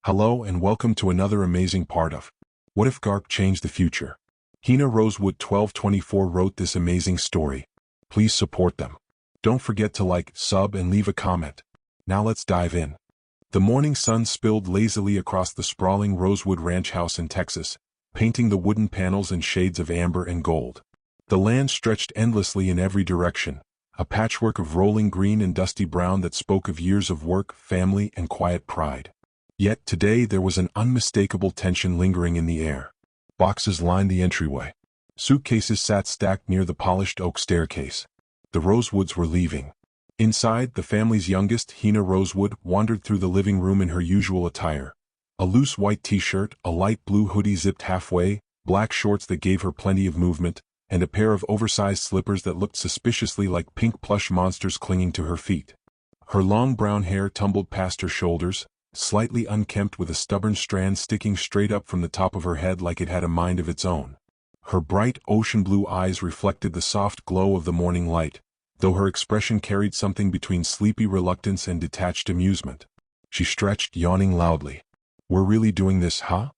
Hello and welcome to another amazing part of What If Garp Changed the Future? Hina Rosewood 1224 wrote this amazing story. Please support them. Don't forget to like, sub and leave a comment. Now let's dive in. The morning sun spilled lazily across the sprawling Rosewood ranch house in Texas, painting the wooden panels in shades of amber and gold. The land stretched endlessly in every direction, a patchwork of rolling green and dusty brown that spoke of years of work, family, and quiet pride. Yet today there was an unmistakable tension lingering in the air. Boxes lined the entryway. Suitcases sat stacked near the polished oak staircase. The Rosewoods were leaving. Inside, the family's youngest, Hina Rosewood, wandered through the living room in her usual attire. A loose white t-shirt, a light blue hoodie zipped halfway, black shorts that gave her plenty of movement, and a pair of oversized slippers that looked suspiciously like pink plush monsters clinging to her feet. Her long brown hair tumbled past her shoulders, slightly unkempt with a stubborn strand sticking straight up from the top of her head like it had a mind of its own. Her bright ocean blue eyes reflected the soft glow of the morning light, though her expression carried something between sleepy reluctance and detached amusement. She stretched, yawning loudly. "We're really doing this, huh?"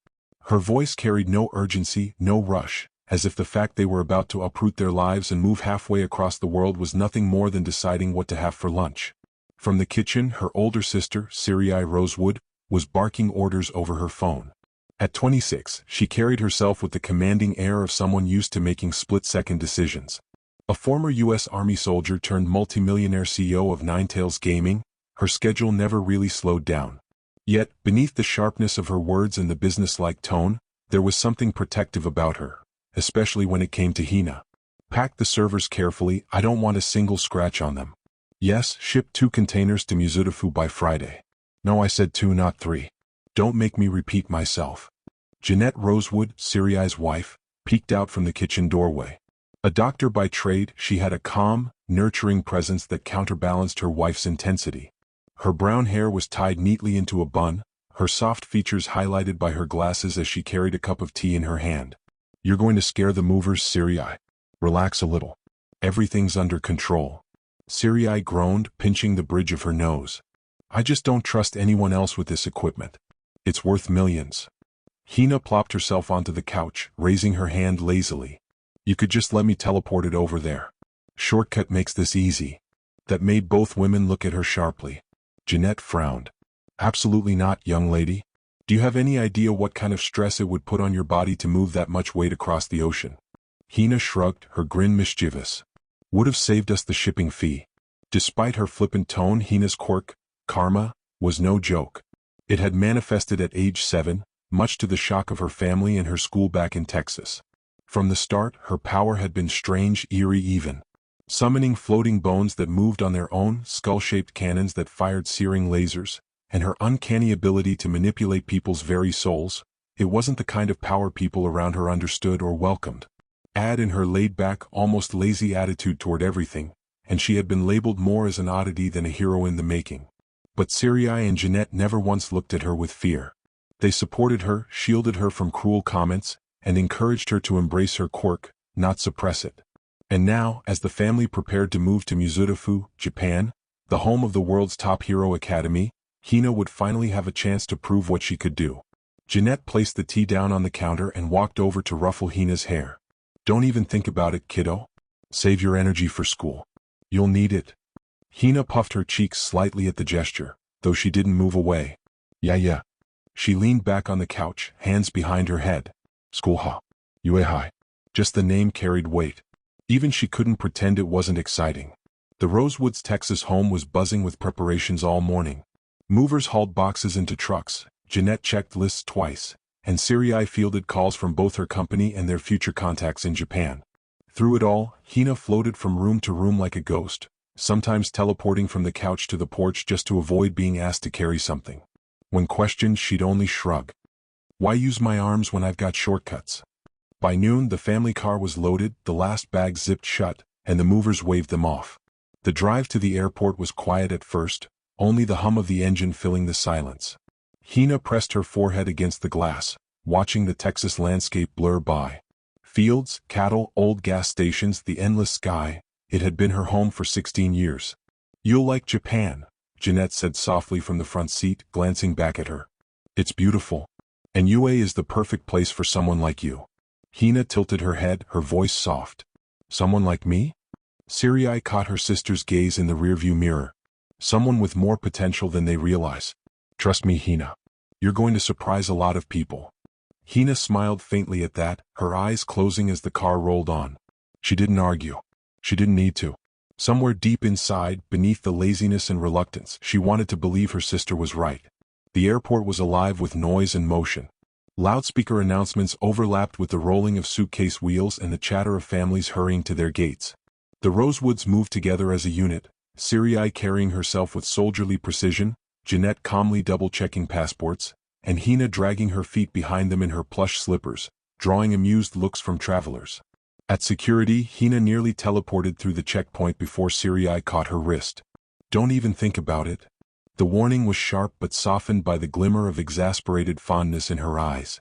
Her voice carried no urgency, no rush, as if the fact they were about to uproot their lives and move halfway across the world was nothing more than deciding what to have for lunch. From the kitchen, her older sister, Siri Rosewood, was barking orders over her phone. At 26, she carried herself with the commanding air of someone used to making split-second decisions. A former U.S. Army soldier turned multimillionaire CEO of Ninetales Gaming, her schedule never really slowed down. Yet, beneath the sharpness of her words and the businesslike tone, there was something protective about her, especially when it came to Hina. "Pack the servers carefully, I don't want a single scratch on them. Yes, ship 2 containers to Muzutafu by Friday. No, I said 2, not 3. Don't make me repeat myself." Jeanette Rosewood, Siri's wife, peeked out from the kitchen doorway. A doctor by trade, she had a calm, nurturing presence that counterbalanced her wife's intensity. Her brown hair was tied neatly into a bun, her soft features highlighted by her glasses as she carried a cup of tea in her hand. "You're going to scare the movers, Siri. Relax a little. Everything's under control." Siri groaned, pinching the bridge of her nose. "I just don't trust anyone else with this equipment. It's worth millions." Hina plopped herself onto the couch, raising her hand lazily. "You could just let me teleport it over there. Shortcut makes this easy." That made both women look at her sharply. Jeanette frowned. "Absolutely not, young lady. Do you have any idea what kind of stress it would put on your body to move that much weight across the ocean?" Hina shrugged, her grin mischievous. "Would have saved us the shipping fee." Despite her flippant tone, Hina's quirk, karma, was no joke. It had manifested at age 7, much to the shock of her family and her school back in Texas. From the start, her power had been strange, eerie even. Summoning floating bones that moved on their own, skull-shaped cannons that fired searing lasers, and her uncanny ability to manipulate people's very souls, it wasn't the kind of power people around her understood or welcomed. Add in her laid-back, almost lazy attitude toward everything, and she had been labeled more as an oddity than a hero in the making. But Siri and Jeanette never once looked at her with fear. They supported her, shielded her from cruel comments, and encouraged her to embrace her quirk, not suppress it. And now, as the family prepared to move to Muzutafu, Japan, the home of the world's top hero academy, Hina would finally have a chance to prove what she could do. Jeanette placed the tea down on the counter and walked over to ruffle Hina's hair. "Don't even think about it, kiddo. Save your energy for school. You'll need it." Hina puffed her cheeks slightly at the gesture, though she didn't move away. Yeah. She leaned back on the couch, hands behind her head. "School ha. Yuehai." Just the name carried weight. Even she couldn't pretend it wasn't exciting. The Rosewoods' Texas home was buzzing with preparations all morning. Movers hauled boxes into trucks, Jeanette checked lists twice, and Siri fielded calls from both her company and their future contacts in Japan. Through it all, Hina floated from room to room like a ghost, sometimes teleporting from the couch to the porch just to avoid being asked to carry something. When questioned, she'd only shrug. "Why use my arms when I've got shortcuts?" By noon, the family car was loaded, the last bag zipped shut, and the movers waved them off. The drive to the airport was quiet at first, only the hum of the engine filling the silence. Hina pressed her forehead against the glass, watching the Texas landscape blur by. Fields, cattle, old gas stations, the endless sky. It had been her home for 16 years. "You'll like Japan," Jeanette said softly from the front seat, glancing back at her. It's beautiful. And UA is the perfect place for someone like you. Hina tilted her head, her voice soft. Someone like me? Sirai caught her sister's gaze in the rearview mirror. Someone with more potential than they realize. Trust me, Hina. You're going to surprise a lot of people. Hina smiled faintly at that, her eyes closing as the car rolled on. She didn't argue. She didn't need to. Somewhere deep inside, beneath the laziness and reluctance, she wanted to believe her sister was right. The airport was alive with noise and motion. Loudspeaker announcements overlapped with the rolling of suitcase wheels and the chatter of families hurrying to their gates. The Rosewoods moved together as a unit, Sirai carrying herself with soldierly precision, Jeanette calmly double-checking passports, and Hina dragging her feet behind them in her plush slippers, drawing amused looks from travelers. At security, Hina nearly teleported through the checkpoint before Sirai caught her wrist. Don't even think about it. The warning was sharp but softened by the glimmer of exasperated fondness in her eyes.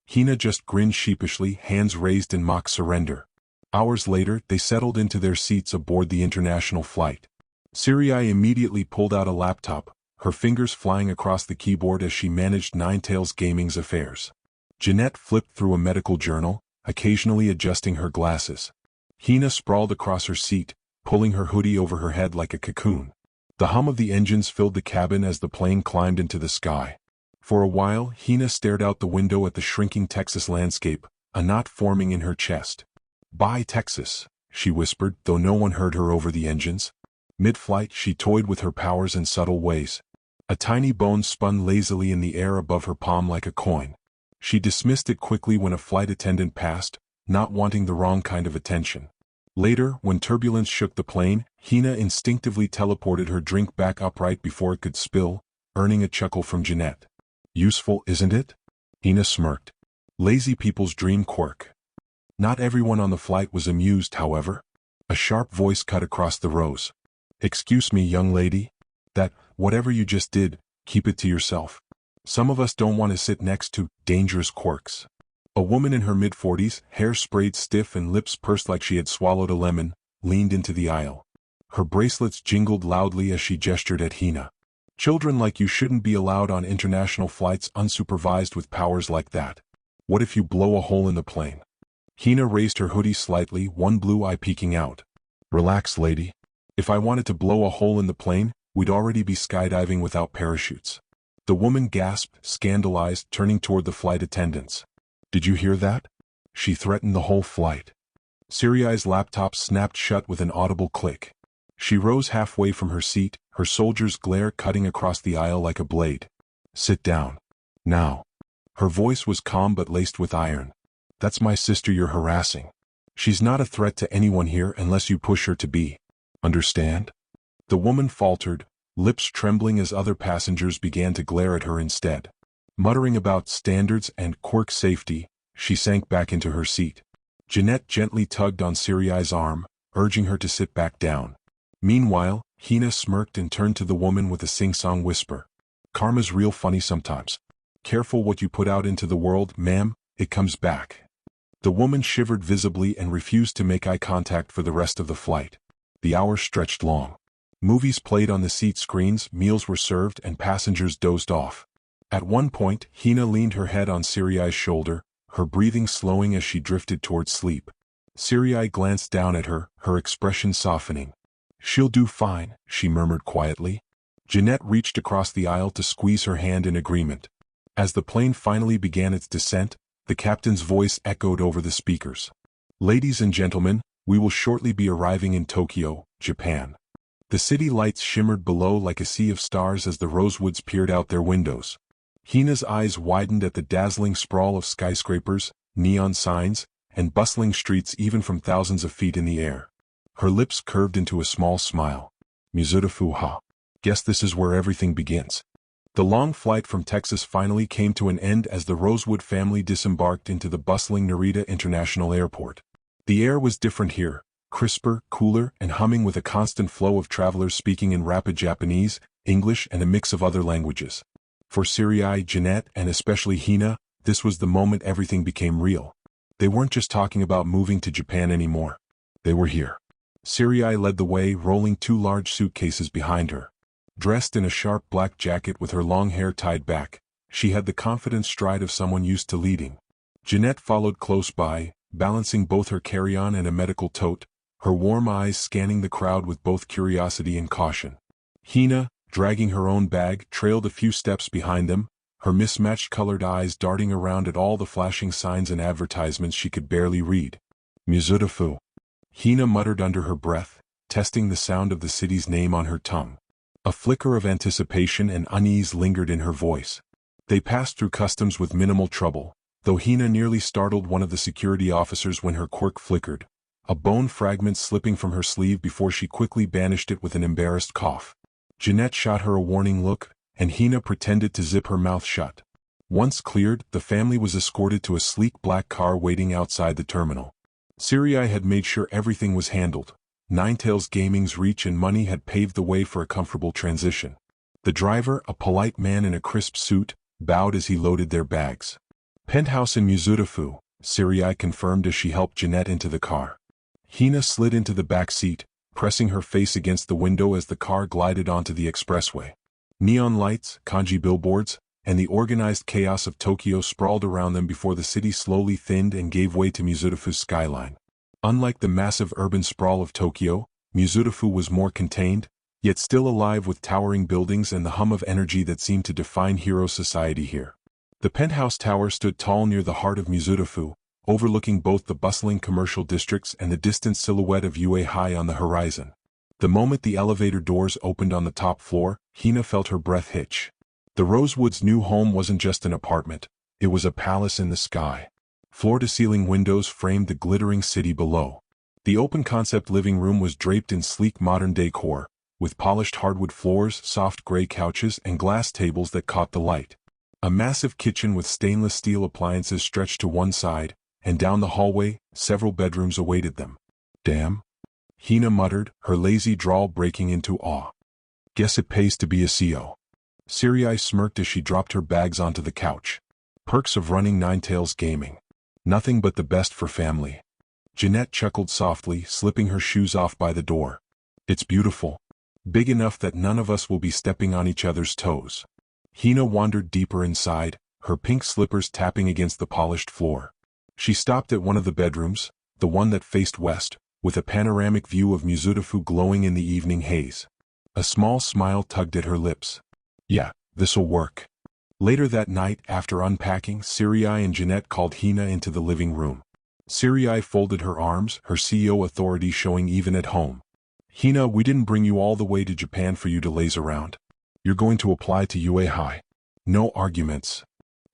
Hina just grinned sheepishly, hands raised in mock surrender. Hours later, they settled into their seats aboard the international flight. Sirai immediately pulled out a laptop, her fingers flying across the keyboard as she managed Ninetales Gaming's affairs. Jeanette flipped through a medical journal, occasionally adjusting her glasses. Hina sprawled across her seat, pulling her hoodie over her head like a cocoon. The hum of the engines filled the cabin as the plane climbed into the sky. For a while, Hina stared out the window at the shrinking Texas landscape, a knot forming in her chest. "Bye, Texas," she whispered, though no one heard her over the engines. Mid-flight, she toyed with her powers in subtle ways. A tiny bone spun lazily in the air above her palm like a coin. She dismissed it quickly when a flight attendant passed, not wanting the wrong kind of attention. Later, when turbulence shook the plane, Hina instinctively teleported her drink back upright before it could spill, earning a chuckle from Jeanette. "Useful, isn't it?" Hina smirked. "Lazy people's dream quirk." Not everyone on the flight was amused, however. A sharp voice cut across the rows. "Excuse me, young lady. Whatever you just did, keep it to yourself. Some of us don't want to sit next to dangerous quirks." A woman in her mid-40s, hair sprayed stiff and lips pursed like she had swallowed a lemon, leaned into the aisle. Her bracelets jingled loudly as she gestured at Hina. "Children like you shouldn't be allowed on international flights unsupervised with powers like that. What if you blow a hole in the plane?" Hina raised her hoodie slightly, one blue eye peeking out. "Relax, lady. If I wanted to blow a hole in the plane, we'd already be skydiving without parachutes." The woman gasped, scandalized, turning toward the flight attendants. "Did you hear that?" She threatened the whole flight. Sirai's laptop snapped shut with an audible click. She rose halfway from her seat, her soldier's glare cutting across the aisle like a blade. "Sit down. Now." Her voice was calm but laced with iron. "That's my sister you're harassing. She's not a threat to anyone here unless you push her to be. Understand?" The woman faltered, lips trembling as other passengers began to glare at her instead. Muttering about standards and quirk safety, she sank back into her seat. Jeanette gently tugged on Sirai's arm, urging her to sit back down. Meanwhile, Hina smirked and turned to the woman with a sing-song whisper. "Karma's real funny sometimes. Careful what you put out into the world, ma'am, it comes back." The woman shivered visibly and refused to make eye contact for the rest of the flight. The hours stretched long. Movies played on the seat screens, meals were served, and passengers dozed off. At one point, Hina leaned her head on Sirai's shoulder, her breathing slowing as she drifted toward sleep. Sirai glanced down at her, her expression softening. "She'll do fine," she murmured quietly. Jeanette reached across the aisle to squeeze her hand in agreement. As the plane finally began its descent, the captain's voice echoed over the speakers. "Ladies and gentlemen, we will shortly be arriving in Tokyo, Japan." The city lights shimmered below like a sea of stars as the Rosewoods peered out their windows. Hina's eyes widened at the dazzling sprawl of skyscrapers, neon signs, and bustling streets even from thousands of feet in the air. Her lips curved into a small smile. "Mizuta ha. Guess this is where everything begins." The long flight from Texas finally came to an end as the Rosewood family disembarked into the bustling Narita International Airport. The air was different here, crisper, cooler, and humming with a constant flow of travelers speaking in rapid Japanese, English, and a mix of other languages. For Sirai, Jeanette, and especially Hina, this was the moment everything became real. They weren't just talking about moving to Japan anymore. They were here. Sirai led the way, rolling 2 large suitcases behind her. Dressed in a sharp black jacket with her long hair tied back, She had the confident stride of someone used to leading. Jeanette followed close by, balancing both her carry-on and a medical tote, her warm eyes scanning the crowd with both curiosity and caution. Hina, dragging her own bag, trailed a few steps behind them, her mismatched colored eyes darting around at all the flashing signs and advertisements she could barely read. Muzutafu. Hina muttered under her breath, testing the sound of the city's name on her tongue. A flicker of anticipation and unease lingered in her voice. They passed through customs with minimal trouble, though Hina nearly startled one of the security officers when her quirk flickered, a bone fragment slipping from her sleeve before she quickly banished it with an embarrassed cough. Jeanette shot her a warning look, and Hina pretended to zip her mouth shut. Once cleared, the family was escorted to a sleek black car waiting outside the terminal. Sirai had made sure everything was handled. Ninetales Gaming's reach and money had paved the way for a comfortable transition. The driver, a polite man in a crisp suit, bowed as he loaded their bags. Penthouse in Muzutafu, Sirai confirmed as she helped Jeanette into the car. Hina slid into the back seat, pressing her face against the window as the car glided onto the expressway. Neon lights, kanji billboards, and the organized chaos of Tokyo sprawled around them before the city slowly thinned and gave way to Muzutafu's skyline. Unlike the massive urban sprawl of Tokyo, Muzutafu was more contained, yet still alive with towering buildings and the hum of energy that seemed to define hero society here. The penthouse tower stood tall near the heart of Muzutafu, overlooking both the bustling commercial districts and the distant silhouette of UA High on the horizon. The moment the elevator doors opened on the top floor, Hina felt her breath hitch. The Rosewood's new home wasn't just an apartment, it was a palace in the sky. Floor-to-ceiling windows framed the glittering city below. The open-concept living room was draped in sleek modern decor, with polished hardwood floors, soft gray couches, and glass tables that caught the light. A massive kitchen with stainless steel appliances stretched to one side, and down the hallway, several bedrooms awaited them. Damn. Hina muttered, her lazy drawl breaking into awe. Guess it pays to be a CO. Sirai smirked as she dropped her bags onto the couch. Perks of running Ninetales Gaming. Nothing but the best for family. Jeanette chuckled softly, slipping her shoes off by the door. It's beautiful. Big enough that none of us will be stepping on each other's toes. Hina wandered deeper inside, her pink slippers tapping against the polished floor. She stopped at one of the bedrooms, the one that faced west, with a panoramic view of Muzutafu glowing in the evening haze. A small smile tugged at her lips. Yeah, this'll work. Later that night, after unpacking, Sirai and Jeanette called Hina into the living room. Sirai folded her arms, her CEO authority showing even at home. Hina, we didn't bring you all the way to Japan for you to laze around. You're going to apply to UA High. No arguments.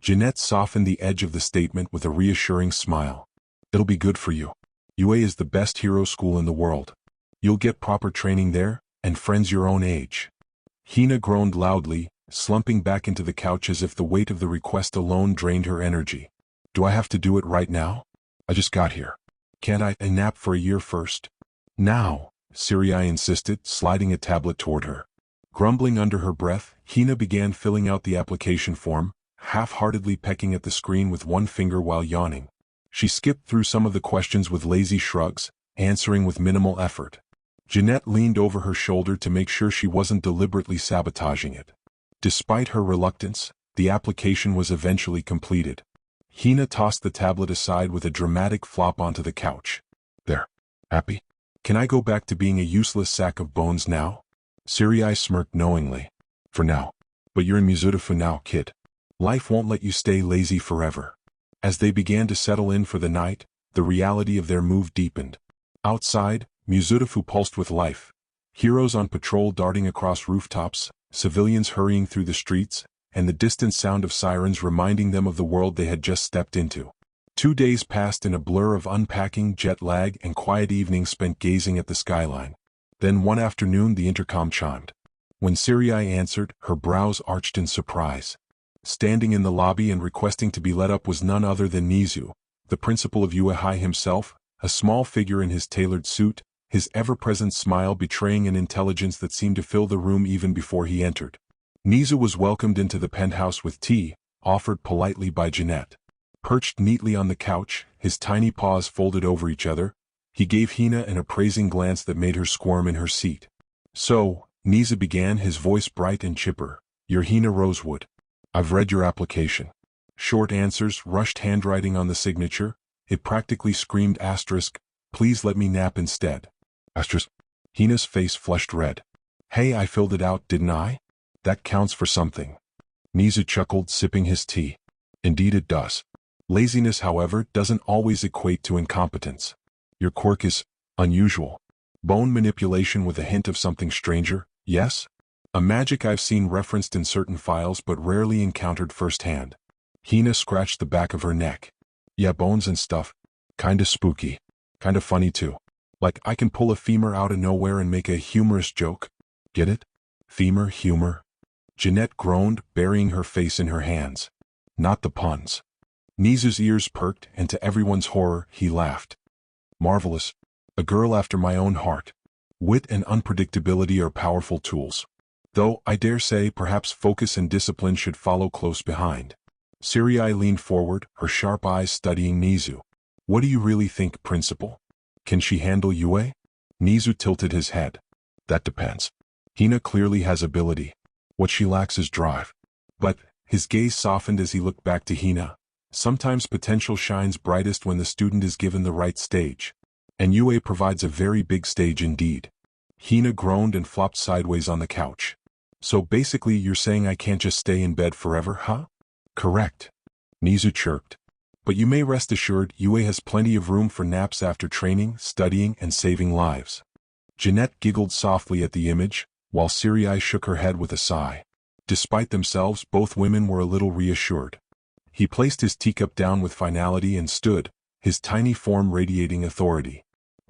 Jeanette softened the edge of the statement with a reassuring smile. It'll be good for you. UA is the best hero school in the world. You'll get proper training there, and friends your own age. Hina groaned loudly, slumping back into the couch as if the weight of the request alone drained her energy. Do I have to do it right now? I just got here. Can't I nap for a year first? Now, Sirai insisted, sliding a tablet toward her. Grumbling under her breath, Hina began filling out the application form, half-heartedly pecking at the screen with one finger while yawning. She skipped through some of the questions with lazy shrugs, answering with minimal effort. Jeanette leaned over her shoulder to make sure she wasn't deliberately sabotaging it. Despite her reluctance, the application was eventually completed. Hina tossed the tablet aside with a dramatic flop onto the couch. There. Happy? Can I go back to being a useless sack of bones now? Sirai smirked knowingly. For now. But you're in Muzutafu now, kid. Life won't let you stay lazy forever. As they began to settle in for the night, the reality of their move deepened. Outside, Muzutafu pulsed with life. Heroes on patrol darting across rooftops, civilians hurrying through the streets, and the distant sound of sirens reminding them of the world they had just stepped into. 2 days passed in a blur of unpacking, jet lag, and quiet evenings spent gazing at the skyline. Then one afternoon the intercom chimed. When Sirai answered, her brows arched in surprise. Standing in the lobby and requesting to be let up was none other than Nizu, the principal of UA High himself, a small figure in his tailored suit, his ever-present smile betraying an intelligence that seemed to fill the room even before he entered. Nizu was welcomed into the penthouse with tea, offered politely by Jeanette. Perched neatly on the couch, his tiny paws folded over each other, he gave Hina an appraising glance that made her squirm in her seat. So, Nizu began, his voice bright and chipper, "You're Hina Rosewood. I've read your application. Short answers, rushed handwriting on the signature. It practically screamed asterisk, please let me nap instead. Asterisk. Hina's face flushed red. Hey, I filled it out, didn't I? That counts for something. Nizu chuckled, sipping his tea. Indeed it does. Laziness, however, doesn't always equate to incompetence. Your quirk is unusual. Bone manipulation with a hint of something stranger, yes? A magic I've seen referenced in certain files but rarely encountered firsthand. Hina scratched the back of her neck. Yeah, bones and stuff. Kinda spooky. Kinda funny too. Like I can pull a femur out of nowhere and make a humorous joke. Get it? Femur, humor. Jeanette groaned, burying her face in her hands. Not the puns. Nizu's ears perked, and to everyone's horror, he laughed. Marvelous. A girl after my own heart. Wit and unpredictability are powerful tools. Though, I dare say, perhaps focus and discipline should follow close behind. Sirai leaned forward, her sharp eyes studying Nizu. What do you really think, Principal? Can she handle Yue? Nizu tilted his head. That depends. Hina clearly has ability. What she lacks is drive. But, his gaze softened as he looked back to Hina. Sometimes potential shines brightest when the student is given the right stage. And Yue provides a very big stage indeed. Hina groaned and flopped sideways on the couch. So basically you're saying I can't just stay in bed forever, huh? Correct. Nizu chirped. But you may rest assured Yue has plenty of room for naps after training, studying, and saving lives. Jeanette giggled softly at the image, while Sirai shook her head with a sigh. Despite themselves, both women were a little reassured. He placed his teacup down with finality and stood, his tiny form radiating authority.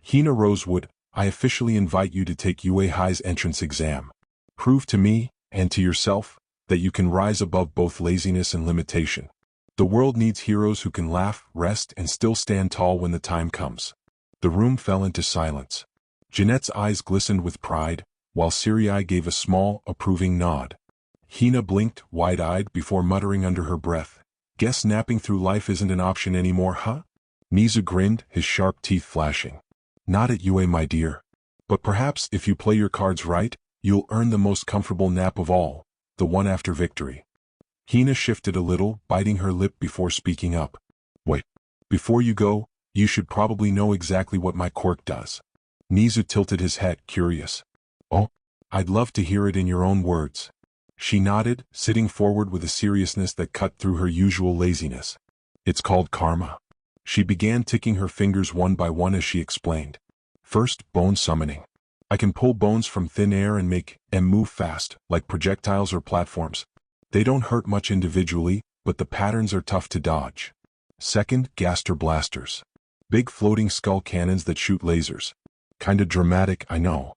Hina Rosewood, I officially invite you to take Yue Hai's entrance exam. Prove to me, and to yourself, that you can rise above both laziness and limitation. The world needs heroes who can laugh, rest, and still stand tall when the time comes. The room fell into silence. Jeanette's eyes glistened with pride, while Sirai gave a small, approving nod. Hina blinked, wide-eyed, before muttering under her breath, guess napping through life isn't an option anymore, huh? Nizu grinned, his sharp teeth flashing. Not at Yue, my dear. But perhaps if you play your cards right, you'll earn the most comfortable nap of all, the one after victory. Hina shifted a little, biting her lip before speaking up. Wait. Before you go, you should probably know exactly what my quirk does. Nizu tilted his head, curious. Oh, I'd love to hear it in your own words. She nodded, sitting forward with a seriousness that cut through her usual laziness. It's called karma. She began ticking her fingers one by one as she explained. First, bone summoning. I can pull bones from thin air and make them move fast, like projectiles or platforms. They don't hurt much individually, but the patterns are tough to dodge. Second, gaster blasters. Big floating skull cannons that shoot lasers. Kinda dramatic, I know.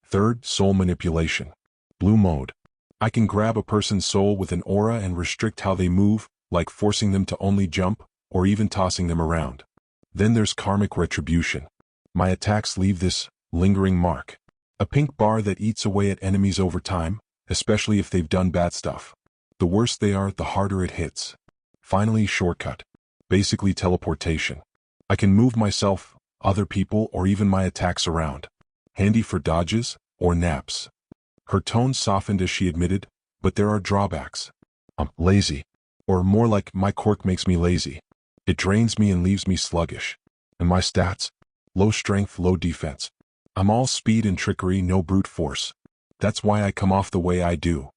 Third, soul manipulation. Blue mode. I can grab a person's soul with an aura and restrict how they move, like forcing them to only jump, or even tossing them around. Then there's karmic retribution. My attacks leave this lingering mark. A pink bar that eats away at enemies over time, especially if they've done bad stuff. The worse they are, the harder it hits. Finally, shortcut. Basically teleportation. I can move myself, other people, or even my attacks around. Handy for dodges, or naps. Her tone softened as she admitted, but there are drawbacks. I'm lazy. Or more like, my quirk makes me lazy. It drains me and leaves me sluggish. And my stats? Low strength, low defense. I'm all speed and trickery, no brute force. That's why I come off the way I do.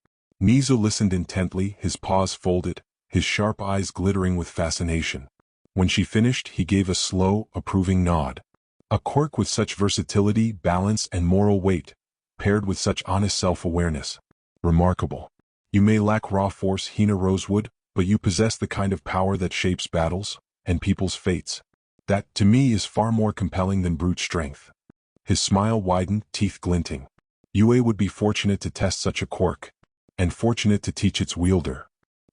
Nizu listened intently, his paws folded, his sharp eyes glittering with fascination. When she finished, he gave a slow, approving nod. A quirk with such versatility, balance, and moral weight, paired with such honest self-awareness. Remarkable. You may lack raw force, Hina Rosewood, but you possess the kind of power that shapes battles, and people's fates. That, to me, is far more compelling than brute strength. His smile widened, teeth glinting. Yue would be fortunate to test such a quirk, and fortunate to teach its wielder.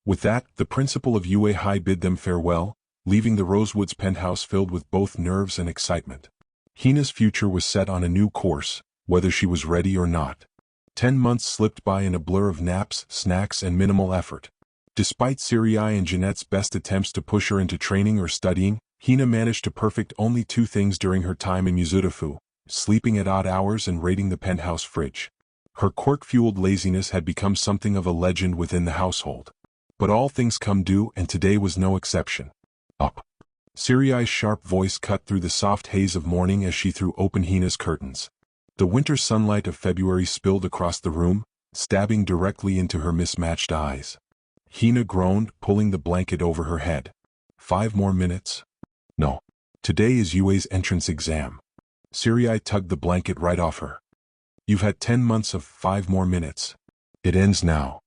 With that, the principal of Yue High bid them farewell, leaving the Rosewood's penthouse filled with both nerves and excitement. Hina's future was set on a new course, whether she was ready or not. 10 months slipped by in a blur of naps, snacks, and minimal effort. Despite Sirai and Jeanette's best attempts to push her into training or studying, Hina managed to perfect only 2 things during her time in Yuzurifu: sleeping at odd hours and raiding the penthouse fridge. Her quirk-fueled laziness had become something of a legend within the household. But all things come due, and today was no exception. Up. Siriai's sharp voice cut through the soft haze of morning as she threw open Hina's curtains. The winter sunlight of February spilled across the room, stabbing directly into her mismatched eyes. Hina groaned, pulling the blanket over her head. 5 more minutes? No. Today is Yue's entrance exam. Siriai tugged the blanket right off her. You've had 10 months of 5 more minutes. It ends now.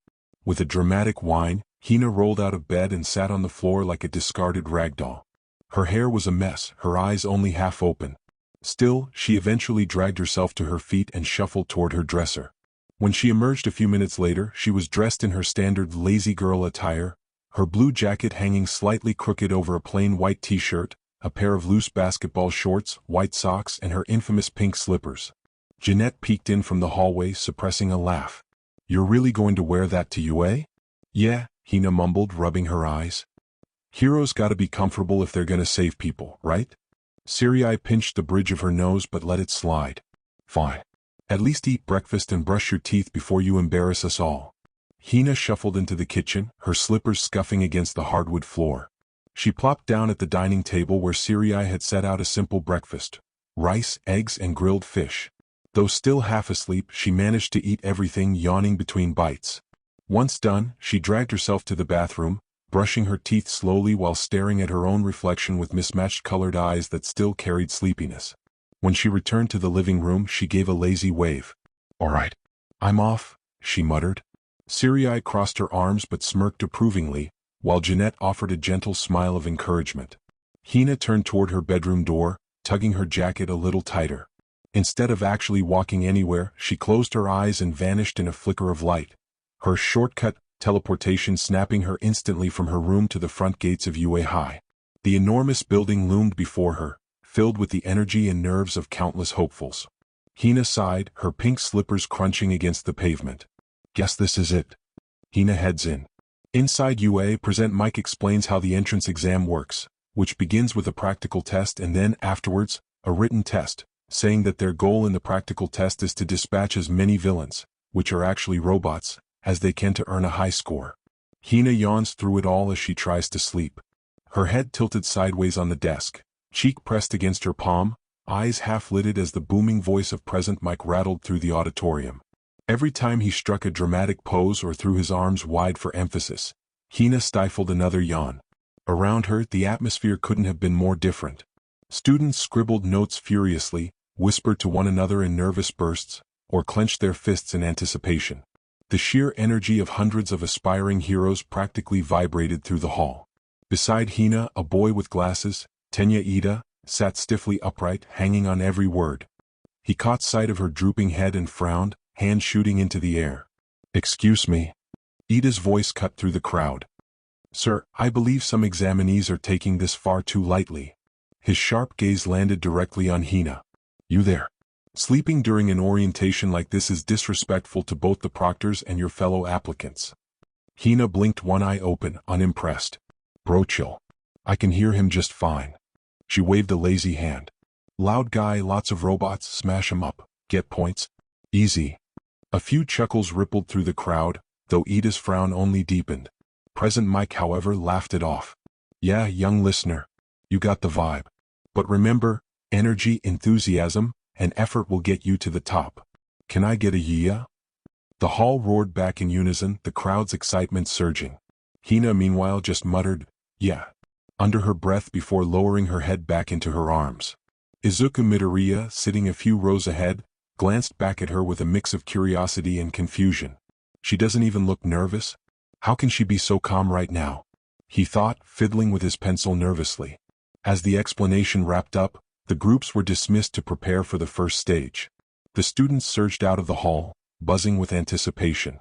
With a dramatic whine, Hina rolled out of bed and sat on the floor like a discarded ragdoll. Her hair was a mess, her eyes only half open. Still, she eventually dragged herself to her feet and shuffled toward her dresser. When she emerged a few minutes later, she was dressed in her standard lazy girl attire, her blue jacket hanging slightly crooked over a plain white t-shirt, a pair of loose basketball shorts, white socks, and her infamous pink slippers. Jeanette peeked in from the hallway, suppressing a laugh. You're really going to wear that to Yue? Yeah, Hina mumbled, rubbing her eyes. Heroes gotta be comfortable if they're gonna save people, right? Siriai pinched the bridge of her nose but let it slide. Fine. At least eat breakfast and brush your teeth before you embarrass us all. Hina shuffled into the kitchen, her slippers scuffing against the hardwood floor. She plopped down at the dining table where Siriai had set out a simple breakfast: rice, eggs, and grilled fish. Though still half asleep, she managed to eat everything, yawning between bites. Once done, she dragged herself to the bathroom, brushing her teeth slowly while staring at her own reflection with mismatched colored eyes that still carried sleepiness. When she returned to the living room, she gave a lazy wave. All right. I'm off, she muttered. Siriai crossed her arms but smirked approvingly, while Jeanette offered a gentle smile of encouragement. Hina turned toward her bedroom door, tugging her jacket a little tighter. Instead of actually walking anywhere, she closed her eyes and vanished in a flicker of light, her shortcut teleportation snapping her instantly from her room to the front gates of Yue High. The enormous building loomed before her, filled with the energy and nerves of countless hopefuls. Hina sighed, her pink slippers crunching against the pavement. Guess this is it. Hina heads in. Inside Yue, Mike explains how the entrance exam works, which begins with a practical test and then, afterwards, a written test, saying that their goal in the practical test is to dispatch as many villains, which are actually robots, as they can to earn a high score. Hina yawns through it all as she tries to sleep. Her head tilted sideways on the desk, cheek pressed against her palm, eyes half-lidded as the booming voice of President Mike rattled through the auditorium. Every time he struck a dramatic pose or threw his arms wide for emphasis, Hina stifled another yawn. Around her, the atmosphere couldn't have been more different. Students scribbled notes furiously, whispered to one another in nervous bursts, or clenched their fists in anticipation. The sheer energy of hundreds of aspiring heroes practically vibrated through the hall. Beside Hina, a boy with glasses, Tenya Ida, sat stiffly upright, hanging on every word. He caught sight of her drooping head and frowned, hand shooting into the air. Excuse me. Ida's voice cut through the crowd. Sir, I believe some examinees are taking this far too lightly. His sharp gaze landed directly on Hina. You there? Sleeping during an orientation like this is disrespectful to both the proctors and your fellow applicants. Hina blinked one eye open, unimpressed. Bro, chill. I can hear him just fine. She waved a lazy hand. Loud guy, lots of robots, smash 'em up, get points. Easy. A few chuckles rippled through the crowd, though Ida's frown only deepened. President Mike, however, laughed it off. Yeah, young listener. You got the vibe. But remember, energy, enthusiasm, and effort will get you to the top. Can I get a yeah? The hall roared back in unison, the crowd's excitement surging. Hina, meanwhile, just muttered, yeah, under her breath before lowering her head back into her arms. Izuku Midoriya, sitting a few rows ahead, glanced back at her with a mix of curiosity and confusion. She doesn't even look nervous? How can she be so calm right now? He thought, fiddling with his pencil nervously. As the explanation wrapped up, the groups were dismissed to prepare for the first stage. The students surged out of the hall, buzzing with anticipation.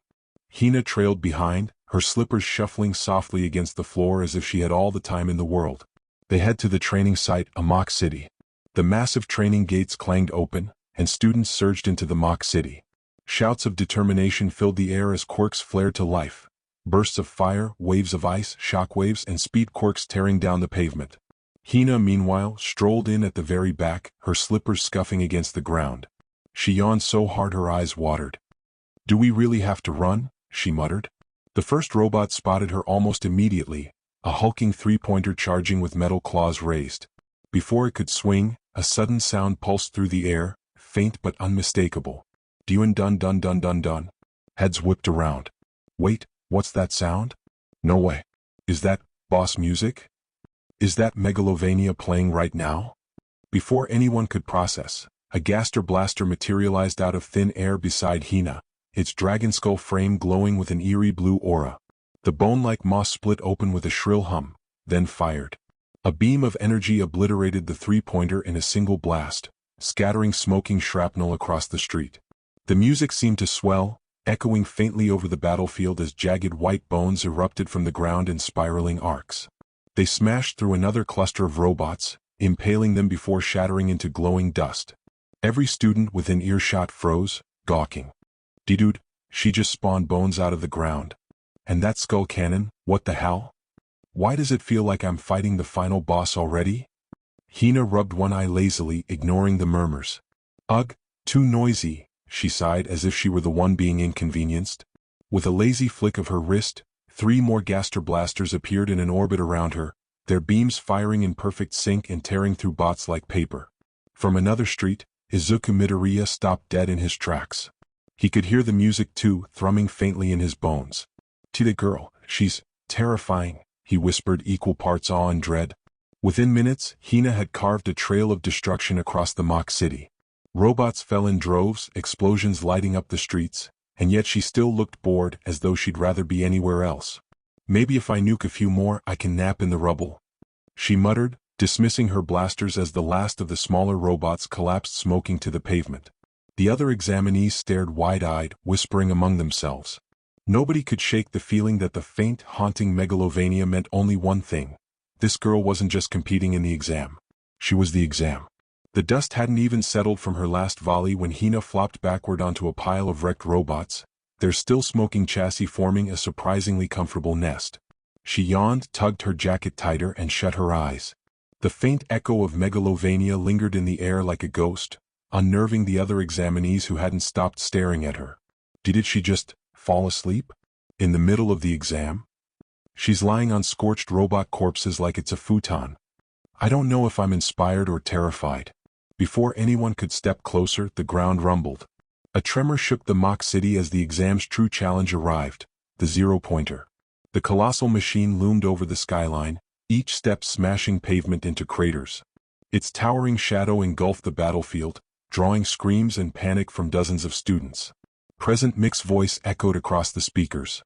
Hina trailed behind, her slippers shuffling softly against the floor as if she had all the time in the world. They head to the training site, a mock city. The massive training gates clanged open, and students surged into the mock city. Shouts of determination filled the air as quirks flared to life. Bursts of fire, waves of ice, shockwaves, and speed quirks tearing down the pavement. Hina, meanwhile, strolled in at the very back, her slippers scuffing against the ground. She yawned so hard her eyes watered. Do we really have to run? She muttered. The first robot spotted her almost immediately, a hulking three-pointer charging with metal claws raised. Before it could swing, a sudden sound pulsed through the air, faint but unmistakable. Dun dun dun dun dun dun. Heads whipped around. Wait, what's that sound? No way. Is that boss music? Is that Megalovania playing right now? Before anyone could process, a Gaster Blaster materialized out of thin air beside Hina, its dragon skull frame glowing with an eerie blue aura. The bone-like maw split open with a shrill hum, then fired. A beam of energy obliterated the three-pointer in a single blast, scattering smoking shrapnel across the street. The music seemed to swell, echoing faintly over the battlefield as jagged white bones erupted from the ground in spiraling arcs. They smashed through another cluster of robots, impaling them before shattering into glowing dust. Every student within earshot froze, gawking. Dude, she just spawned bones out of the ground. And that skull cannon, what the hell? Why does it feel like I'm fighting the final boss already? Hina rubbed one eye lazily, ignoring the murmurs. Ugh, too noisy, she sighed as if she were the one being inconvenienced. With a lazy flick of her wrist, 3 more Gaster Blasters appeared in an orbit around her, their beams firing in perfect sync and tearing through bots like paper. From another street, Izuku Midoriya stopped dead in his tracks. He could hear the music too, thrumming faintly in his bones. To the girl, she's terrifying, he whispered, equal parts awe and dread. Within minutes, Hina had carved a trail of destruction across the mock city. Robots fell in droves, explosions lighting up the streets, and yet she still looked bored, as though she'd rather be anywhere else. Maybe if I nuke a few more, I can nap in the rubble, she muttered, dismissing her blasters as the last of the smaller robots collapsed smoking to the pavement. The other examinees stared wide-eyed, whispering among themselves. Nobody could shake the feeling that the faint, haunting Megalovania meant only one thing. This girl wasn't just competing in the exam. She was the exam. The dust hadn't even settled from her last volley when Hina flopped backward onto a pile of wrecked robots, their still smoking chassis forming a surprisingly comfortable nest. She yawned, tugged her jacket tighter, and shut her eyes. The faint echo of Megalovania lingered in the air like a ghost, unnerving the other examinees who hadn't stopped staring at her. Did she just fall asleep? In the middle of the exam? She's lying on scorched robot corpses like it's a futon. I don't know if I'm inspired or terrified. Before anyone could step closer, the ground rumbled. A tremor shook the mock city as the exam's true challenge arrived, the zero-pointer. The colossal machine loomed over the skyline, each step smashing pavement into craters. Its towering shadow engulfed the battlefield, drawing screams and panic from dozens of students. Present Mick's voice echoed across the speakers.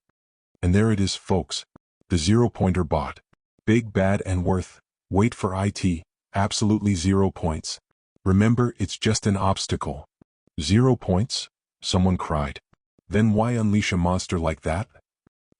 And there it is, folks. The zero-pointer bot. Big, bad, and worth. Wait for it. Absolutely 0 points. Remember, it's just an obstacle. 0 points? Someone cried. Then why unleash a monster like that?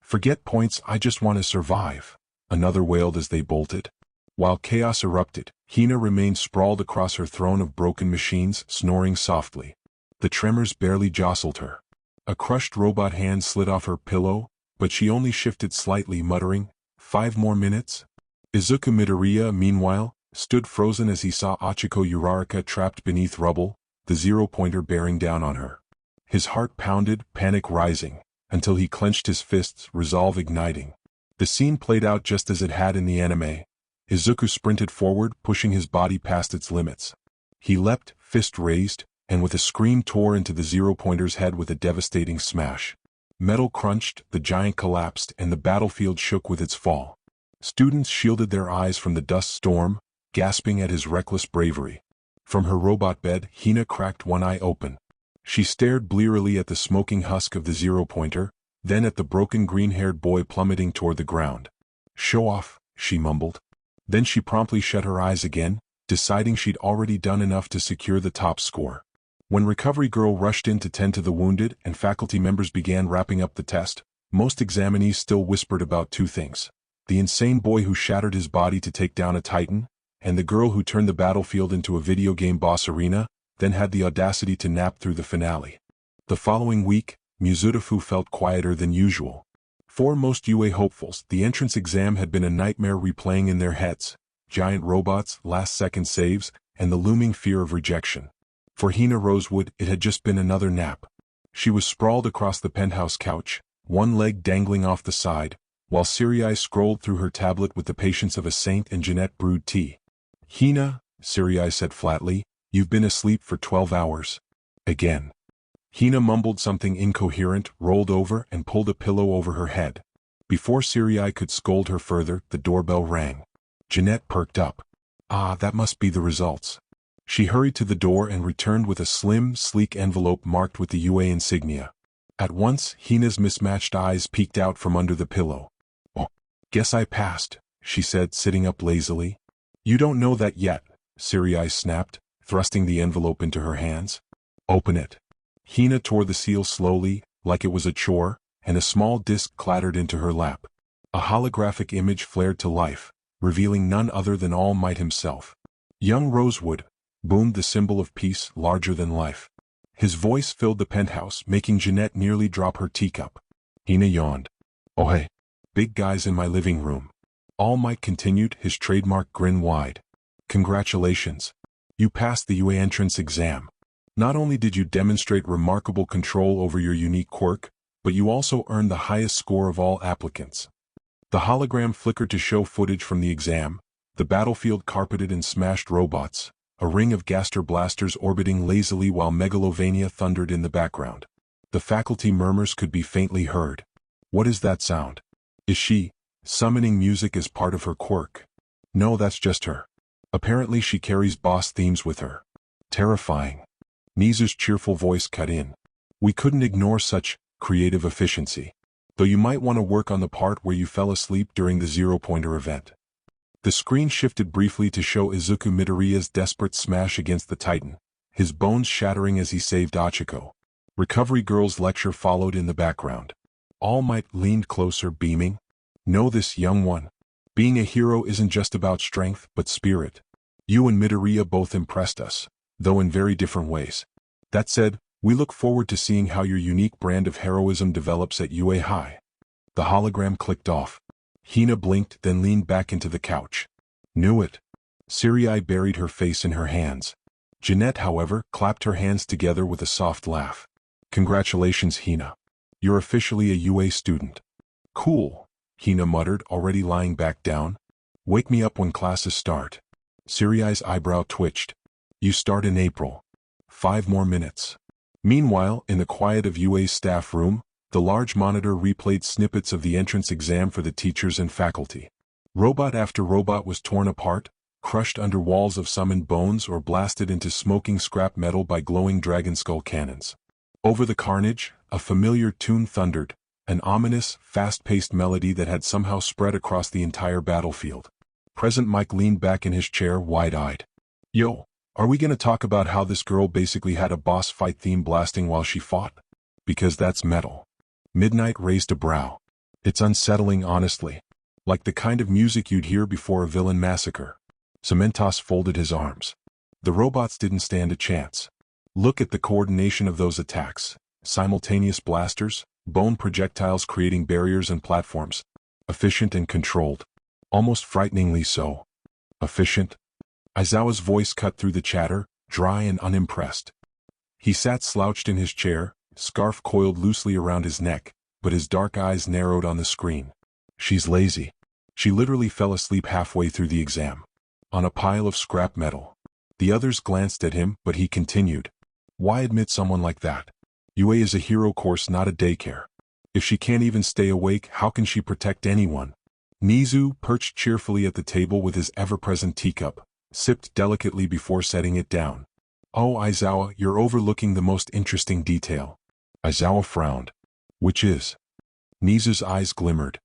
Forget points, I just want to survive. Another wailed as they bolted. While chaos erupted, Hina remained sprawled across her throne of broken machines, snoring softly. The tremors barely jostled her. A crushed robot hand slid off her pillow, but she only shifted slightly, muttering, 5 more minutes? Izuku Midoriya, meanwhile, stood frozen as he saw Achiko Uraraka trapped beneath rubble, the zero-pointer bearing down on her. His heart pounded, panic rising, until he clenched his fists, resolve igniting. The scene played out just as it had in the anime. Izuku sprinted forward, pushing his body past its limits. He leapt, fist raised, and with a scream tore into the zero-pointer's head with a devastating smash. Metal crunched, the giant collapsed, and the battlefield shook with its fall. Students shielded their eyes from the dust storm, gasping at his reckless bravery. From her robot bed, Hina cracked one eye open. She stared blearily at the smoking husk of the zero-pointer, then at the broken green-haired boy plummeting toward the ground. Show off, she mumbled. Then she promptly shut her eyes again, deciding she'd already done enough to secure the top score. When Recovery Girl rushed in to tend to the wounded and faculty members began wrapping up the test, most examinees still whispered about 2 things. The insane boy who shattered his body to take down a titan, and the girl who turned the battlefield into a video game boss arena, then had the audacity to nap through the finale. The following week, Muzutafu felt quieter than usual. For most UA hopefuls, the entrance exam had been a nightmare replaying in their heads, giant robots, last-second saves, and the looming fear of rejection. For Hina Rosewood, it had just been another nap. She was sprawled across the penthouse couch, one leg dangling off the side, while Sirai scrolled through her tablet with the patience of a saint and Jeanette brewed tea. Hina, Sirai said flatly, you've been asleep for 12 hours. Again. Hina mumbled something incoherent, rolled over and pulled a pillow over her head. Before Sirai could scold her further, the doorbell rang. Jeanette perked up. Ah, that must be the results. She hurried to the door and returned with a slim, sleek envelope marked with the UA insignia. At once, Hina's mismatched eyes peeked out from under the pillow. Oh, guess I passed, she said, sitting up lazily. You don't know that yet, Sirai snapped, thrusting the envelope into her hands. Open it. Hina tore the seal slowly, like it was a chore, and a small disc clattered into her lap. A holographic image flared to life, revealing none other than All Might himself. Young Rosewood, boomed the symbol of peace larger than life. His voice filled the penthouse, making Jeanette nearly drop her teacup. Hina yawned. Oh hey, big guy's in my living room. All Might continued, his trademark grin wide. Congratulations. You passed the UA entrance exam. Not only did you demonstrate remarkable control over your unique quirk, but you also earned the highest score of all applicants. The hologram flickered to show footage from the exam, the battlefield carpeted in smashed robots, a ring of Gaster blasters orbiting lazily while Megalovania thundered in the background. The faculty murmurs could be faintly heard. What is that sound? Is she summoning music as part of her quirk? No, that's just her. Apparently she carries boss themes with her. Terrifying. Nizu's cheerful voice cut in. We couldn't ignore such creative efficiency. Though you might want to work on the part where you fell asleep during the zero-pointer event. The screen shifted briefly to show Izuku Midoriya's desperate smash against the Titan, his bones shattering as he saved Achiko. Recovery Girl's lecture followed in the background. All Might leaned closer, beaming. Know this, young one. Being a hero isn't just about strength, but spirit. You and Midoriya both impressed us, though in very different ways. That said, we look forward to seeing how your unique brand of heroism develops at UA High. The hologram clicked off. Hina blinked, then leaned back into the couch. Knew it. Sirai buried her face in her hands. Jeanette, however, clapped her hands together with a soft laugh. Congratulations, Hina. You're officially a UA student. Cool, Hina muttered, already lying back down. Wake me up when classes start. Sirai's eyebrow twitched. You start in April. 5 more minutes. Meanwhile, in the quiet of UA's staff room, the large monitor replayed snippets of the entrance exam for the teachers and faculty. Robot after robot was torn apart, crushed under walls of summoned bones or blasted into smoking scrap metal by glowing dragon skull cannons. Over the carnage, a familiar tune thundered, an ominous, fast-paced melody that had somehow spread across the entire battlefield. President Mike leaned back in his chair, wide-eyed. Yo, are we gonna talk about how this girl basically had a boss fight theme blasting while she fought? Because that's metal. Midnight raised a brow. It's unsettling, honestly. Like the kind of music you'd hear before a villain massacre. Cementos folded his arms. The robots didn't stand a chance. Look at the coordination of those attacks. Simultaneous blasters, bone projectiles creating barriers and platforms. Efficient and controlled. Almost frighteningly so. Efficient? Aizawa's voice cut through the chatter, dry and unimpressed. He sat slouched in his chair, scarf coiled loosely around his neck, but his dark eyes narrowed on the screen. She's lazy. She literally fell asleep halfway through the exam. On a pile of scrap metal. The others glanced at him, but he continued. Why admit someone like that? UA is a hero course, not a daycare. If she can't even stay awake, how can she protect anyone? Nizu, perched cheerfully at the table with his ever-present teacup, sipped delicately before setting it down. Oh, Aizawa, you're overlooking the most interesting detail. Aizawa frowned. Which is? Nizu's eyes glimmered.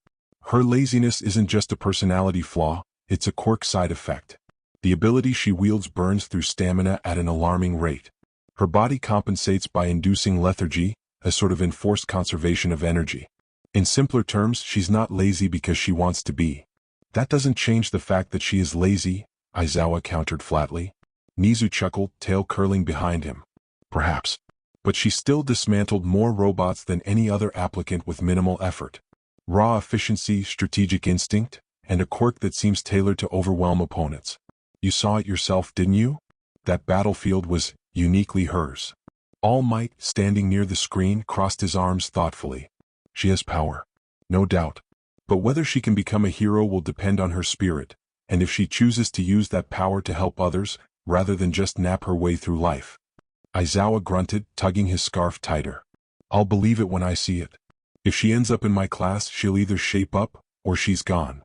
Her laziness isn't just a personality flaw, it's a quirk side effect. The ability she wields burns through stamina at an alarming rate. Her body compensates by inducing lethargy, a sort of enforced conservation of energy. In simpler terms, she's not lazy because she wants to be. That doesn't change the fact that she is lazy, Aizawa countered flatly. Nizu chuckled, tail curling behind him. Perhaps. But she still dismantled more robots than any other applicant with minimal effort. Raw efficiency, strategic instinct, and a quirk that seems tailored to overwhelm opponents. You saw it yourself, didn't you? That battlefield was uniquely hers. All Might, standing near the screen, crossed his arms thoughtfully. She has power. No doubt. But whether she can become a hero will depend on her spirit, and if she chooses to use that power to help others, rather than just nap her way through life. Aizawa grunted, tugging his scarf tighter. I'll believe it when I see it. If she ends up in my class, she'll either shape up, or she's gone.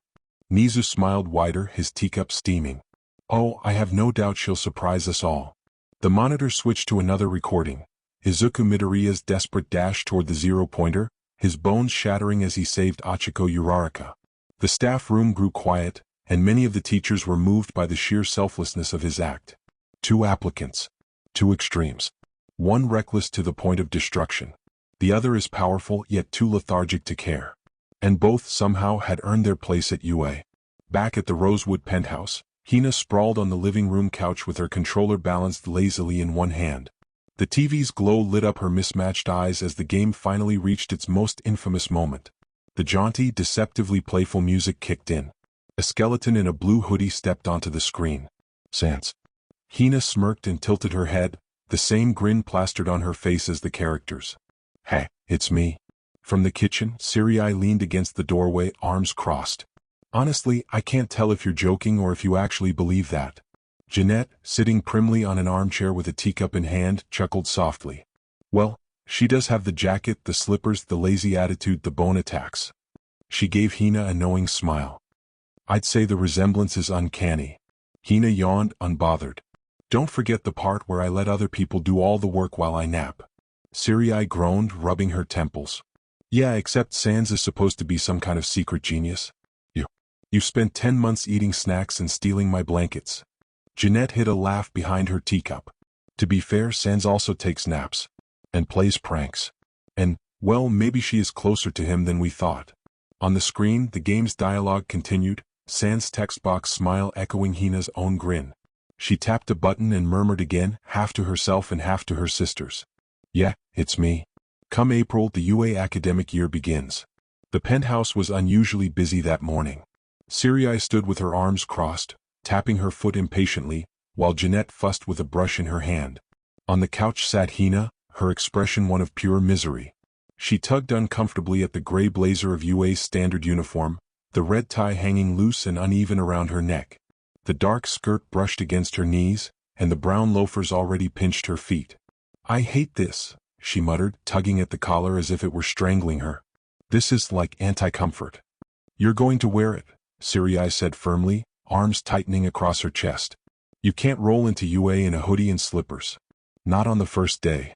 Nizu smiled wider, his teacup steaming. Oh, I have no doubt she'll surprise us all. The monitor switched to another recording. Izuku Midoriya's desperate dash toward the zero-pointer, his bones shattering as he saved Achiko Uraraka. The staff room grew quiet, and many of the teachers were moved by the sheer selflessness of his act. 2 applicants. 2 extremes. One reckless to the point of destruction. The other is powerful yet too lethargic to care. And both somehow had earned their place at UA. Back at the Rosewood penthouse, Hina sprawled on the living room couch with her controller balanced lazily in one hand. The TV's glow lit up her mismatched eyes as the game finally reached its most infamous moment. The jaunty, deceptively playful music kicked in. A skeleton in a blue hoodie stepped onto the screen. Sans. Hina smirked and tilted her head, the same grin plastered on her face as the characters. Hey, it's me. From the kitchen, Sirai leaned against the doorway, arms crossed. Honestly, I can't tell if you're joking or if you actually believe that. Jeanette, sitting primly on an armchair with a teacup in hand, chuckled softly. Well, she does have the jacket, the slippers, the lazy attitude, the bone attacks. She gave Hina a knowing smile. I'd say the resemblance is uncanny. Hina yawned, unbothered. Don't forget the part where I let other people do all the work while I nap. Sirai groaned, rubbing her temples. Yeah, except Sans is supposed to be some kind of secret genius. You spent 10 months eating snacks and stealing my blankets. Jeanette hid a laugh behind her teacup. To be fair, Sans also takes naps. And plays pranks. And, well, maybe she is closer to him than we thought. On the screen, the game's dialogue continued, Sans' text box smile echoing Hina's own grin. She tapped a button and murmured again, half to herself and half to her sisters. Yeah, it's me. Come April, the UA academic year begins. The penthouse was unusually busy that morning. Sirai stood with her arms crossed, tapping her foot impatiently, while Jeanette fussed with a brush in her hand. On the couch sat Hina, her expression one of pure misery. She tugged uncomfortably at the gray blazer of UA's standard uniform, the red tie hanging loose and uneven around her neck. The dark skirt brushed against her knees, and the brown loafers already pinched her feet. I hate this, she muttered, tugging at the collar as if it were strangling her. This is like anti-comfort. You're going to wear it, Sirai said firmly, arms tightening across her chest. You can't roll into UA in a hoodie and slippers. Not on the first day.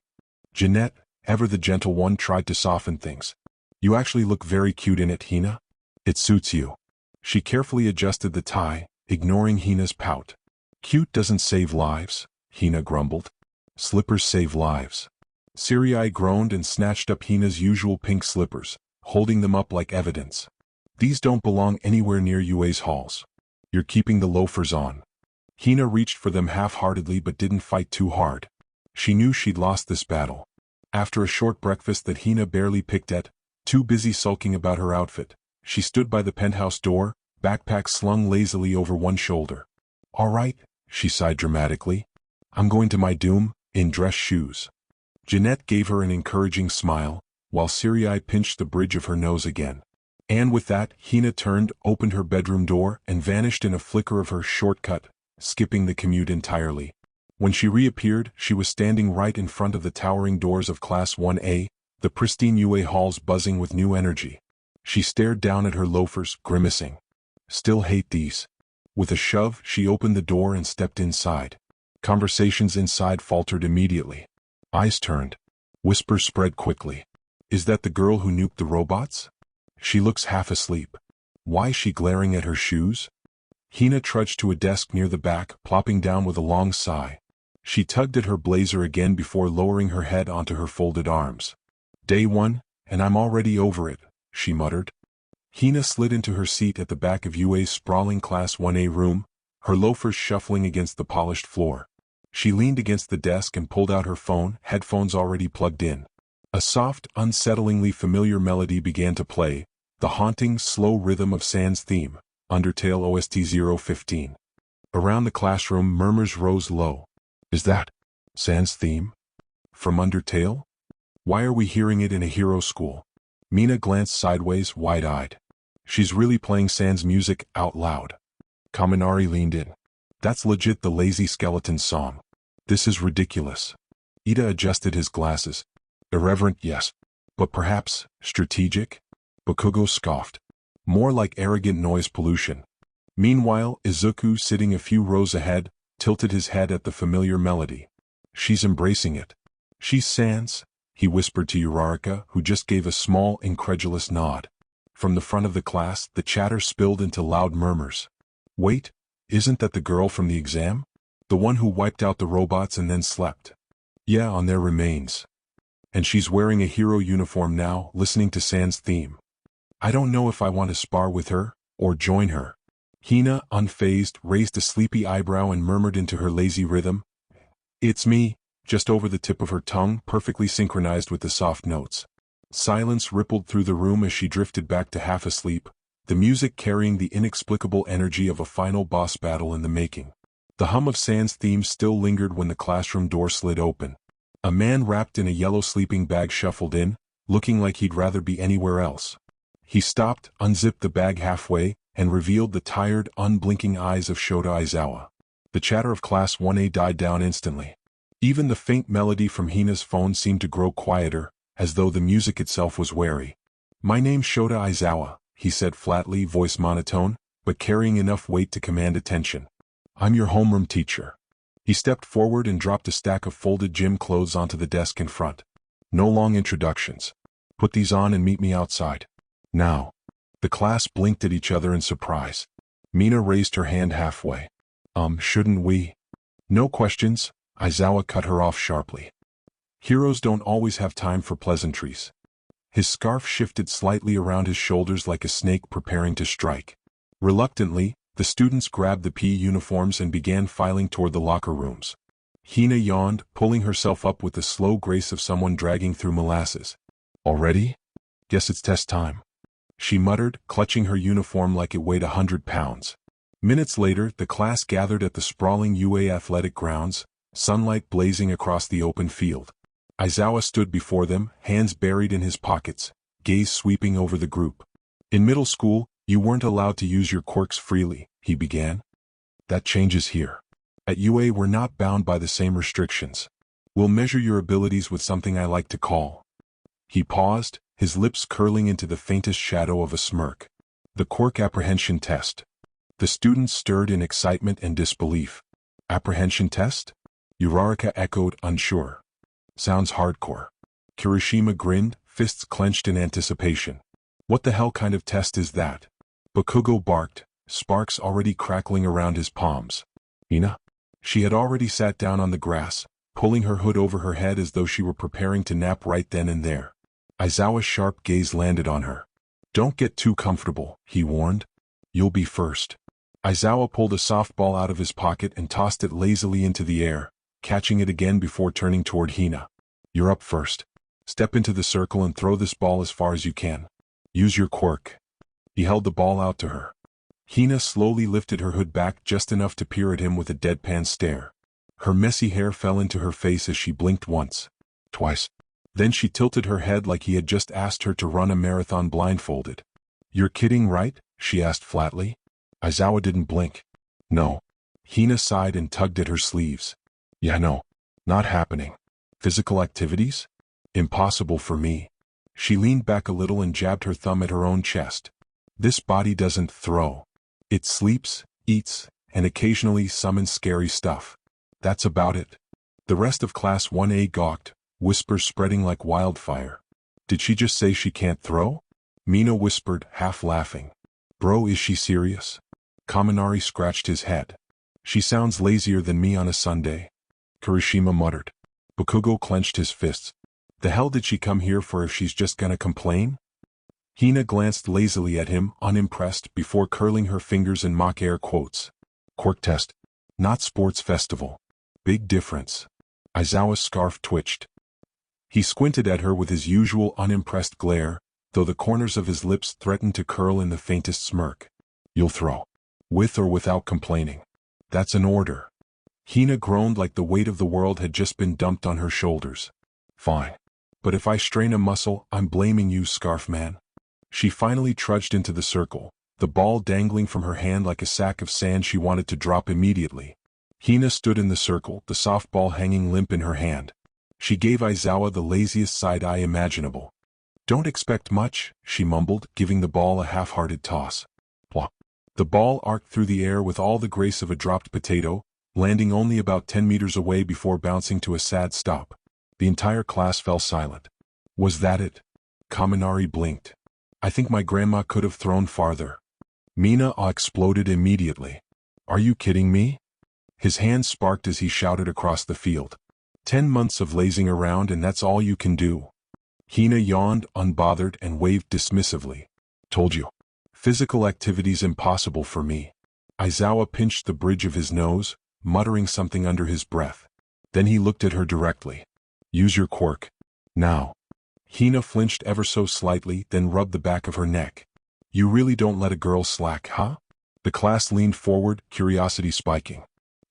Jeanette, ever the gentle one, tried to soften things. You actually look very cute in it, Hina. It suits you. She carefully adjusted the tie, ignoring Hina's pout. Cute doesn't save lives, Hina grumbled. Slippers save lives. Sirai groaned and snatched up Hina's usual pink slippers, holding them up like evidence. These don't belong anywhere near UA's halls. You're keeping the loafers on. Hina reached for them half-heartedly but didn't fight too hard. She knew she'd lost this battle. After a short breakfast that Hina barely picked at, too busy sulking about her outfit, she stood by the penthouse door, backpack slung lazily over one shoulder. All right, she sighed dramatically. I'm going to my doom, in dress shoes. Jeanette gave her an encouraging smile, while Sirai pinched the bridge of her nose again. And with that, Hina turned, opened her bedroom door, and vanished in a flicker of her shortcut, skipping the commute entirely. When she reappeared, she was standing right in front of the towering doors of Class 1A, the pristine UA halls buzzing with new energy. She stared down at her loafers, grimacing. Still hate these. With a shove, she opened the door and stepped inside. Conversations inside faltered immediately. Eyes turned. Whispers spread quickly. Is that the girl who nuked the robots? She looks half asleep. Why is she glaring at her shoes? Hina trudged to a desk near the back, plopping down with a long sigh. She tugged at her blazer again before lowering her head onto her folded arms. Day 1, and I'm already over it, she muttered. Hina slid into her seat at the back of UA's sprawling Class 1A room, her loafers shuffling against the polished floor. She leaned against the desk and pulled out her phone, headphones already plugged in. A soft, unsettlingly familiar melody began to play, the haunting, slow rhythm of Sans' theme, Undertale OST 015. Around the classroom, murmurs rose low. Is that Sans' theme? From Undertale? Why are we hearing it in a hero school? Mina glanced sideways, wide-eyed. She's really playing Sans music out loud. Kaminari leaned in. That's legit the Lazy Skeleton song. This is ridiculous. Ida adjusted his glasses. Irreverent, yes. But perhaps strategic? Bakugo scoffed. More like arrogant noise pollution. Meanwhile, Izuku, sitting a few rows ahead, tilted his head at the familiar melody. She's embracing it. She's Sans, he whispered to Uraraka, who just gave a small, incredulous nod. From the front of the class, the chatter spilled into loud murmurs. Wait, isn't that the girl from the exam? The one who wiped out the robots and then slept? Yeah, on their remains. And she's wearing a hero uniform now, listening to Sans' theme. I don't know if I want to spar with her, or join her. Hina, unfazed, raised a sleepy eyebrow and murmured into her lazy rhythm. It's me, just over the tip of her tongue, perfectly synchronized with the soft notes. Silence rippled through the room as she drifted back to half asleep, the music carrying the inexplicable energy of a final boss battle in the making. The hum of Sans' theme still lingered when the classroom door slid open. A man wrapped in a yellow sleeping bag shuffled in, looking like he'd rather be anywhere else. He stopped, unzipped the bag halfway, and revealed the tired, unblinking eyes of Shota Aizawa. The chatter of Class 1A died down instantly. Even the faint melody from Hina's phone seemed to grow quieter, as though the music itself was wary. My name's Shota Aizawa, he said flatly, voice monotone, but carrying enough weight to command attention. I'm your homeroom teacher. He stepped forward and dropped a stack of folded gym clothes onto the desk in front. No long introductions. Put these on and meet me outside. Now. The class blinked at each other in surprise. Mina raised her hand halfway. Shouldn't we? No questions, Aizawa cut her off sharply. Heroes don't always have time for pleasantries. His scarf shifted slightly around his shoulders like a snake preparing to strike. Reluctantly, the students grabbed the PE uniforms and began filing toward the locker rooms. Hina yawned, pulling herself up with the slow grace of someone dragging through molasses. Already? Guess it's test time. She muttered, clutching her uniform like it weighed 100 pounds. Minutes later, the class gathered at the sprawling UA athletic grounds, sunlight blazing across the open field. Aizawa stood before them, hands buried in his pockets, gaze sweeping over the group. In middle school, you weren't allowed to use your quirks freely, he began. That changes here. At UA we're not bound by the same restrictions. We'll measure your abilities with something I like to call. He paused, his lips curling into the faintest shadow of a smirk. The quirk apprehension test. The students stirred in excitement and disbelief. Apprehension test? Uraraka echoed, unsure. Sounds hardcore. Kirishima grinned, fists clenched in anticipation. What the hell kind of test is that? Bakugo barked, sparks already crackling around his palms. Hina? She had already sat down on the grass, pulling her hood over her head as though she were preparing to nap right then and there. Aizawa's sharp gaze landed on her. Don't get too comfortable, he warned. You'll be first. Aizawa pulled a softball out of his pocket and tossed it lazily into the air, catching it again before turning toward Hina. You're up first. Step into the circle and throw this ball as far as you can. Use your quirk. He held the ball out to her. Hina slowly lifted her hood back just enough to peer at him with a deadpan stare. Her messy hair fell into her face as she blinked once, twice. Then she tilted her head like he had just asked her to run a marathon blindfolded. You're kidding, right? She asked flatly. Aizawa didn't blink. No. Hina sighed and tugged at her sleeves. Yeah, no. Not happening. Physical activities? Impossible for me. She leaned back a little and jabbed her thumb at her own chest. This body doesn't throw. It sleeps, eats, and occasionally summons scary stuff. That's about it. The rest of Class 1A gawked, whispers spreading like wildfire. Did she just say she can't throw? Mina whispered, half laughing. Bro, is she serious? Kaminari scratched his head. She sounds lazier than me on a Sunday. Kirishima muttered. Bakugo clenched his fists. The hell did she come here for if she's just gonna complain? Hina glanced lazily at him, unimpressed, before curling her fingers in mock air quotes. Quirk test. Not sports festival. Big difference. Aizawa's scarf twitched. He squinted at her with his usual unimpressed glare, though the corners of his lips threatened to curl in the faintest smirk. You'll throw. With or without complaining. That's an order. Hina groaned like the weight of the world had just been dumped on her shoulders. Fine. But if I strain a muscle, I'm blaming you, Scarf Man. She finally trudged into the circle, the ball dangling from her hand like a sack of sand she wanted to drop immediately. Hina stood in the circle, the softball hanging limp in her hand. She gave Aizawa the laziest side eye imaginable. Don't expect much, she mumbled, giving the ball a half-hearted toss. Plop. The ball arced through the air with all the grace of a dropped potato, landing only about 10 meters away before bouncing to a sad stop. The entire class fell silent. Was that it? Kaminari blinked. I think my grandma could have thrown farther. Mina exploded immediately. Are you kidding me? His hand sparked as he shouted across the field. 10 months of lazing around and that's all you can do. Hina yawned, unbothered, and waved dismissively. Told you. Physical activity's impossible for me. Aizawa pinched the bridge of his nose, muttering something under his breath. Then he looked at her directly. Use your quirk. Now. Hina flinched ever so slightly, then rubbed the back of her neck. You really don't let a girl slack, huh? The class leaned forward, curiosity spiking.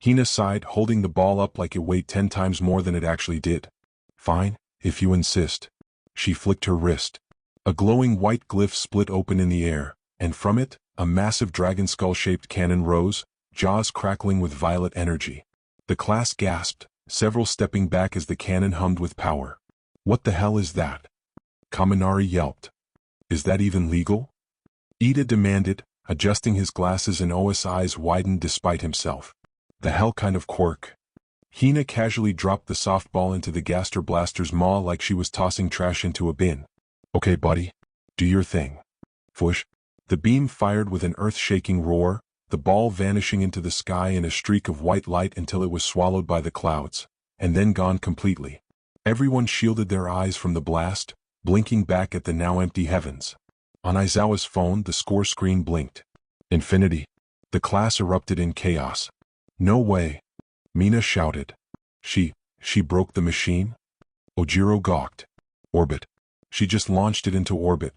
Hina sighed, holding the ball up like it weighed 10 times more than it actually did. Fine, if you insist. She flicked her wrist. A glowing white glyph split open in the air, and from it, a massive dragon skull-shaped cannon rose, jaws crackling with violet energy. The class gasped, several stepping back as the cannon hummed with power. What the hell is that? Kaminari yelped. Is that even legal? Ida demanded, adjusting his glasses, and Oa's eyes widened despite himself. The hell kind of quirk? Hina casually dropped the softball into the Gaster Blaster's maw like she was tossing trash into a bin. Okay, buddy. Do your thing. Fush. The beam fired with an earth-shaking roar, the ball vanishing into the sky in a streak of white light until it was swallowed by the clouds, and then gone completely. Everyone shielded their eyes from the blast, blinking back at the now empty heavens. On Aizawa's phone, the score screen blinked. Infinity. The class erupted in chaos. No way. Mina shouted. She broke the machine? Ojiro gawked. Orbit. She just launched it into orbit.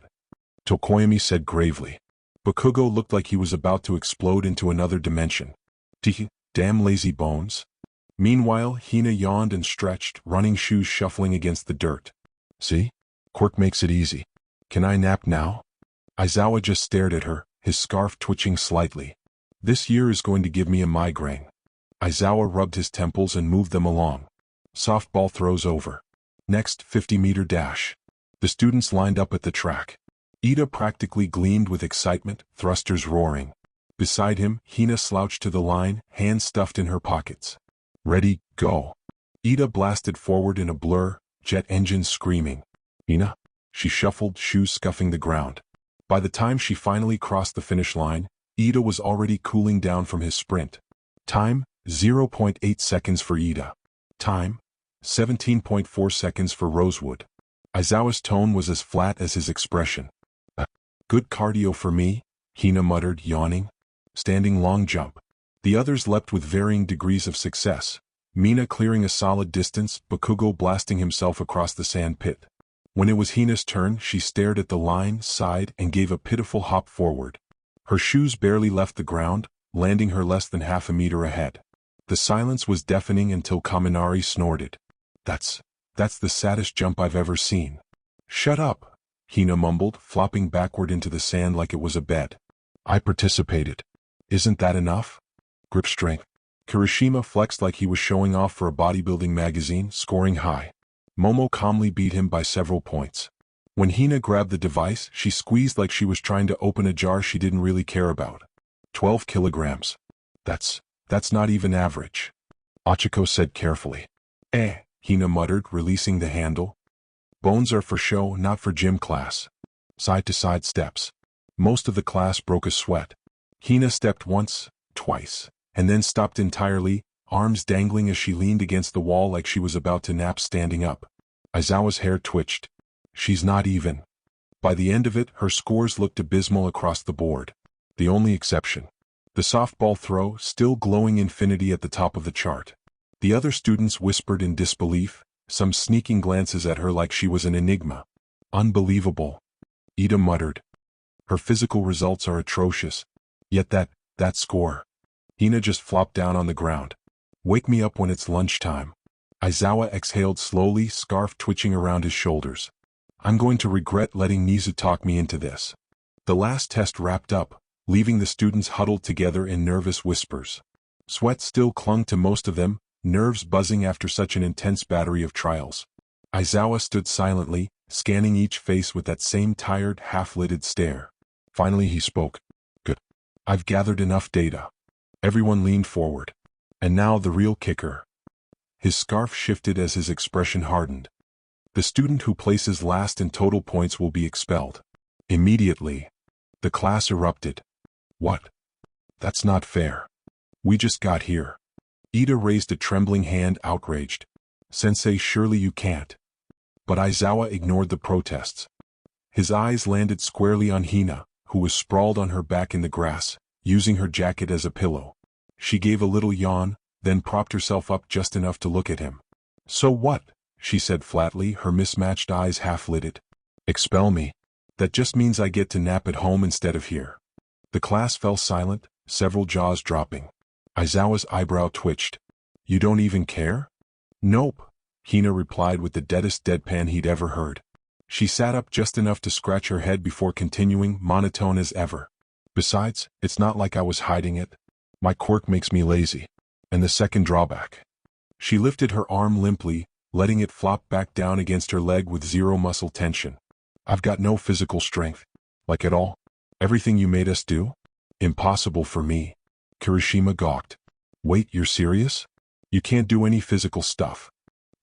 Tokoyami said gravely. Bakugo looked like he was about to explode into another dimension. Damn lazy bones. Meanwhile, Hina yawned and stretched, running shoes shuffling against the dirt. See? Quirk makes it easy. Can I nap now? Aizawa just stared at her, his scarf twitching slightly. This year is going to give me a migraine. Aizawa rubbed his temples and moved them along. Softball throws over. Next, 50-meter dash. The students lined up at the track. Ida practically gleamed with excitement, thrusters roaring. Beside him, Hina slouched to the line, hands stuffed in her pockets. Ready, go. Ida blasted forward in a blur, jet engines screaming. Hina? She shuffled, shoes scuffing the ground. By the time she finally crossed the finish line, Ida was already cooling down from his sprint. Time, 0.8 seconds for Ida. Time, 17.4 seconds for Rosewood. Aizawa's tone was as flat as his expression. Good cardio for me, Hina muttered, yawning. Standing long jump. The others leapt with varying degrees of success. Mina clearing a solid distance, Bakugo blasting himself across the sand pit. When it was Hina's turn, she stared at the line, sighed, and gave a pitiful hop forward. Her shoes barely left the ground, landing her less than half a meter ahead. The silence was deafening until Kaminari snorted. That's the saddest jump I've ever seen. Shut up, Hina mumbled, flopping backward into the sand like it was a bed. I participated. Isn't that enough? Grip strength. Kirishima flexed like he was showing off for a bodybuilding magazine, scoring high. Momo calmly beat him by several points. When Hina grabbed the device, she squeezed like she was trying to open a jar she didn't really care about. 12 kilograms. That's not even average. Achiko said carefully. Hina muttered, releasing the handle. Bones are for show, not for gym class. Side-to-side steps. Most of the class broke a sweat. Hina stepped once, twice, and then stopped entirely, arms dangling as she leaned against the wall like she was about to nap standing up. Aizawa's hair twitched. She's not even. By the end of it, her scores looked abysmal across the board. The only exception. The softball throw, still glowing infinity at the top of the chart. The other students whispered in disbelief, some sneaking glances at her like she was an enigma. Unbelievable. Ida muttered. Her physical results are atrocious. Yet that score. Hina just flopped down on the ground. Wake me up when it's lunchtime. Aizawa exhaled slowly, scarf twitching around his shoulders. I'm going to regret letting Nizu talk me into this. The last test wrapped up, leaving the students huddled together in nervous whispers. Sweat still clung to most of them, nerves buzzing after such an intense battery of trials. Aizawa stood silently, scanning each face with that same tired, half-lidded stare. Finally he spoke. Good. I've gathered enough data. Everyone leaned forward. And now the real kicker. His scarf shifted as his expression hardened. The student who places last in total points will be expelled. Immediately. The class erupted. What? That's not fair. We just got here. Ida raised a trembling hand, outraged. Sensei, surely you can't. But Aizawa ignored the protests. His eyes landed squarely on Hina, who was sprawled on her back in the grass, using her jacket as a pillow. She gave a little yawn, then propped herself up just enough to look at him. So what? She said flatly, her mismatched eyes half-lidded. Expel me. That just means I get to nap at home instead of here. The class fell silent, several jaws dropping. Aizawa's eyebrow twitched. You don't even care? Nope, Hina replied with the deadest deadpan he'd ever heard. She sat up just enough to scratch her head before continuing, monotone as ever. Besides, it's not like I was hiding it. My quirk makes me lazy. And the second drawback. She lifted her arm limply, letting it flop back down against her leg with zero muscle tension. I've got no physical strength. Like at all. Everything you made us do? Impossible for me. Kirishima gawked. Wait, you're serious? You can't do any physical stuff.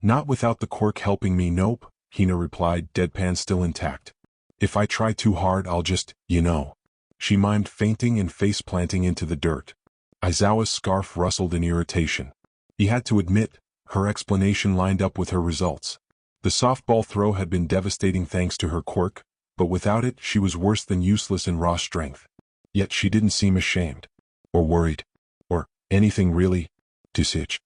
Not without the quirk helping me. Nope, Hina replied, deadpan still intact. If I try too hard I'll just, you know. She mimed fainting and face-planting into the dirt. Aizawa's scarf rustled in irritation. He had to admit, her explanation lined up with her results. The softball throw had been devastating thanks to her quirk, but without it she was worse than useless in raw strength. Yet she didn't seem ashamed. Or worried. Or anything really. Tusich.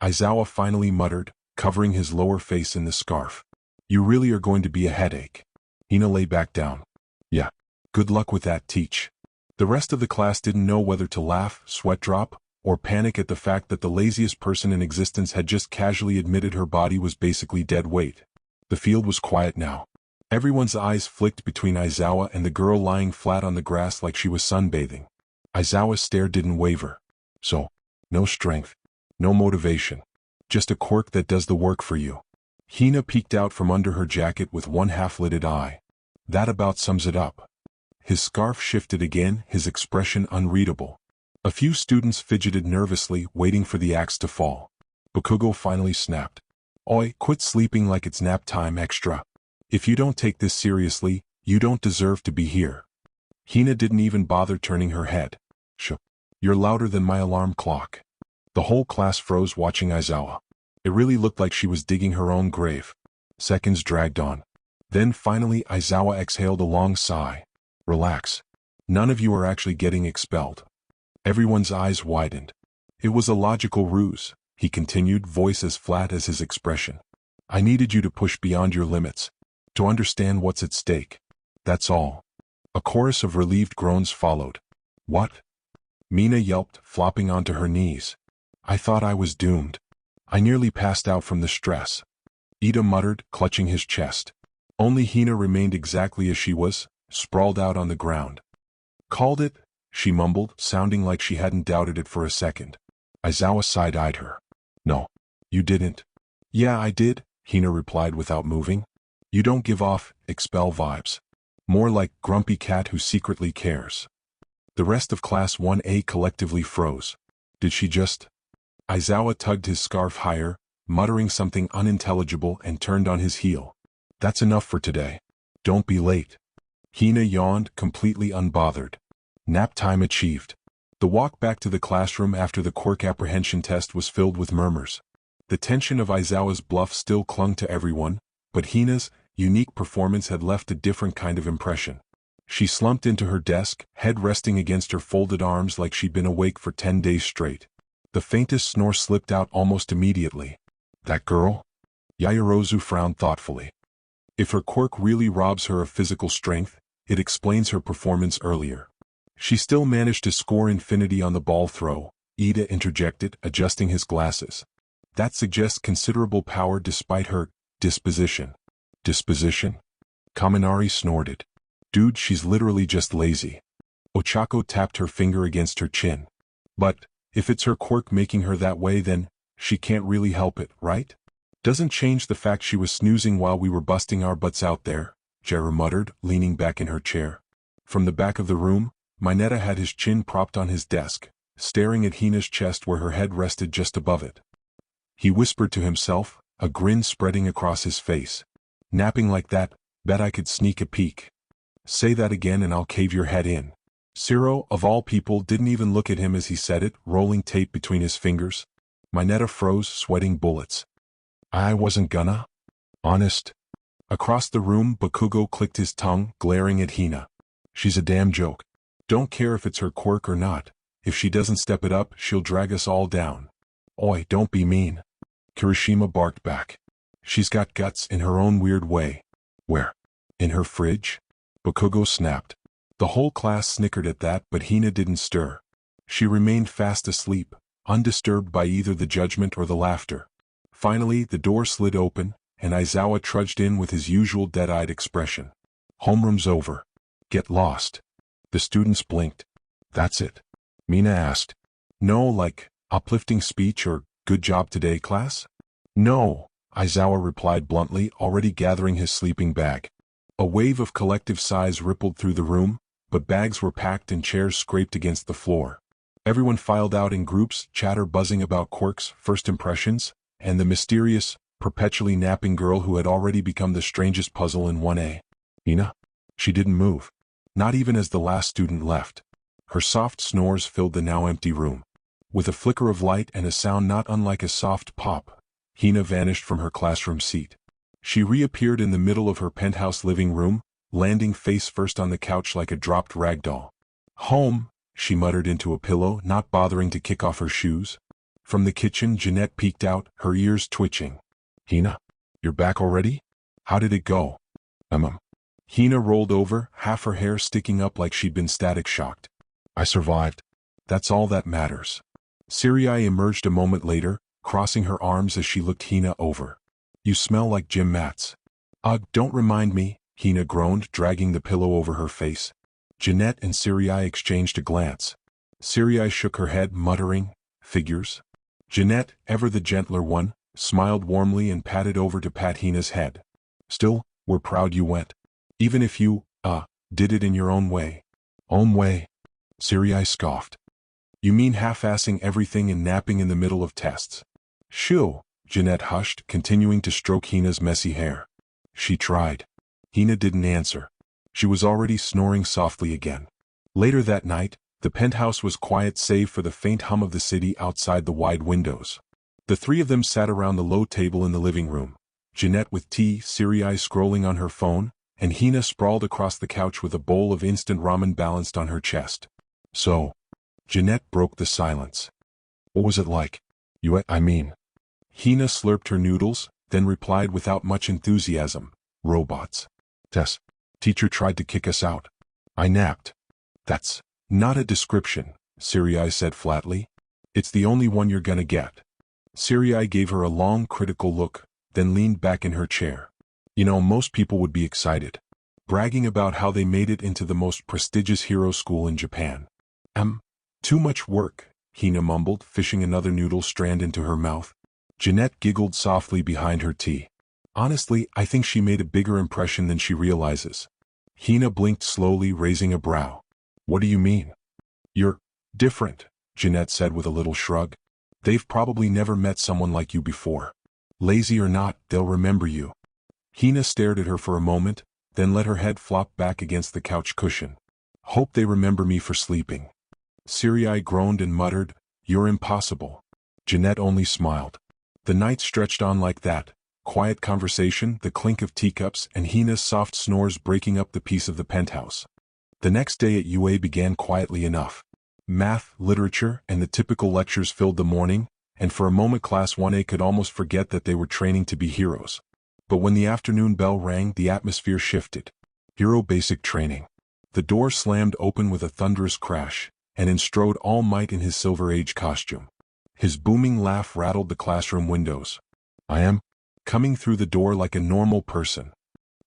Aizawa finally muttered, covering his lower face in the scarf. You really are going to be a headache. Hina lay back down. Yeah. Good luck with that, teach. The rest of the class didn't know whether to laugh, sweat drop, or panic at the fact that the laziest person in existence had just casually admitted her body was basically dead weight. The field was quiet now. Everyone's eyes flicked between Aizawa and the girl lying flat on the grass like she was sunbathing. Aizawa's stare didn't waver. So, no strength, no motivation. Just a quirk that does the work for you. Hina peeked out from under her jacket with one half-lidded eye. That about sums it up. His scarf shifted again, his expression unreadable. A few students fidgeted nervously, waiting for the axe to fall. Bakugo finally snapped. Oi, quit sleeping like it's nap time extra. If you don't take this seriously, you don't deserve to be here. Hina didn't even bother turning her head. Shh. You're louder than my alarm clock. The whole class froze watching Aizawa. It really looked like she was digging her own grave. Seconds dragged on. Then finally Aizawa exhaled a long sigh. Relax. None of you are actually getting expelled. Everyone's eyes widened. It was a logical ruse, he continued, voice as flat as his expression. I needed you to push beyond your limits. To understand what's at stake. That's all. A chorus of relieved groans followed. What? Mina yelped, flopping onto her knees. I thought I was doomed. I nearly passed out from the stress. Ida muttered, clutching his chest. Only Hina remained exactly as she was, sprawled out on the ground. Called it? She mumbled, sounding like she hadn't doubted it for a second. Aizawa side-eyed her. No. You didn't. Yeah, I did, Hina replied without moving. You don't give off expel vibes. More like grumpy cat who secretly cares. The rest of Class 1A collectively froze. Did she just? Aizawa tugged his scarf higher, muttering something unintelligible and turned on his heel. That's enough for today. Don't be late. Hina yawned, completely unbothered. Nap time achieved. The walk back to the classroom after the quirk apprehension test was filled with murmurs. The tension of Aizawa's bluff still clung to everyone, but Hina's unique performance had left a different kind of impression. She slumped into her desk, head resting against her folded arms like she'd been awake for 10 days straight. The faintest snore slipped out almost immediately. That girl? Yaoyorozu frowned thoughtfully. If her quirk really robs her of physical strength, it explains her performance earlier. She still managed to score infinity on the ball throw, Ida interjected, adjusting his glasses. That suggests considerable power despite her disposition. Disposition? Kaminari snorted. Dude, she's literally just lazy. Ochako tapped her finger against her chin. But, if it's her quirk making her that way, then she can't really help it, right? Doesn't change the fact she was snoozing while we were busting our butts out there, Jera muttered, leaning back in her chair. From the back of the room, Mineta had his chin propped on his desk, staring at Hina's chest where her head rested just above it. He whispered to himself, a grin spreading across his face. Napping like that, bet I could sneak a peek. Say that again and I'll cave your head in. Ciro, of all people, didn't even look at him as he said it, rolling tape between his fingers. Mineta froze, sweating bullets. I wasn't gonna. Honest. Across the room, Bakugo clicked his tongue, glaring at Hina. She's a damn joke. Don't care if it's her quirk or not. If she doesn't step it up, she'll drag us all down. Oi, don't be mean. Kirishima barked back. She's got guts in her own weird way. Where? In her fridge? Bakugo snapped. The whole class snickered at that, but Hina didn't stir. She remained fast asleep, undisturbed by either the judgment or the laughter. Finally, the door slid open, and Aizawa trudged in with his usual dead-eyed expression. Homeroom's over. Get lost. The students blinked. That's it? Mina asked. No, like, uplifting speech or good job today, class? No, Aizawa replied bluntly, already gathering his sleeping bag. A wave of collective sighs rippled through the room, but bags were packed and chairs scraped against the floor. Everyone filed out in groups, chatter buzzing about quirks, first impressions, and the mysterious, perpetually napping girl who had already become the strangest puzzle in 1A. Hina? She didn't move. Not even as the last student left. Her soft snores filled the now empty room. With a flicker of light and a sound not unlike a soft pop, Hina vanished from her classroom seat. She reappeared in the middle of her penthouse living room, landing face first on the couch like a dropped rag doll. Home, she muttered into a pillow, not bothering to kick off her shoes. From the kitchen, Jeanette peeked out, her ears twitching. Hina? You're back already? How did it go? Hina rolled over, half her hair sticking up like she'd been static shocked. I survived. That's all that matters. Sirai emerged a moment later, crossing her arms as she looked Hina over. You smell like gym mats. Ugh, don't remind me, Hina groaned, dragging the pillow over her face. Jeanette and Sirai exchanged a glance. Sirai shook her head, muttering, figures. Jeanette, ever the gentler one, smiled warmly and patted over to pat Hina's head. Still, we're proud you went. Even if you, did it in your own way. Own way? Sirai scoffed. You mean half-assing everything and napping in the middle of tests? Shoo, Jeanette hushed, continuing to stroke Hina's messy hair. She tried. Hina didn't answer. She was already snoring softly again. Later that night, the penthouse was quiet save for the faint hum of the city outside the wide windows. The three of them sat around the low table in the living room. Jeanette with tea, Sirai scrolling on her phone, and Hina sprawled across the couch with a bowl of instant ramen balanced on her chest. So, Jeanette broke the silence. What was it like? Hina slurped her noodles, then replied without much enthusiasm. Robots. Tess. Teacher tried to kick us out. I napped. That's not a description, Sirai said flatly. It's the only one you're gonna get. Sirai gave her a long, critical look, then leaned back in her chair. You know, most people would be excited. Bragging about how they made it into the most prestigious hero school in Japan. Too much work, Hina mumbled, fishing another noodle strand into her mouth. Jeanette giggled softly behind her tea. Honestly, I think she made a bigger impression than she realizes. Hina blinked slowly, raising a brow. What do you mean? You're different, Jeanette said with a little shrug. They've probably never met someone like you before. Lazy or not, they'll remember you. Hina stared at her for a moment, then let her head flop back against the couch cushion. Hope they remember me for sleeping. Sirai groaned and muttered, You're impossible. Jeanette only smiled. The night stretched on like that. Quiet conversation, the clink of teacups, and Hina's soft snores breaking up the peace of the penthouse. The next day at UA began quietly enough. Math, literature, and the typical lectures filled the morning, and for a moment Class 1A could almost forget that they were training to be heroes. But when the afternoon bell rang, the atmosphere shifted. Hero basic training. The door slammed open with a thunderous crash, and in strode All Might in his Silver Age costume. His booming laugh rattled the classroom windows. I am coming through the door like a normal person.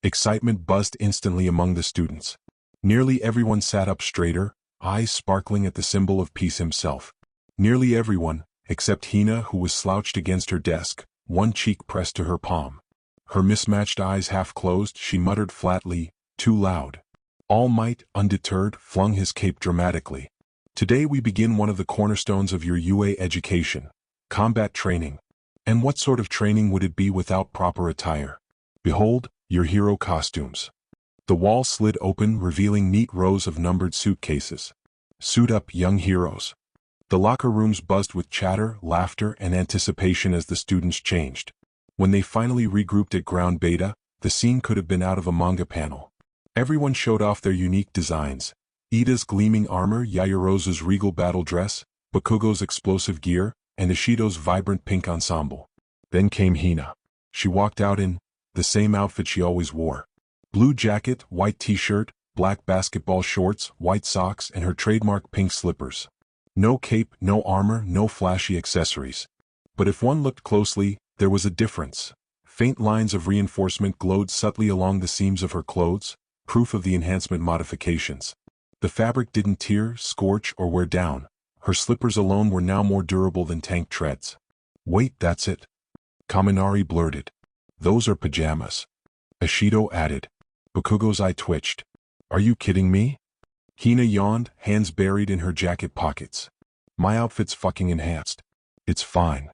Excitement buzzed instantly among the students. Nearly everyone sat up straighter, eyes sparkling at the symbol of peace himself. Nearly everyone, except Hina, who was slouched against her desk, one cheek pressed to her palm. Her mismatched eyes half closed, she muttered flatly, too loud. All Might, undeterred, flung his cape dramatically. Today we begin one of the cornerstones of your UA education, combat training. And what sort of training would it be without proper attire? Behold, your hero costumes. The wall slid open, revealing neat rows of numbered suitcases. Suit up, young heroes. The locker rooms buzzed with chatter, laughter, and anticipation as the students changed. When they finally regrouped at ground beta, the scene could have been out of a manga panel. Everyone showed off their unique designs. Ida's gleaming armor, Yaoyorozu's regal battle dress, Bakugo's explosive gear, and Ishido's vibrant pink ensemble. Then came Hina. She walked out in the same outfit she always wore. Blue jacket, white t-shirt, black basketball shorts, white socks, and her trademark pink slippers. No cape, no armor, no flashy accessories. But if one looked closely, there was a difference. Faint lines of reinforcement glowed subtly along the seams of her clothes, proof of the enhancement modifications. The fabric didn't tear, scorch, or wear down. Her slippers alone were now more durable than tank treads. Wait, that's it. Kaminari blurted. Those are pajamas. Ishido added. Bakugo's eye twitched. Are you kidding me? Hina yawned, hands buried in her jacket pockets. My outfit's fucking enhanced. It's fine.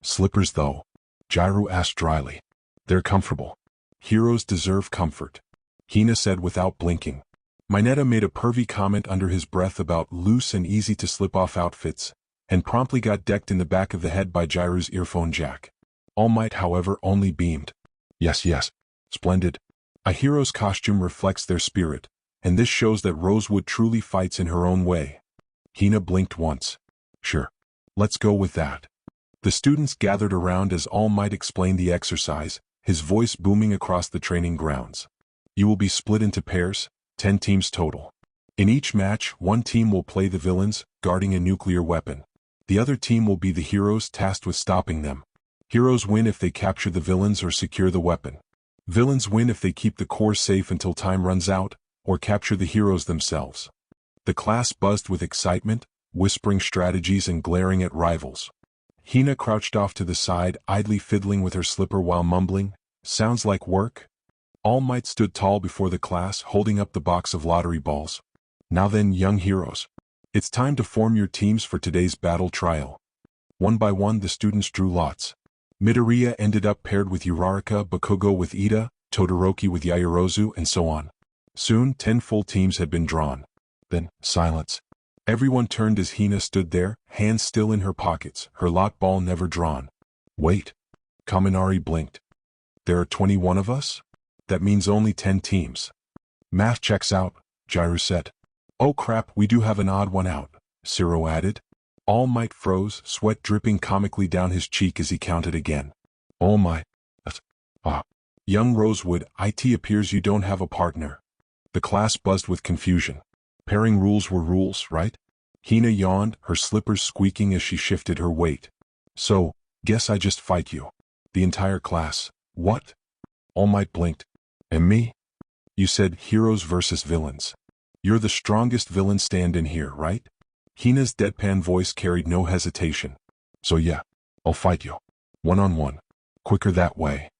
Slippers though? Jairu asked dryly. They're comfortable. Heroes deserve comfort. Hina said without blinking. Mineta made a pervy comment under his breath about loose and easy to slip off outfits, and promptly got decked in the back of the head by Jairu's earphone jack. All Might, however, only beamed. Yes, splendid. A hero's costume reflects their spirit, and this shows that Rosewood truly fights in her own way. Hina blinked once. Sure. Let's go with that. The students gathered around as All Might explained the exercise, his voice booming across the training grounds. You will be split into pairs, 10 teams total. In each match, one team will play the villains, guarding a nuclear weapon. The other team will be the heroes tasked with stopping them. Heroes win if they capture the villains or secure the weapon. Villains win if they keep the core safe until time runs out, or capture the heroes themselves. The class buzzed with excitement, whispering strategies and glaring at rivals. Hina crouched off to the side, idly fiddling with her slipper while mumbling, "Sounds like work?" All Might stood tall before the class, holding up the box of lottery balls. Now then, young heroes. It's time to form your teams for today's battle trial. One by one the students drew lots. Midoriya ended up paired with Uraraka, Bakugo with Ida, Todoroki with Yaoyorozu, and so on. Soon 10 full teams had been drawn. Then, silence. Everyone turned as Hina stood there, hands still in her pockets, her lot ball never drawn. Wait. Kaminari blinked. There are 21 of us? That means only 10 teams. Math checks out, Jairu said. Oh crap, we do have an odd one out, Siro added. All Might froze, sweat dripping comically down his cheek as he counted again. Oh my. Young Rosewood, it appears you don't have a partner. The class buzzed with confusion. Pairing rules were rules, right? Hina yawned, her slippers squeaking as she shifted her weight. So, guess I just fight you. The entire class. What? All Might blinked. And me? You said heroes versus villains. You're the strongest villain stand-in here, right? Hina's deadpan voice carried no hesitation. So yeah, I'll fight you. One-on-one. Quicker that way.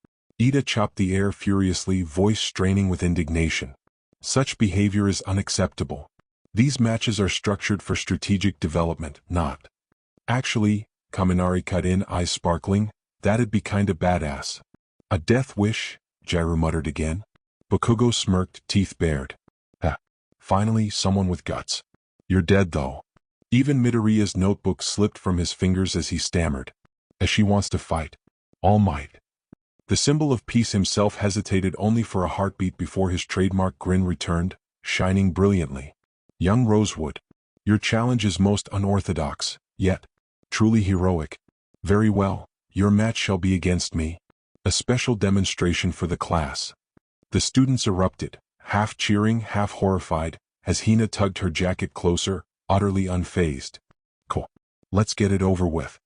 Ida chopped the air furiously, voice straining with indignation. Such behavior is unacceptable. These matches are structured for strategic development, not. Actually, Kaminari cut in, eyes sparkling, that'd be kinda badass. A death wish, Jairu muttered again. Bakugo smirked, teeth bared. Finally, someone with guts. You're dead though. Even Midoriya's notebook slipped from his fingers as he stammered. As she wants to fight. All Might. The symbol of peace himself hesitated only for a heartbeat before his trademark grin returned, shining brilliantly. Young Rosewood. Your challenge is most unorthodox, yet truly heroic. Very well, your match shall be against me. A special demonstration for the class. The students erupted, half cheering, half horrified, as Hina tugged her jacket closer, utterly unfazed. Cool. Let's get it over with.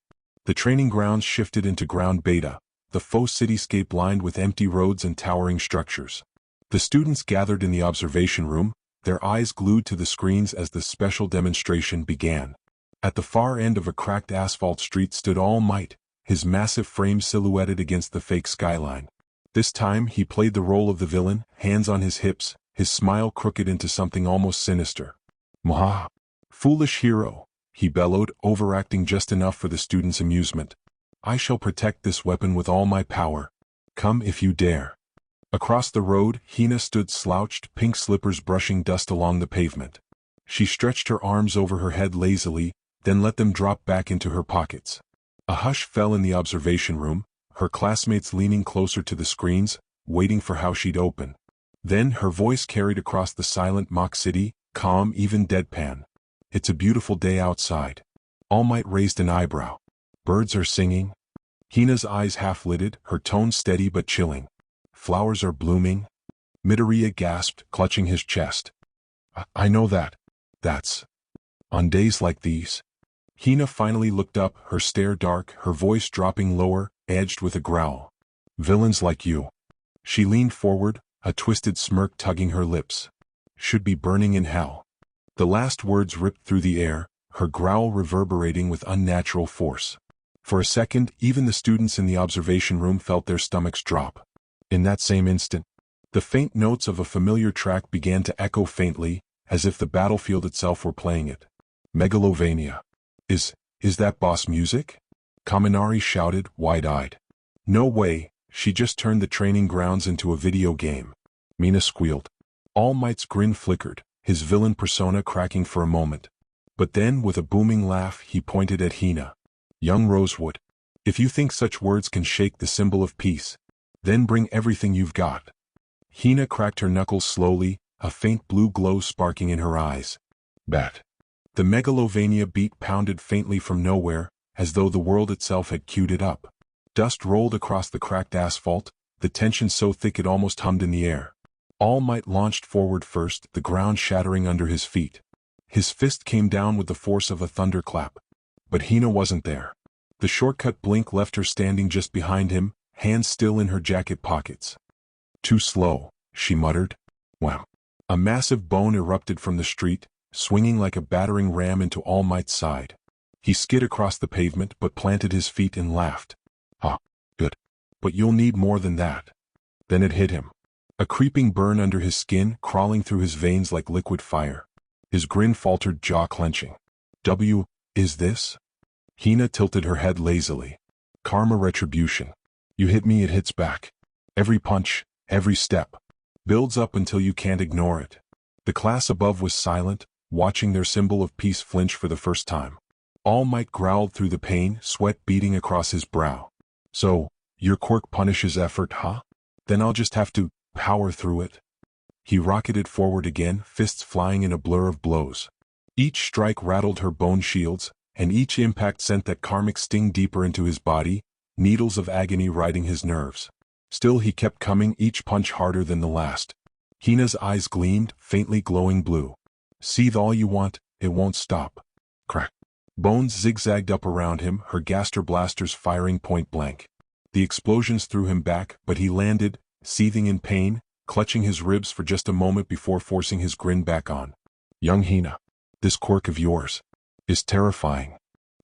The training grounds shifted into ground beta, the faux cityscape lined with empty roads and towering structures. The students gathered in the observation room, their eyes glued to the screens as the special demonstration began. At the far end of a cracked asphalt street stood All Might, his massive frame silhouetted against the fake skyline. This time he played the role of the villain, hands on his hips, his smile crooked into something almost sinister. "Mah! Foolish hero," he bellowed, overacting just enough for the students' amusement. "I shall protect this weapon with all my power. Come if you dare." Across the road, Hina stood slouched, pink slippers brushing dust along the pavement. She stretched her arms over her head lazily, then let them drop back into her pockets. A hush fell in the observation room, her classmates leaning closer to the screens, waiting for how she'd open. Then her voice carried across the silent mock city, calm, even deadpan. "It's a beautiful day outside." All Might raised an eyebrow. "Birds are singing?" Hina's eyes half-lidded, her tone steady but chilling. "Flowers are blooming?" Midoriya gasped, clutching his chest. I know that. That's on days like these." Hina finally looked up, her stare dark, her voice dropping lower, edged with a growl. "Villains like you." She leaned forward, a twisted smirk tugging her lips. "Should be burning in hell." The last words ripped through the air, her growl reverberating with unnatural force. For a second, even the students in the observation room felt their stomachs drop. In that same instant, the faint notes of a familiar track began to echo faintly, as if the battlefield itself were playing it. "Megalovania. Is that boss music?" Kaminari shouted, wide-eyed. "No way, she just turned the training grounds into a video game." Mina squealed. All Might's grin flickered, his villain persona cracking for a moment. But then, with a booming laugh, he pointed at Hina. "Young Rosewood, if you think such words can shake the symbol of peace, then bring everything you've got." Hina cracked her knuckles slowly, a faint blue glow sparking in her eyes. "Bat." The Megalovania beat pounded faintly from nowhere, as though the world itself had cued it up. Dust rolled across the cracked asphalt, the tension so thick it almost hummed in the air. All Might launched forward first, the ground shattering under his feet. His fist came down with the force of a thunderclap. But Hina wasn't there. The shortcut blink left her standing just behind him, hands still in her jacket pockets. "Too slow," she muttered. Wham! A massive bone erupted from the street, swinging like a battering ram into All Might's side. He skid across the pavement but planted his feet and laughed. "Ah, good. But you'll need more than that." Then it hit him. A creeping burn under his skin, crawling through his veins like liquid fire. His grin faltered, jaw clenching. Is this?" Hina tilted her head lazily. "Karma Retribution. You hit me, it hits back. Every punch, every step. Builds up until you can't ignore it." The class above was silent, watching their symbol of peace flinch for the first time. All Might growled through the pain, sweat beading across his brow. "So, your quirk punishes effort, huh? Then I'll just have to power through it." He rocketed forward again, fists flying in a blur of blows. Each strike rattled her bone shields, and each impact sent that karmic sting deeper into his body, needles of agony riding his nerves. Still he kept coming, each punch harder than the last. Hina's eyes gleamed, faintly glowing blue. "Seethe all you want, it won't stop." Crack. Bones zigzagged up around him, her gaster blasters firing point blank. The explosions threw him back, but he landed, seething in pain, clutching his ribs for just a moment before forcing his grin back on. "Young Hina, this quirk of yours is terrifying."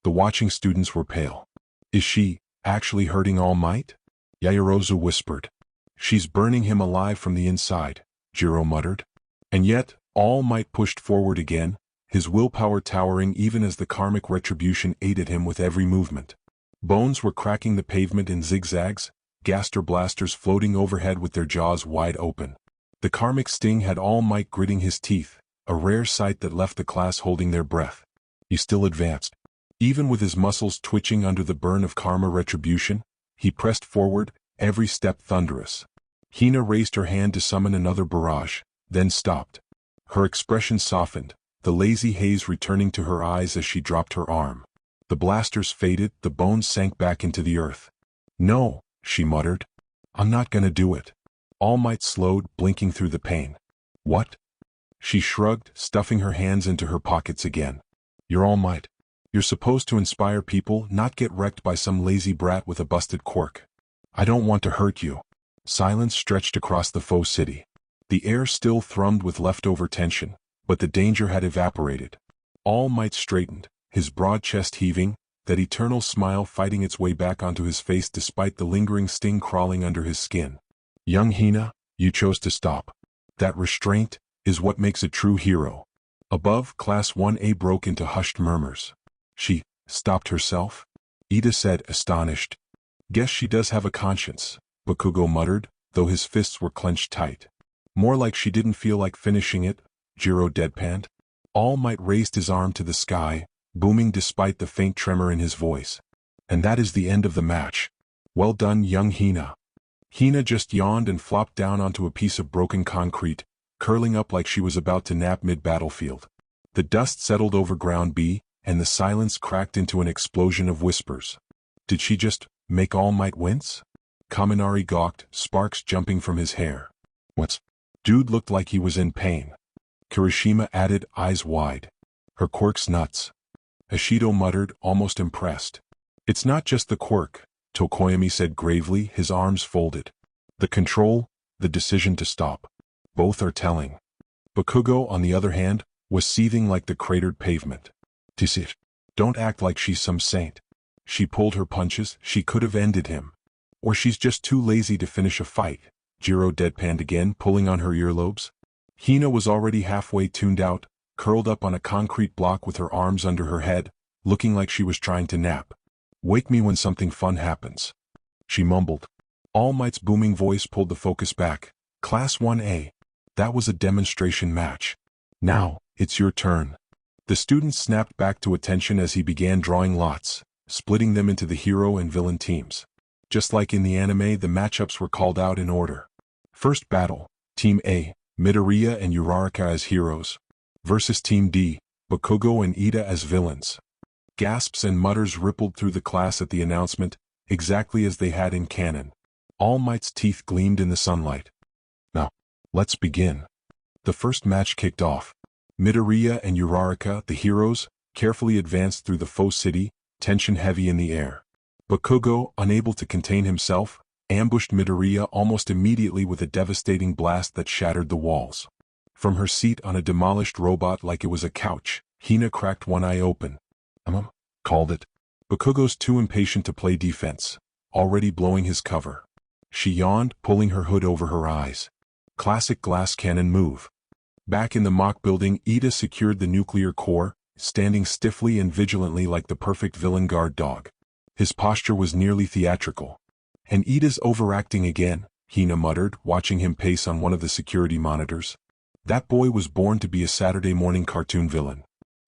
The watching students were pale. "Is she actually hurting All Might?" Yaoyorozu whispered. "She's burning him alive from the inside," Jiro muttered. And yet, All Might pushed forward again, his willpower towering even as the karmic retribution aided him with every movement. Bones were cracking the pavement in zigzags, gaster blasters floating overhead with their jaws wide open. The karmic sting had All Might gritting his teeth, a rare sight that left the class holding their breath. He still advanced. Even with his muscles twitching under the burn of karma retribution, he pressed forward, every step thunderous. Hina raised her hand to summon another barrage, then stopped. Her expression softened, the lazy haze returning to her eyes as she dropped her arm. The blasters faded, the bones sank back into the earth. "No," she muttered. "I'm not gonna do it." All Might slowed, blinking through the pain. "What?" She shrugged, stuffing her hands into her pockets again. "You're All Might. You're supposed to inspire people, not get wrecked by some lazy brat with a busted quirk. I don't want to hurt you. Silence stretched across the faux city. The air still thrummed with leftover tension, but the danger had evaporated. All Might straightened, his broad chest heaving, that eternal smile fighting its way back onto his face despite the lingering sting crawling under his skin. Young Hina, you chose to stop. That restraint is what makes a true hero. Above, Class 1A broke into hushed murmurs. She stopped herself? Ida said, astonished. Guess she does have a conscience, Bakugo muttered, though his fists were clenched tight. More like she didn't feel like finishing it, Jiro deadpanned. All Might raised his arm to the sky, booming despite the faint tremor in his voice. And that is the end of the match. Well done, young Hina. Hina just yawned and flopped down onto a piece of broken concrete, curling up like she was about to nap mid-battlefield. The dust settled over ground B, and the silence cracked into an explosion of whispers. Did she just make All Might wince? Kaminari gawked, sparks jumping from his hair. What's? Dude looked like he was in pain. Kirishima added, eyes wide. Her quirk's nuts. Ashido muttered, almost impressed. It's not just the quirk, Tokoyami said gravely, his arms folded. The control, the decision to stop. Both are telling. Bakugo, on the other hand, was seething like the cratered pavement. Tissit. Don't act like she's some saint. She pulled her punches, she could have ended him. Or she's just too lazy to finish a fight, Jiro deadpanned again, pulling on her earlobes. Hina was already halfway tuned out, curled up on a concrete block with her arms under her head, looking like she was trying to nap. Wake me when something fun happens. She mumbled. All Might's booming voice pulled the focus back. Class 1A. That was a demonstration match. Now, it's your turn. The students snapped back to attention as he began drawing lots, splitting them into the hero and villain teams. Just like in the anime, the matchups were called out in order. First battle, Team A, Midoriya and Uraraka as heroes, versus Team D, Bakugo and Ida as villains. Gasps and mutters rippled through the class at the announcement, exactly as they had in canon. All Might's teeth gleamed in the sunlight. Now, let's begin. The first match kicked off. Midoriya and Uraraka, the heroes, carefully advanced through the faux city, tension heavy in the air. Bakugo, unable to contain himself, ambushed Midoriya almost immediately with a devastating blast that shattered the walls. From her seat on a demolished robot like it was a couch, Hina cracked one eye open. Called it. Bakugo's too impatient to play defense, already blowing his cover. She yawned, pulling her hood over her eyes. Classic glass cannon move. Back in the mock building, Ida secured the nuclear core, standing stiffly and vigilantly like the perfect villain guard dog. His posture was nearly theatrical. And Ida's overacting again, Hina muttered, watching him pace on one of the security monitors. That boy was born to be a Saturday morning cartoon villain.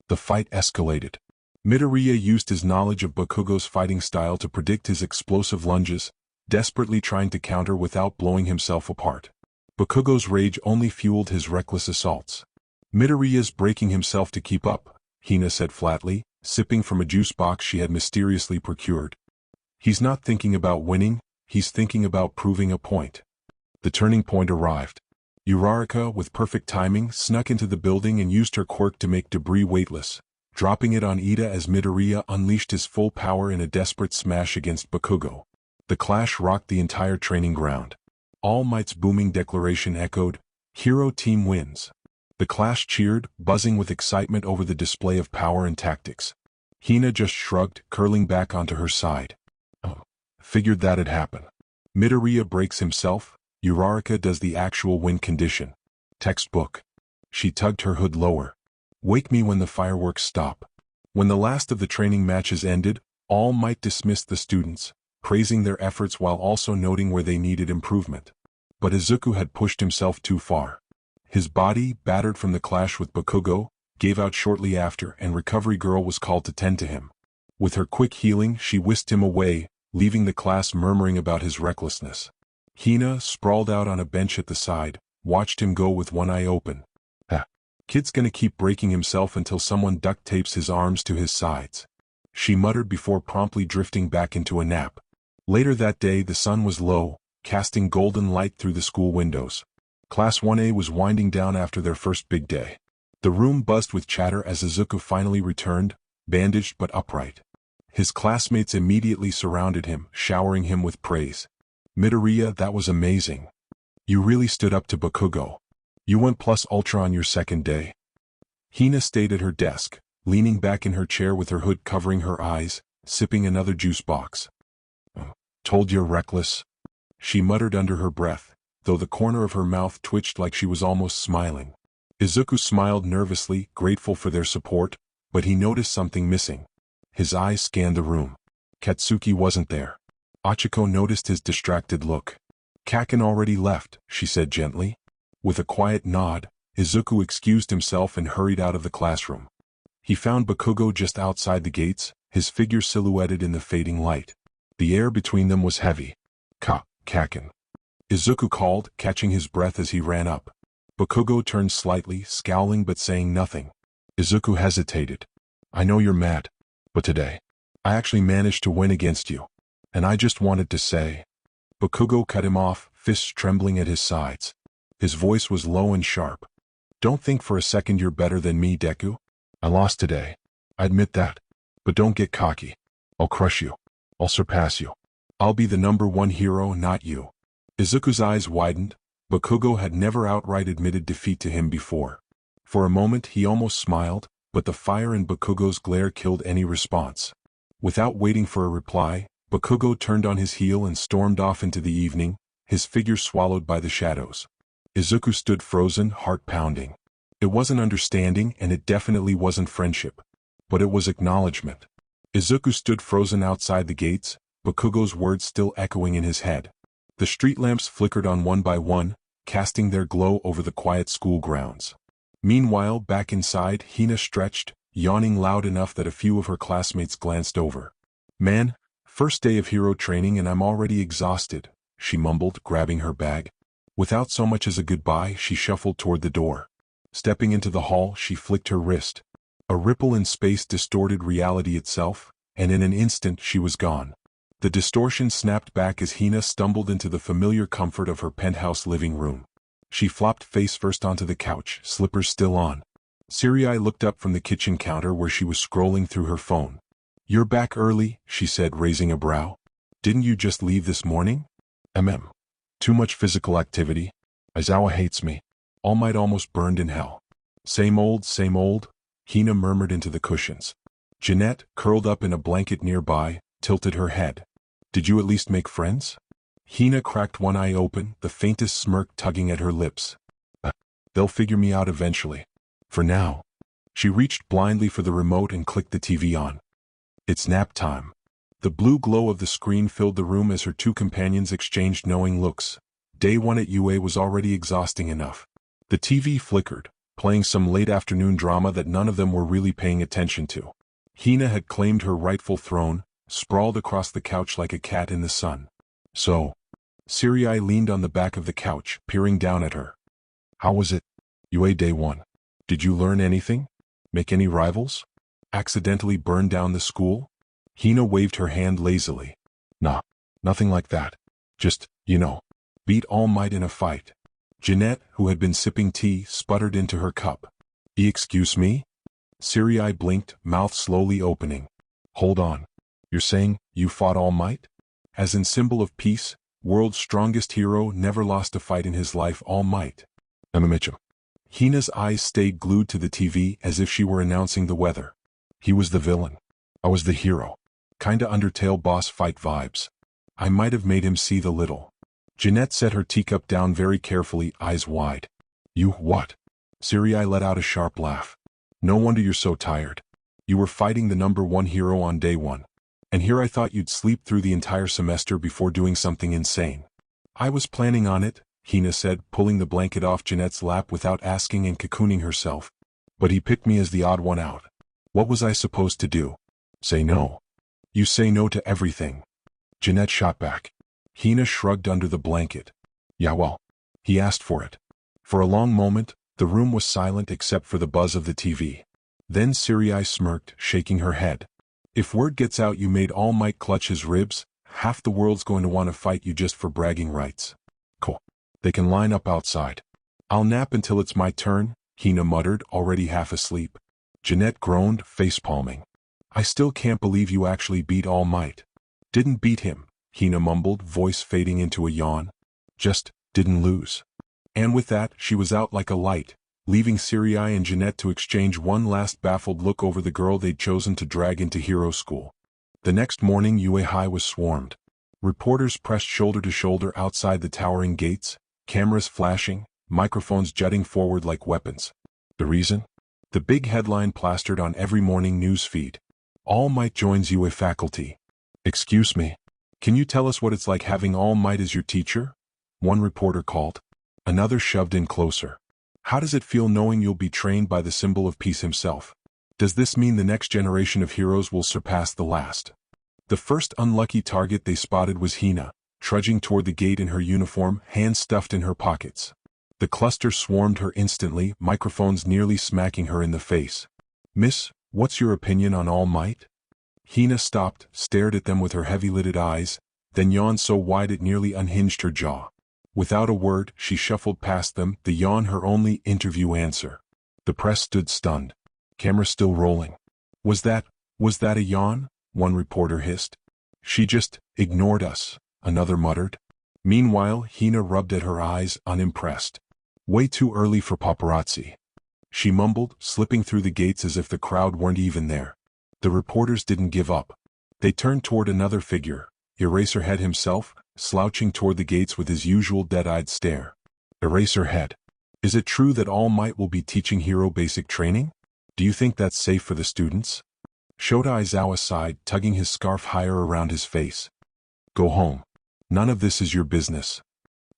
The fight escalated. Midoriya used his knowledge of Bakugo's fighting style to predict his explosive lunges, desperately trying to counter without blowing himself apart. Bakugo's rage only fueled his reckless assaults. Midoriya's breaking himself to keep up, Hina said flatly, sipping from a juice box she had mysteriously procured. He's not thinking about winning, he's thinking about proving a point. The turning point arrived. Uraraka, with perfect timing, snuck into the building and used her quirk to make debris weightless, dropping it on Ida as Midoriya unleashed his full power in a desperate smash against Bakugo. The clash rocked the entire training ground. All Might's booming declaration echoed, "Hero team wins." The class cheered, buzzing with excitement over the display of power and tactics. Hina just shrugged, curling back onto her side. Oh, figured that'd happen. Midoriya breaks himself, Uraraka does the actual win condition. Textbook. She tugged her hood lower. Wake me when the fireworks stop. When the last of the training matches ended, All Might dismissed the students, praising their efforts while also noting where they needed improvement. But Izuku had pushed himself too far. His body, battered from the clash with Bakugo, gave out shortly after and Recovery Girl was called to tend to him. With her quick healing, she whisked him away, leaving the class murmuring about his recklessness. Hina, sprawled out on a bench at the side, watched him go with one eye open. Kid's gonna keep breaking himself until someone duct tapes his arms to his sides. She muttered before promptly drifting back into a nap. Later that day the sun was low, casting golden light through the school windows. Class 1A was winding down after their first big day. The room buzzed with chatter as Izuku finally returned, bandaged but upright. His classmates immediately surrounded him, showering him with praise. Midoriya, that was amazing. You really stood up to Bakugo. You went plus ultra on your second day. Hina stayed at her desk, leaning back in her chair with her hood covering her eyes, sipping another juice box. Told you're reckless, she muttered under her breath, though the corner of her mouth twitched like she was almost smiling. Izuku smiled nervously, grateful for their support, but he noticed something missing. His eyes scanned the room. Katsuki wasn't there. Achiko noticed his distracted look. Kaken already left, she said gently. With a quiet nod, Izuku excused himself and hurried out of the classroom. He found Bakugo just outside the gates, his figure silhouetted in the fading light. The air between them was heavy. Kaken. Izuku called, catching his breath as he ran up. Bakugo turned slightly, scowling but saying nothing. Izuku hesitated. I know you're mad, but today, I actually managed to win against you. And I just wanted to say. Bakugo cut him off, fists trembling at his sides. His voice was low and sharp. Don't think for a second you're better than me, Deku. I lost today. I admit that. But don't get cocky. I'll crush you. I'll surpass you. I'll be the #1 hero, not you. Izuku's eyes widened. Bakugo had never outright admitted defeat to him before. For a moment he almost smiled, but the fire in Bakugo's glare killed any response. Without waiting for a reply, Bakugo turned on his heel and stormed off into the evening, his figure swallowed by the shadows. Izuku stood frozen, heart pounding. It wasn't understanding and it definitely wasn't friendship. But it was acknowledgement. Izuku stood frozen outside the gates, Bakugo's words still echoing in his head. The street lamps flickered on one by one, casting their glow over the quiet school grounds. Meanwhile, back inside, Hina stretched, yawning loud enough that a few of her classmates glanced over. Man, first day of hero training and I'm already exhausted, she mumbled, grabbing her bag. Without so much as a goodbye, she shuffled toward the door. Stepping into the hall, she flicked her wrist. A ripple in space distorted reality itself, and in an instant she was gone. The distortion snapped back as Hina stumbled into the familiar comfort of her penthouse living room. She flopped face first onto the couch, slippers still on. Siriai looked up from the kitchen counter where she was scrolling through her phone. You're back early, she said, raising a brow. Didn't you just leave this morning? Too much physical activity. Aizawa hates me. All Might almost burned in hell. Same old, Hina murmured into the cushions. Jeanette, curled up in a blanket nearby, tilted her head. Did you at least make friends? Hina cracked one eye open, the faintest smirk tugging at her lips. They'll figure me out eventually. For now. She reached blindly for the remote and clicked the TV on. It's nap time. The blue glow of the screen filled the room as her two companions exchanged knowing looks. Day 1 at UA was already exhausting enough. The TV flickered, playing some late afternoon drama that none of them were really paying attention to. Hina had claimed her rightful throne, sprawled across the couch like a cat in the sun. So, Siriai leaned on the back of the couch, peering down at her. How was it? UA Day 1. Did you learn anything? Make any rivals? Accidentally burn down the school? Hina waved her hand lazily. Nah, nothing like that. Just, beat All Might in a fight. Jeanette, who had been sipping tea, sputtered into her cup. Excuse me? Siriai blinked, mouth slowly opening. Hold on. You're saying you fought All Might? As in symbol of peace, world's strongest hero never lost a fight in his life, All Might. Hina's eyes stayed glued to the TV as if she were announcing the weather. He was the villain. I was the hero. Kinda Undertale boss fight vibes. I might have made him seethe a little. Jeanette set her teacup down very carefully, eyes wide. You what? Siriai let out a sharp laugh. No wonder you're so tired. You were fighting the #1 hero on day 1. And here I thought you'd sleep through the entire semester before doing something insane. I was planning on it, Hina said, pulling the blanket off Jeanette's lap without asking and cocooning herself. But he picked me as the odd one out. What was I supposed to do? Say no. You say no to everything. Jeanette shot back. Hina shrugged under the blanket. Yeah, well, he asked for it. For a long moment, the room was silent except for the buzz of the TV. Then Siriai smirked, shaking her head. If word gets out you made All Might clutch his ribs, half the world's going to want to fight you just for bragging rights. Cool. They can line up outside. I'll nap until it's my turn, Hina muttered, already half asleep. Jeanette groaned, face-palming. I still can't believe you actually beat All Might. Didn't beat him, Hina mumbled, voice fading into a yawn. Just, didn't lose. And with that, she was out like a light, leaving Sirai and Jeanette to exchange one last baffled look over the girl they'd chosen to drag into hero school. The next morning, Yue High was swarmed. Reporters pressed shoulder to shoulder outside the towering gates, cameras flashing, microphones jutting forward like weapons. The reason? The big headline plastered on every morning news feed. All Might joins Yue faculty. Excuse me. Can you tell us what it's like having All Might as your teacher? One reporter called. Another shoved in closer. How does it feel knowing you'll be trained by the symbol of peace himself? Does this mean the next generation of heroes will surpass the last? The first unlucky target they spotted was Hina, trudging toward the gate in her uniform, hands stuffed in her pockets. The cluster swarmed her instantly, microphones nearly smacking her in the face. Miss, what's your opinion on All Might? Hina stopped, stared at them with her heavy-lidded eyes, then yawned so wide it nearly unhinged her jaw. Without a word, she shuffled past them, the yawn her only interview answer. The press stood stunned. Camera still rolling. Was that a yawn? One reporter hissed. She just ignored us, another muttered. Meanwhile, Hina rubbed at her eyes, unimpressed. Way too early for paparazzi. She mumbled, slipping through the gates as if the crowd weren't even there. The reporters didn't give up. They turned toward another figure, Eraserhead himself, slouching toward the gates with his usual dead-eyed stare. Eraserhead. Is it true that All Might will be teaching hero basic training? Do you think that's safe for the students? Shota Aizawa sighed, tugging his scarf higher around his face. Go home. None of this is your business.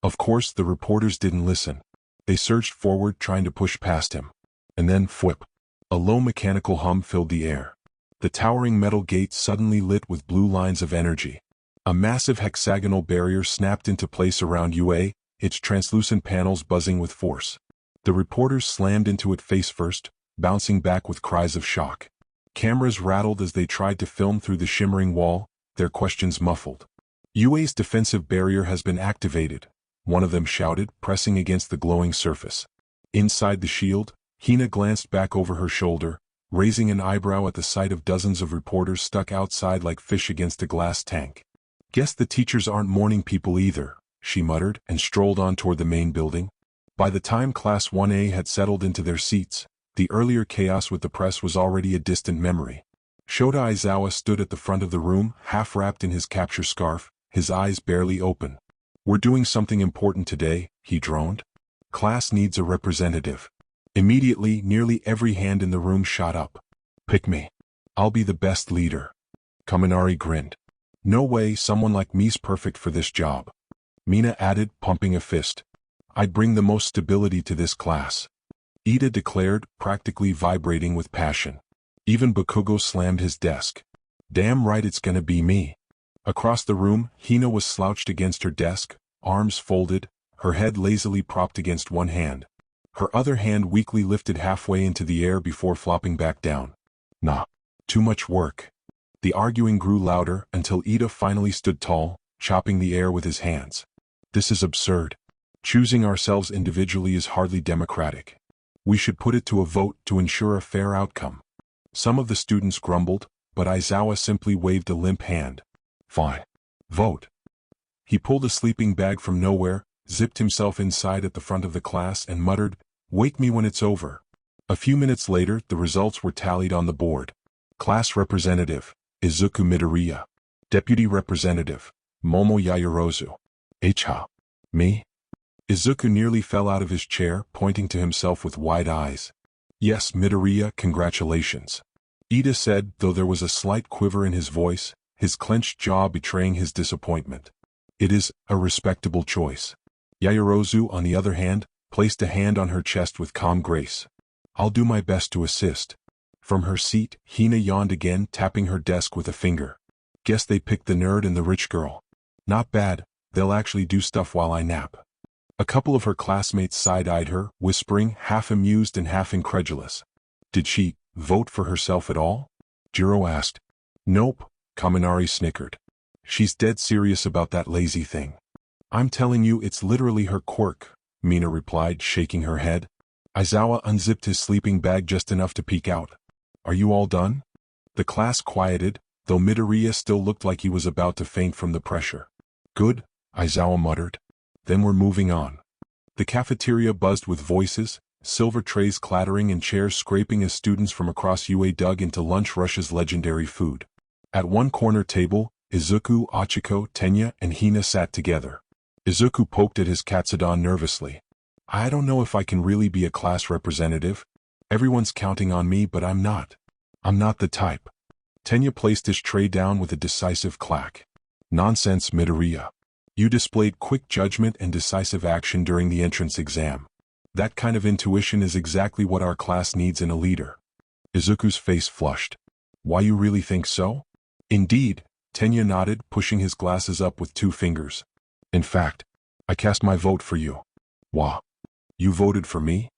Of course, the reporters didn't listen. They surged forward, trying to push past him. And then, whip. A low mechanical hum filled the air. The towering metal gate suddenly lit with blue lines of energy. A massive hexagonal barrier snapped into place around Yue, its translucent panels buzzing with force. The reporters slammed into it face first, bouncing back with cries of shock. Cameras rattled as they tried to film through the shimmering wall, their questions muffled. Yue's defensive barrier has been activated, one of them shouted, pressing against the glowing surface. Inside the shield, Hina glanced back over her shoulder, raising an eyebrow at the sight of dozens of reporters stuck outside like fish against a glass tank. Guess the teachers aren't morning people either, she muttered, and strolled on toward the main building. By the time Class 1A had settled into their seats, the earlier chaos with the press was already a distant memory. Shota Aizawa stood at the front of the room, half wrapped in his capture scarf, his eyes barely open. We're doing something important today, he droned. Class needs a representative. Immediately, nearly every hand in the room shot up. Pick me. I'll be the best leader. Kaminari grinned. No way, someone like me's perfect for this job. Mina added, pumping a fist. I'd bring the most stability to this class. Ida declared, practically vibrating with passion. Even Bakugo slammed his desk. Damn right it's gonna be me. Across the room, Hina was slouched against her desk, arms folded, her head lazily propped against one hand. Her other hand weakly lifted halfway into the air before flopping back down. Nah. Too much work. The arguing grew louder until Ida finally stood tall, chopping the air with his hands. This is absurd. Choosing ourselves individually is hardly democratic. We should put it to a vote to ensure a fair outcome. Some of the students grumbled, but Aizawa simply waved a limp hand. Fine. Vote. He pulled a sleeping bag from nowhere, zipped himself inside at the front of the class and muttered, "Wake me when it's over." A few minutes later, the results were tallied on the board. Class Representative, Izuku Midoriya. Deputy Representative, Momo Yaoyorozu. Ha. Me? Izuku nearly fell out of his chair, pointing to himself with wide eyes. Yes, Midoriya, congratulations. Ida said, though there was a slight quiver in his voice, his clenched jaw betraying his disappointment. It is a respectable choice. Yaoyorozu, on the other hand, placed a hand on her chest with calm grace. I'll do my best to assist. From her seat, Hina yawned again, tapping her desk with a finger. Guess they picked the nerd and the rich girl. Not bad, they'll actually do stuff while I nap. A couple of her classmates side-eyed her, whispering, half amused and half incredulous. Did she vote for herself at all? Jiro asked. Nope, Kaminari snickered. She's dead serious about that lazy thing. I'm telling you it's literally her quirk, Mina replied, shaking her head. Aizawa unzipped his sleeping bag just enough to peek out. Are you all done? The class quieted, though Midoriya still looked like he was about to faint from the pressure. Good, Aizawa muttered. Then we're moving on. The cafeteria buzzed with voices, silver trays clattering and chairs scraping as students from across UA dug into Lunch Rush's legendary food. At one corner table, Izuku, Achiko, Tenya, and Hina sat together. Izuku poked at his Katsudon nervously. I don't know if I can really be a class representative. Everyone's counting on me, but I'm not. I'm not the type. Tenya placed his tray down with a decisive clack. Nonsense, Midoriya. You displayed quick judgment and decisive action during the entrance exam. That kind of intuition is exactly what our class needs in a leader. Izuku's face flushed. Why, you really think so? Indeed, Tenya nodded, pushing his glasses up with 2 fingers. In fact, I cast my vote for you. Wah. You voted for me?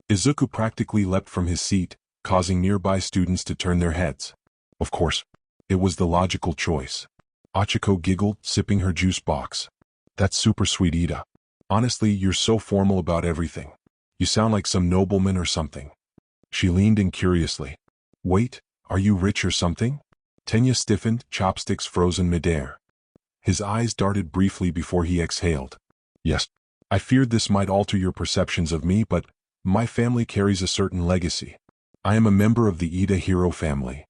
Izuku practically leapt from his seat, causing nearby students to turn their heads. Of course, it was the logical choice. Achiko giggled, sipping her juice box. That's super sweet, Ida. Honestly, you're so formal about everything. You sound like some nobleman or something. She leaned in curiously. Wait, are you rich or something? Tenya stiffened, chopsticks frozen midair. His eyes darted briefly before he exhaled. Yes, I feared this might alter your perceptions of me, but my family carries a certain legacy. I am a member of the Ida hero family.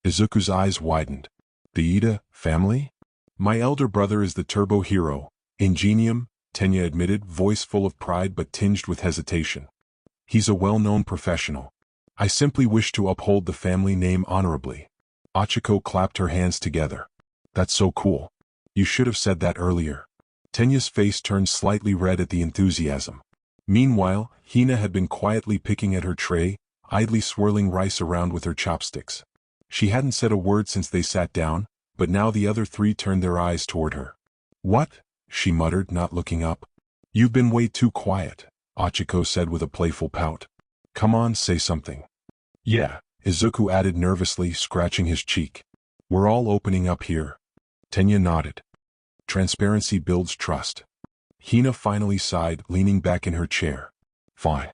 Izuku's eyes widened. The Ida family? My elder brother is the turbo hero, Ingenium, Tenya admitted, voice full of pride but tinged with hesitation. He's a well-known professional. I simply wish to uphold the family name honorably. Achiko clapped her hands together. That's so cool. You should have said that earlier. Tenya's face turned slightly red at the enthusiasm. Meanwhile, Hina had been quietly picking at her tray, idly swirling rice around with her chopsticks. She hadn't said a word since they sat down, but now the other 3 turned their eyes toward her. What? She muttered, not looking up. You've been way too quiet, Achiko said with a playful pout. Come on, say something. Yeah, Izuku added nervously, scratching his cheek. We're all opening up here. Tenya nodded. Transparency builds trust. Hina finally sighed, leaning back in her chair. Fine.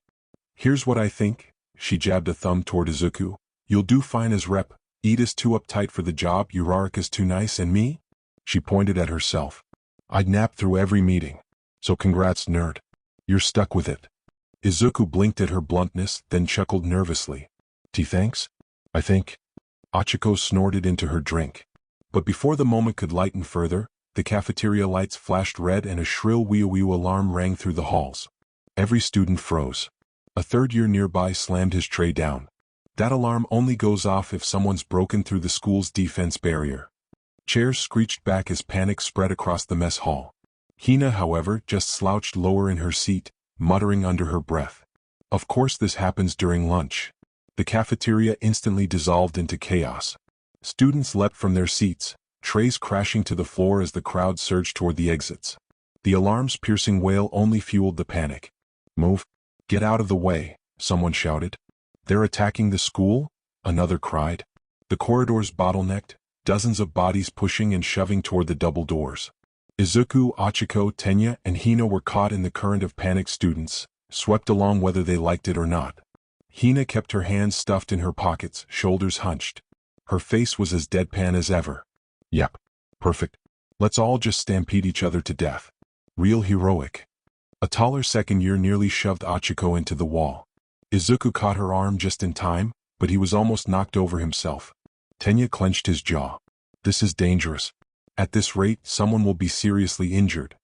Here's what I think, she jabbed a thumb toward Izuku. You'll do fine as rep. Ida's too uptight for the job, Uraraka's too nice, and me? She pointed at herself. I'd nap through every meeting. So congrats, nerd. You're stuck with it. Izuku blinked at her bluntness, then chuckled nervously. Thanks? I think. Achiko snorted into her drink. But before the moment could lighten further, the cafeteria lights flashed red and a shrill wee-wee alarm rang through the halls. Every student froze. A third year nearby slammed his tray down. That alarm only goes off if someone's broken through the school's defense barrier. Chairs screeched back as panic spread across the mess hall. Hina, however, just slouched lower in her seat, muttering under her breath. Of course this happens during lunch. The cafeteria instantly dissolved into chaos. Students leapt from their seats, trays crashing to the floor as the crowd surged toward the exits. The alarm's piercing wail only fueled the panic. Move. Get out of the way, someone shouted. They're attacking the school? Another cried. The corridors bottlenecked, dozens of bodies pushing and shoving toward the double doors. Izuku, Achiko, Tenya, and Hina were caught in the current of panicked students, swept along whether they liked it or not. Hina kept her hands stuffed in her pockets, shoulders hunched. Her face was as deadpan as ever. Yep. Perfect. Let's all just stampede each other to death. Real heroic. A taller second year nearly shoved Achiko into the wall. Izuku caught her arm just in time, but he was almost knocked over himself. Tenya clenched his jaw. This is dangerous. At this rate, someone will be seriously injured.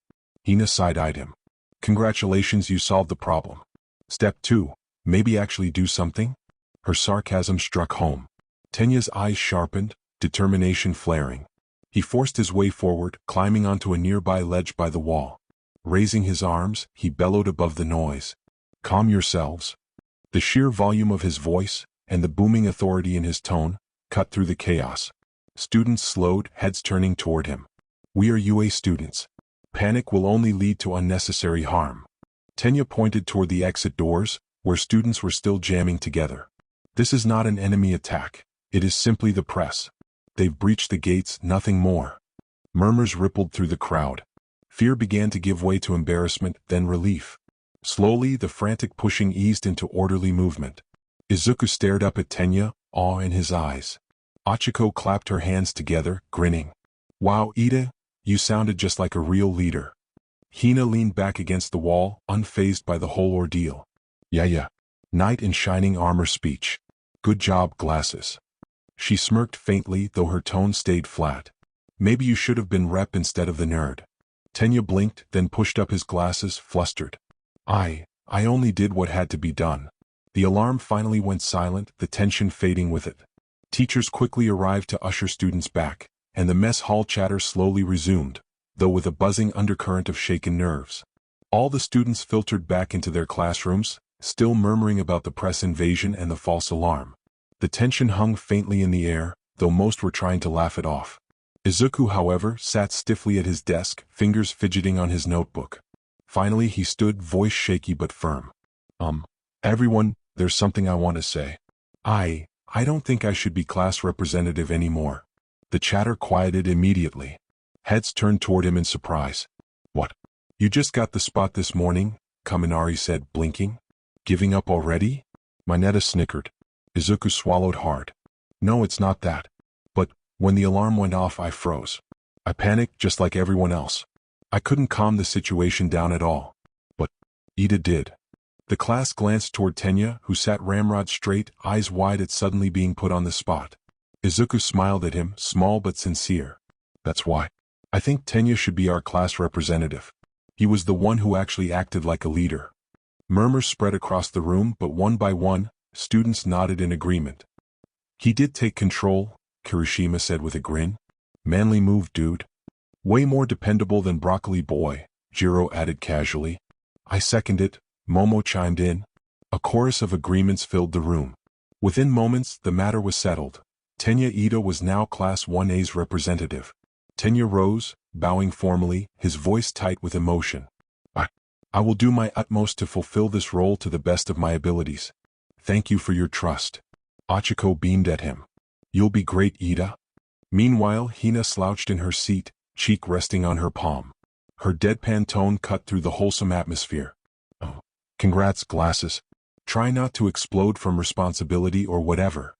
Hina side-eyed him. Congratulations, you solved the problem. Step 2, maybe actually do something? Her sarcasm struck home. Tenya's eyes sharpened, determination flaring. He forced his way forward, climbing onto a nearby ledge by the wall. Raising his arms, he bellowed above the noise. Calm yourselves. The sheer volume of his voice, and the booming authority in his tone, cut through the chaos. Students slowed, heads turning toward him. We are UA students. Panic will only lead to unnecessary harm. Tenya pointed toward the exit doors, where students were still jamming together. This is not an enemy attack. It is simply the press. They've breached the gates, nothing more. Murmurs rippled through the crowd. Fear began to give way to embarrassment, then relief. Slowly, the frantic pushing eased into orderly movement. Izuku stared up at Tenya, awe in his eyes. Achiko clapped her hands together, grinning. Wow, Ida, you sounded just like a real leader. Hina leaned back against the wall, unfazed by the whole ordeal. Yeah. Knight in shining armor speech. Good job, glasses. She smirked faintly, though her tone stayed flat. Maybe you should have been rep instead of the nerd. Tenya blinked, then pushed up his glasses, flustered. I only did what had to be done. The alarm finally went silent, the tension fading with it. Teachers quickly arrived to usher students back, and the mess hall chatter slowly resumed, though with a buzzing undercurrent of shaken nerves. All the students filtered back into their classrooms, still murmuring about the press invasion and the false alarm. The tension hung faintly in the air, though most were trying to laugh it off. Izuku, however, sat stiffly at his desk, fingers fidgeting on his notebook. Finally he stood, voice shaky but firm. Everyone, there's something I want to say. I don't think I should be class representative anymore. The chatter quieted immediately. Heads turned toward him in surprise. What? You just got the spot this morning? Kaminari said, blinking. Giving up already? Mineta snickered. Izuku swallowed hard. No, it's not that. But, when the alarm went off I froze. I panicked just like everyone else. I couldn't calm the situation down at all. But, Ida did. The class glanced toward Tenya, who sat ramrod straight, eyes wide at suddenly being put on the spot. Izuku smiled at him, small but sincere. That's why. I think Tenya should be our class representative. He was the one who actually acted like a leader. Murmurs spread across the room, but one by one, students nodded in agreement. He did take control, Kirishima said with a grin. Manly move, dude. Way more dependable than Broccoli Boy, Jiro added casually. I second it, Momo chimed in. A chorus of agreements filled the room. Within moments, the matter was settled. Tenya Ida was now Class 1A's representative. Tenya rose, bowing formally, his voice tight with emotion. I will do my utmost to fulfill this role to the best of my abilities. Thank you for your trust. Achiko beamed at him. You'll be great, Ida. Meanwhile, Hina slouched in her seat, cheek resting on her palm. Her deadpan tone cut through the wholesome atmosphere. Oh, congrats, glasses. Try not to explode from responsibility or whatever.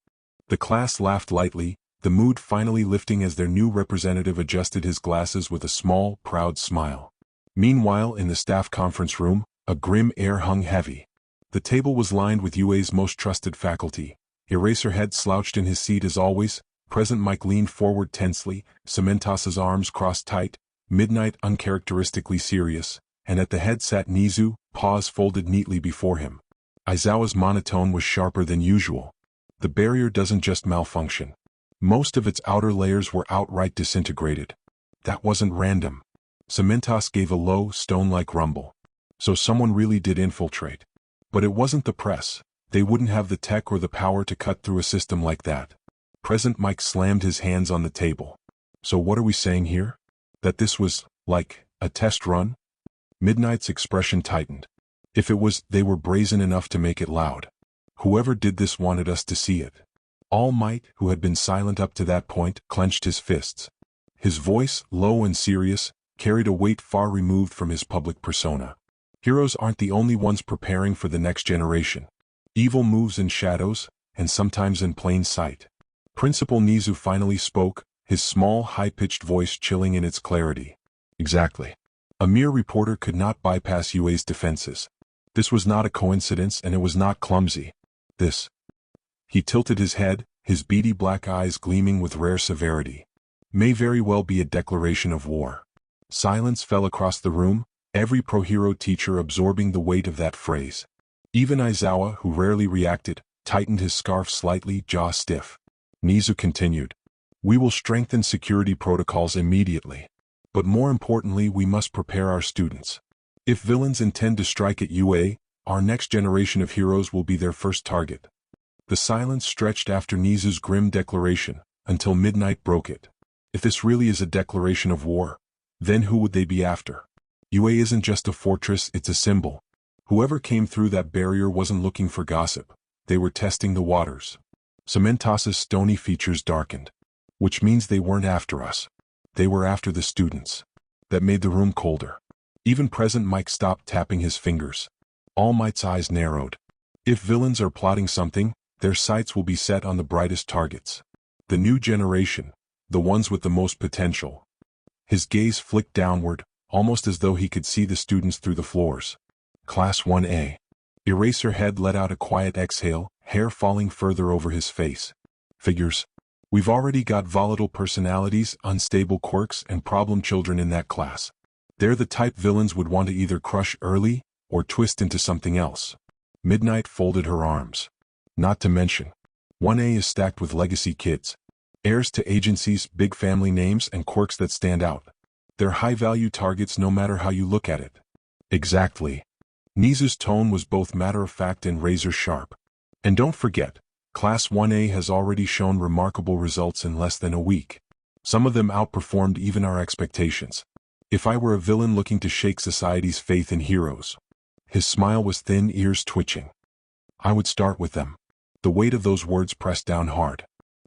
The class laughed lightly, the mood finally lifting as their new representative adjusted his glasses with a small, proud smile. Meanwhile, in the staff conference room, a grim air hung heavy. The table was lined with UA's most trusted faculty. Eraserhead slouched in his seat as always, Present Mike leaned forward tensely, Cementas's arms crossed tight, Midnight uncharacteristically serious, and at the head sat Nizu, paws folded neatly before him. Aizawa's monotone was sharper than usual. The barrier doesn't just malfunction. Most of its outer layers were outright disintegrated. That wasn't random. Cementas gave a low, stone-like rumble. So someone really did infiltrate. But it wasn't the press. They wouldn't have the tech or the power to cut through a system like that. Present Mike slammed his hands on the table. So what are we saying here? That this was, like, a test run? Midnight's expression tightened. If it was, they were brazen enough to make it loud. Whoever did this wanted us to see it. All Might, who had been silent up to that point, clenched his fists. His voice, low and serious, carried a weight far removed from his public persona. Heroes aren't the only ones preparing for the next generation. Evil moves in shadows, and sometimes in plain sight. Principal Nizu finally spoke, his small, high-pitched voice chilling in its clarity. Exactly. A mere reporter could not bypass UA's defenses. This was not a coincidence, and it was not clumsy. This. He tilted his head, his beady black eyes gleaming with rare severity. May very well be a declaration of war. Silence fell across the room, every pro-hero teacher absorbing the weight of that phrase. Even Aizawa, who rarely reacted, tightened his scarf slightly, jaw stiff. Nizu continued. We will strengthen security protocols immediately. But more importantly, we must prepare our students. If villains intend to strike at UA, our next generation of heroes will be their first target. The silence stretched after Nizu's grim declaration, until Midnight broke it. If this really is a declaration of war, then who would they be after? UA isn't just a fortress, it's a symbol. Whoever came through that barrier wasn't looking for gossip. They were testing the waters. Cementas's stony features darkened. Which means they weren't after us. They were after the students. That made the room colder. Even Present Mike stopped tapping his fingers. All Might's eyes narrowed. If villains are plotting something, their sights will be set on the brightest targets. The new generation, the ones with the most potential. His gaze flicked downward, almost as though he could see the students through the floors. Class 1A. Eraserhead let out a quiet exhale, hair falling further over his face. Figures. We've already got volatile personalities, unstable quirks, and problem children in that class. They're the type villains would want to either crush early, or twist into something else. Midnight folded her arms. Not to mention, 1A is stacked with legacy kids. Heirs to agencies, big family names, and quirks that stand out. They're high-value targets no matter how you look at it. Exactly. Nizu's tone was both matter-of-fact and razor-sharp. And don't forget, Class 1A has already shown remarkable results in less than a week. Some of them outperformed even our expectations. If I were a villain looking to shake society's faith in heroes. His smile was thin, ears twitching. I would start with them. The weight of those words pressed down hard.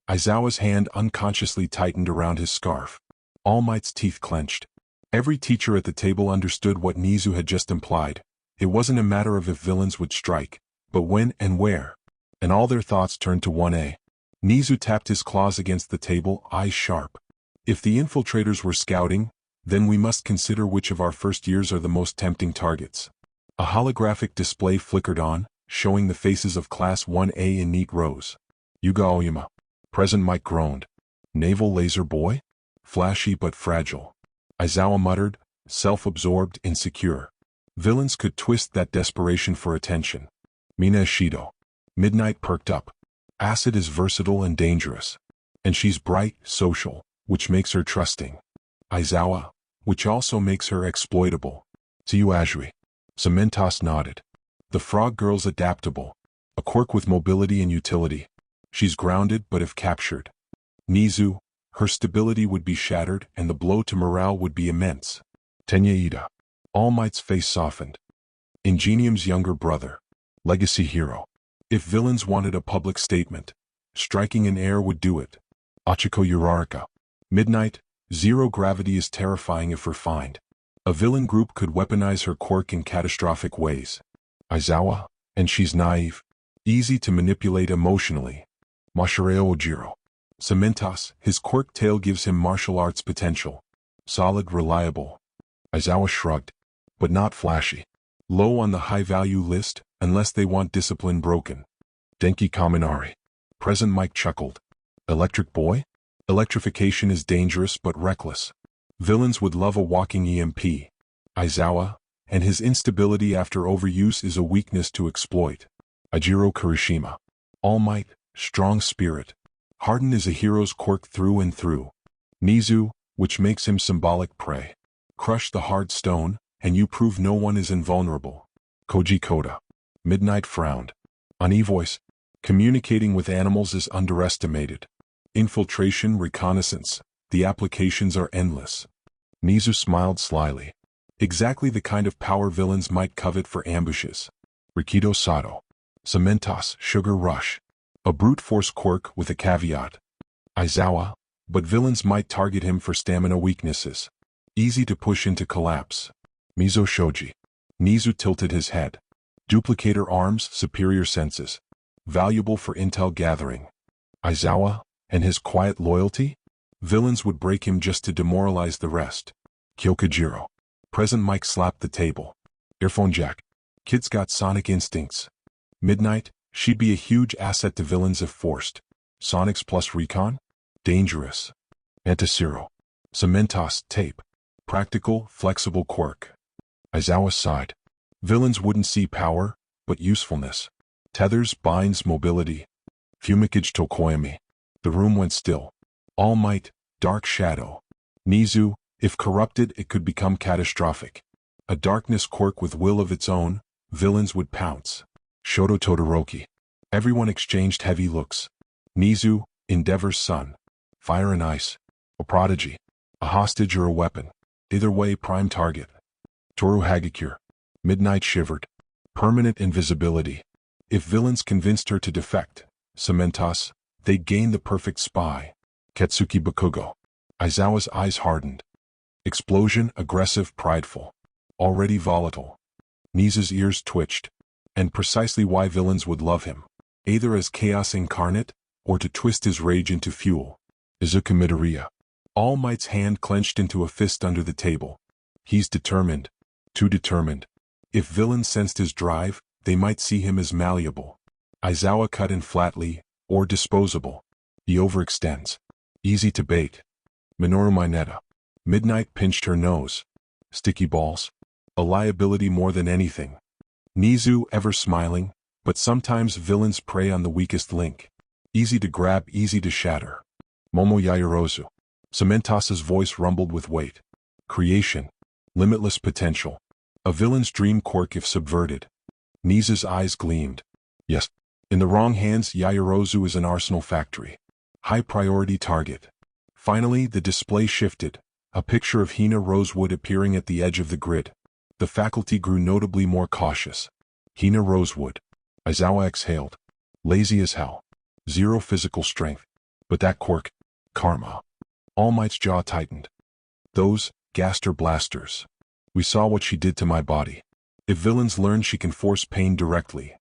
Aizawa's hand unconsciously tightened around his scarf. All Might's teeth clenched. Every teacher at the table understood what Nizu had just implied. It wasn't a matter of if villains would strike, but when and where. And all their thoughts turned to 1A. Nizu tapped his claws against the table, eyes sharp. If the infiltrators were scouting, then we must consider which of our first years are the most tempting targets. A holographic display flickered on, showing the faces of Class 1A in neat rows. Yuga Aoyama. Present Mike groaned. Naval laser boy? Flashy but fragile. Aizawa muttered, self-absorbed, insecure. Villains could twist that desperation for attention. Mina Ishido. Midnight perked up. Acid is versatile and dangerous. And she's bright, social, which makes her trusting. Aizawa, which also makes her exploitable. Tsuyu. Cementos nodded. The frog girl's adaptable. A quirk with mobility and utility. She's grounded but if captured. Nizu, her stability would be shattered and the blow to morale would be immense. Tenya. All Might's face softened. Ingenium's younger brother. Legacy hero. If villains wanted a public statement, striking an heir would do it. Achiko Uraraka. Midnight, zero gravity is terrifying if refined. A villain group could weaponize her quirk in catastrophic ways. Aizawa, and she's naive. Easy to manipulate emotionally. Mashireo Ojiro. Cementos, his quirk tail gives him martial arts potential. Solid, reliable. Aizawa shrugged. But not flashy. Low on the high-value list, unless they want discipline broken. Denki Kaminari. Present Mike chuckled. Electric boy? Electrification is dangerous but reckless. Villains would love a walking EMP. Aizawa, and his instability after overuse is a weakness to exploit. Ajiro Kirishima. All Might, strong spirit. Harden is a hero's quirk through and through. Nizu, which makes him symbolic prey. Crush the hard stone, and you prove no one is invulnerable. Koji Koda. Midnight frowned. On E-Voice, communicating with animals is underestimated. Infiltration, reconnaissance, the applications are endless. Nizu smiled slyly. Exactly the kind of power villains might covet for ambushes. Rikido Sato. Cementos, sugar rush. A brute force quirk with a caveat. Aizawa, but villains might target him for stamina weaknesses. Easy to push into collapse. Mizo Shoji. Nizu tilted his head. Duplicator arms, superior senses. Valuable for intel gathering. Aizawa, and his quiet loyalty? Villains would break him just to demoralize the rest. Kyokujiro. Present Mike slapped the table. Earphone jack. Kid's got sonic instincts. Midnight, she'd be a huge asset to villains if forced. Sonics plus recon? Dangerous. Antisero. Cementos tape. Practical, flexible quirk. Aizawa sighed. Villains wouldn't see power, but usefulness. Tethers, binds, mobility. Fumikage Tokoyami. The room went still. All Might, dark shadow. Nizu, if corrupted it could become catastrophic. A darkness quirk with will of its own, villains would pounce. Shoto Todoroki. Everyone exchanged heavy looks. Nizu, Endeavor's son. Fire and ice. A prodigy. A hostage or a weapon. Either way, prime target. Toru Hagakure. Midnight shivered. Permanent invisibility. If villains convinced her to defect, Cementos, they'd gain the perfect spy. Ketsuki Bakugo. Aizawa's eyes hardened. Explosion, aggressive, prideful. Already volatile. Nizu's ears twitched. And precisely why villains would love him. Either as chaos incarnate, or to twist his rage into fuel. Izuku Midoriya. All Might's hand clenched into a fist under the table. He's determined. Too determined. If villains sensed his drive, they might see him as malleable. Aizawa cut in flatly, or disposable. He overextends. Easy to bait. Minoru Mineta. Midnight pinched her nose. Sticky balls. A liability more than anything. Nizu ever smiling, but sometimes villains prey on the weakest link. Easy to grab, easy to shatter. Momo Yaoyorozu. Cementosa's voice rumbled with weight. Creation. Limitless potential. A villain's dream quirk if subverted. Nizu's eyes gleamed. Yes. In the wrong hands, Yaoyorozu is an arsenal factory. High priority target. Finally, the display shifted. A picture of Hina Rosewood appearing at the edge of the grid. The faculty grew notably more cautious. Hina Rosewood. Aizawa exhaled. Lazy as hell. Zero physical strength. But that quirk. Karma. All Might's jaw tightened. Those, Gaster blasters. We saw what she did to my body. If villains learn she can force pain directly.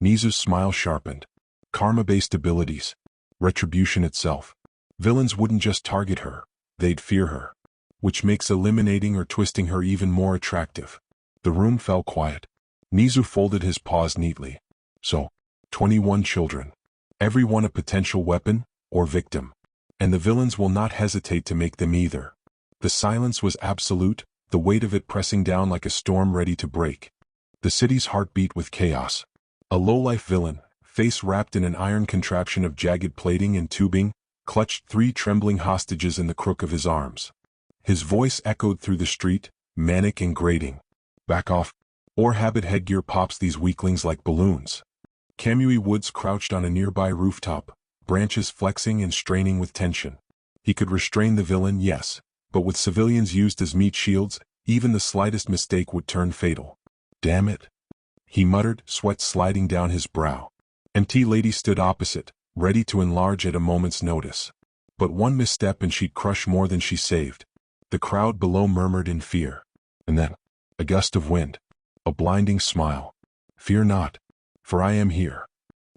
Nizu's smile sharpened. Karma-based abilities. Retribution itself. Villains wouldn't just target her, they'd fear her. Which makes eliminating or twisting her even more attractive. The room fell quiet. Nizu folded his paws neatly. So, 21 children. Every one a potential weapon, or victim. And the villains will not hesitate to make them either. The silence was absolute, the weight of it pressing down like a storm ready to break. The city's heart beat with chaos. A low-life villain, face wrapped in an iron contraption of jagged plating and tubing, clutched 3 trembling hostages in the crook of his arms. His voice echoed through the street, manic and grating. Back off, or habit headgear pops these weaklings like balloons. Kamui Woods crouched on a nearby rooftop, branches flexing and straining with tension. He could restrain the villain, yes, but with civilians used as meat shields, even the slightest mistake would turn fatal. Damn it. He muttered, sweat sliding down his brow. MT Lady stood opposite, ready to enlarge at a moment's notice. But one misstep and she'd crush more than she saved. The crowd below murmured in fear. And then, a gust of wind. A blinding smile. Fear not, for I am here.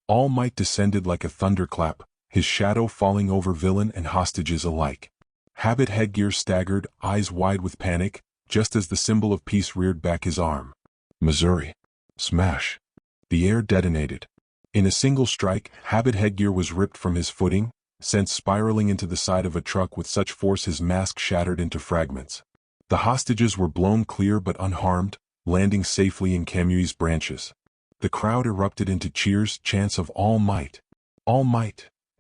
All Might descended like a thunderclap, his shadow falling over villain and hostages alike. Habit headgear staggered, eyes wide with panic, just as the symbol of peace reared back his arm. Missouri. Smash. The air detonated. In a single strike, Habit headgear was ripped from his footing, sent spiraling into the side of a truck with such force his mask shattered into fragments. The hostages were blown clear but unharmed, landing safely in Kamui's branches. The crowd erupted into cheers, chants of All Might,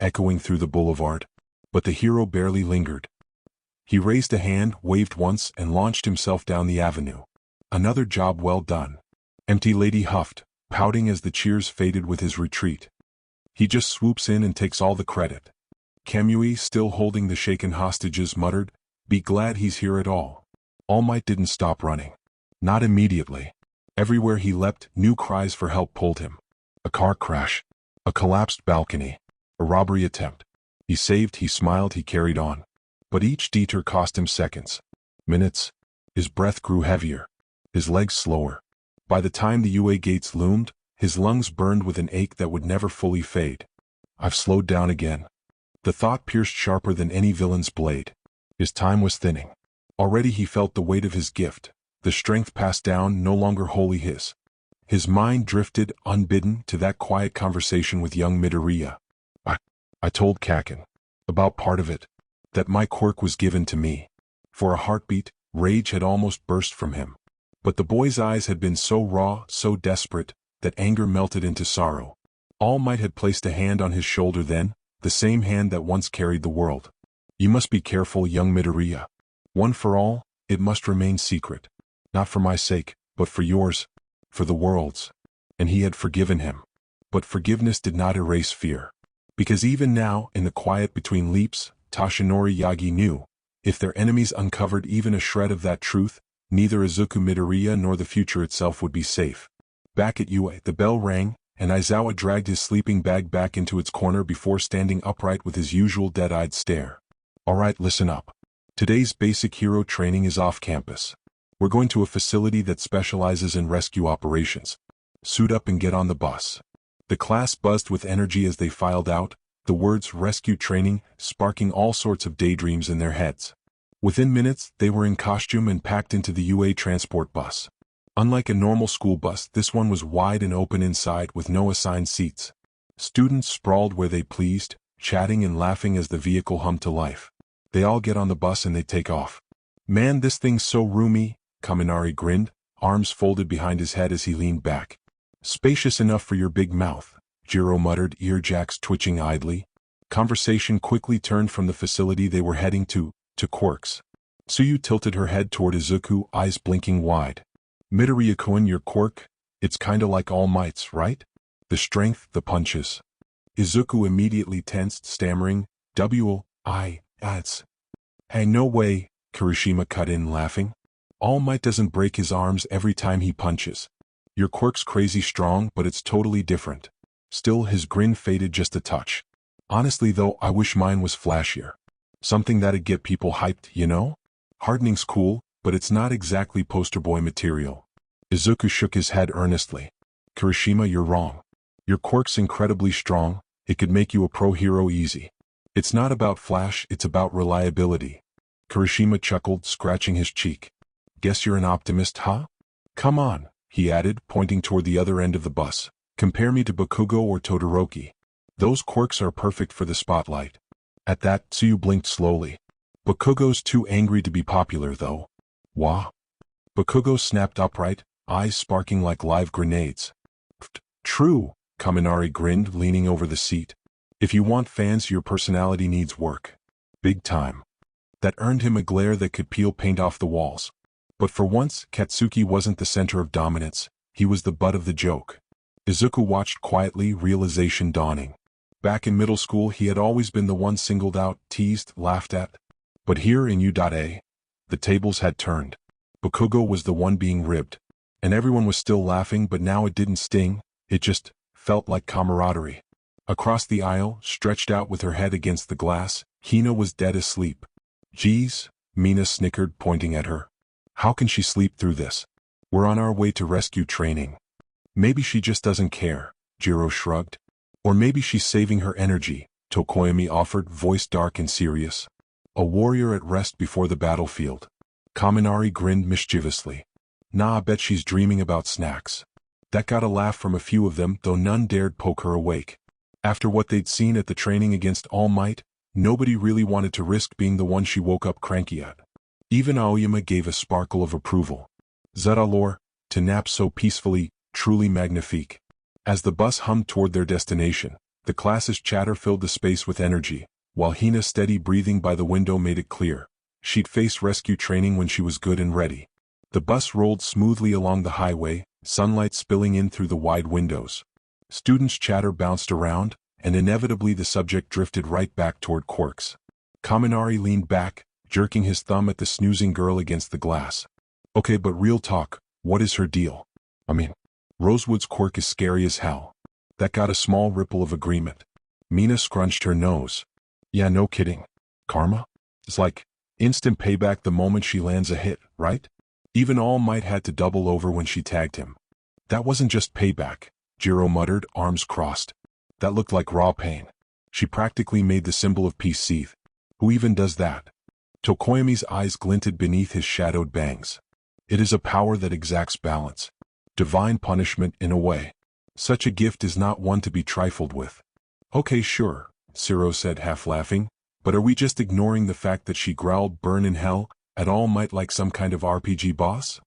echoing through the boulevard. But the hero barely lingered. He raised a hand, waved once, and launched himself down the avenue. Another job well done. MT Lady huffed, pouting as the cheers faded with his retreat. He just swoops in and takes all the credit. Kamui, still holding the shaken hostages, muttered, "Be glad he's here at all." All Might didn't stop running. Not immediately. Everywhere he leapt, new cries for help pulled him. A car crash. A collapsed balcony. A robbery attempt. He saved, he smiled, he carried on. But each detour cost him seconds. Minutes. His breath grew heavier. His legs slower. By the time the UA gates loomed, his lungs burned with an ache that would never fully fade. I've slowed down again. The thought pierced sharper than any villain's blade. His time was thinning. Already he felt the weight of his gift, the strength passed down, no longer wholly his. His mind drifted, unbidden, to that quiet conversation with young Midoriya. I told Kaken. About part of it. That my quirk was given to me. For a heartbeat, rage had almost burst from him. But the boy's eyes had been so raw, so desperate, that anger melted into sorrow. All Might had placed a hand on his shoulder then, the same hand that once carried the world. You must be careful, young Midoriya. One for all, it must remain secret. Not for my sake, but for yours, for the world's. And he had forgiven him. But forgiveness did not erase fear. Because even now, in the quiet between leaps, Toshinori Yagi knew, if their enemies uncovered even a shred of that truth, neither Izuku Midoriya nor the future itself would be safe. Back at UA, the bell rang, and Aizawa dragged his sleeping bag back into its corner before standing upright with his usual dead-eyed stare. Alright, listen up. Today's basic hero training is off campus. We're going to a facility that specializes in rescue operations. Suit up and get on the bus. The class buzzed with energy as they filed out, the words rescue training sparking all sorts of daydreams in their heads. Within minutes, they were in costume and packed into the UA transport bus. Unlike a normal school bus, this one was wide and open inside with no assigned seats. Students sprawled where they pleased, chatting and laughing as the vehicle hummed to life. They all get on the bus and they take off. Man, this thing's so roomy, Kaminari grinned, arms folded behind his head as he leaned back. Spacious enough for your big mouth, Jiro muttered, earjacks twitching idly. Conversation quickly turned from the facility they were heading to quirks. Tsuyu tilted her head toward Izuku, eyes blinking wide. Midoriya-kun, your quirk? It's kinda like All Might's, right? The strength, the punches. Izuku immediately tensed, stammering, "It's. Hey, no way," Kirishima cut in, laughing. All Might doesn't break his arms every time he punches. Your quirk's crazy strong, but it's totally different. Still, his grin faded just a touch. Honestly though, I wish mine was flashier. Something that'd get people hyped, you know? Hardening's cool, but it's not exactly poster boy material. Izuku shook his head earnestly. Kirishima, you're wrong. Your quirk's incredibly strong, it could make you a pro hero easy. It's not about flash, it's about reliability. Kirishima chuckled, scratching his cheek. Guess you're an optimist, huh? Come on, he added, pointing toward the other end of the bus. Compare me to Bakugo or Todoroki. Those quirks are perfect for the spotlight. At that, Tsuyu blinked slowly. Bakugo's too angry to be popular, though. Wah? Bakugo snapped upright, eyes sparking like live grenades. True, Kaminari grinned, leaning over the seat. If you want fans, your personality needs work. Big time. That earned him a glare that could peel paint off the walls. But for once, Katsuki wasn't the center of dominance, he was the butt of the joke. Izuku watched quietly, realization dawning. Back in middle school, he had always been the one singled out, teased, laughed at. But here in U.A, the tables had turned. Bakugo was the one being ribbed. And everyone was still laughing, but now it didn't sting, it just felt like camaraderie. Across the aisle, stretched out with her head against the glass, Hina was dead asleep. Geez, Mina snickered, pointing at her. How can she sleep through this? We're on our way to rescue training. Maybe she just doesn't care, Jiro shrugged. Or maybe she's saving her energy, Tokoyami offered, voice dark and serious. A warrior at rest before the battlefield. Kaminari grinned mischievously. Nah, I bet she's dreaming about snacks. That got a laugh from a few of them, though none dared poke her awake. After what they'd seen at the training against All Might, nobody really wanted to risk being the one she woke up cranky at. Even Aoyama gave a sparkle of approval. Zedalor, to nap so peacefully, truly magnifique. As the bus hummed toward their destination, the class's chatter filled the space with energy, while Hina's steady breathing by the window made it clear. She'd face rescue training when she was good and ready. The bus rolled smoothly along the highway, sunlight spilling in through the wide windows. Students' chatter bounced around, and inevitably the subject drifted right back toward quirks. Kaminari leaned back, jerking his thumb at the snoozing girl against the glass. Okay, but real talk, what is her deal? Rosewood's quirk is scary as hell. That got a small ripple of agreement. Mina scrunched her nose. Yeah, no kidding. Karma? It's like instant payback the moment she lands a hit, right? Even All Might had to double over when she tagged him. That wasn't just payback, Jiro muttered, arms crossed. That looked like raw pain. She practically made the symbol of peace seethe. Who even does that? Tokoyami's eyes glinted beneath his shadowed bangs. It is a power that exacts balance. Divine punishment in a way. Such a gift is not one to be trifled with. Okay, sure, Ciro said, half laughing, but are we just ignoring the fact that she growled burn in hell at All Might like some kind of RPG boss?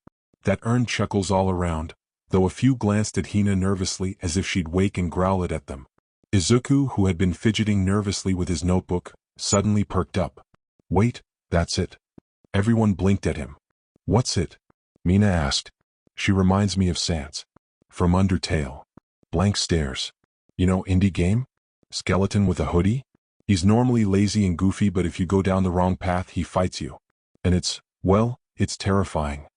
That earned chuckles all around, though a few glanced at Hina nervously as if she'd wake and growl it at them. Izuku, who had been fidgeting nervously with his notebook, suddenly perked up. Wait, that's it. Everyone blinked at him. What's it? Mina asked. She reminds me of Sans. From Undertale. Blank stares. You know, indie game? Skeleton with a hoodie? He's normally lazy and goofy, but if you go down the wrong path, he fights you. And it's terrifying.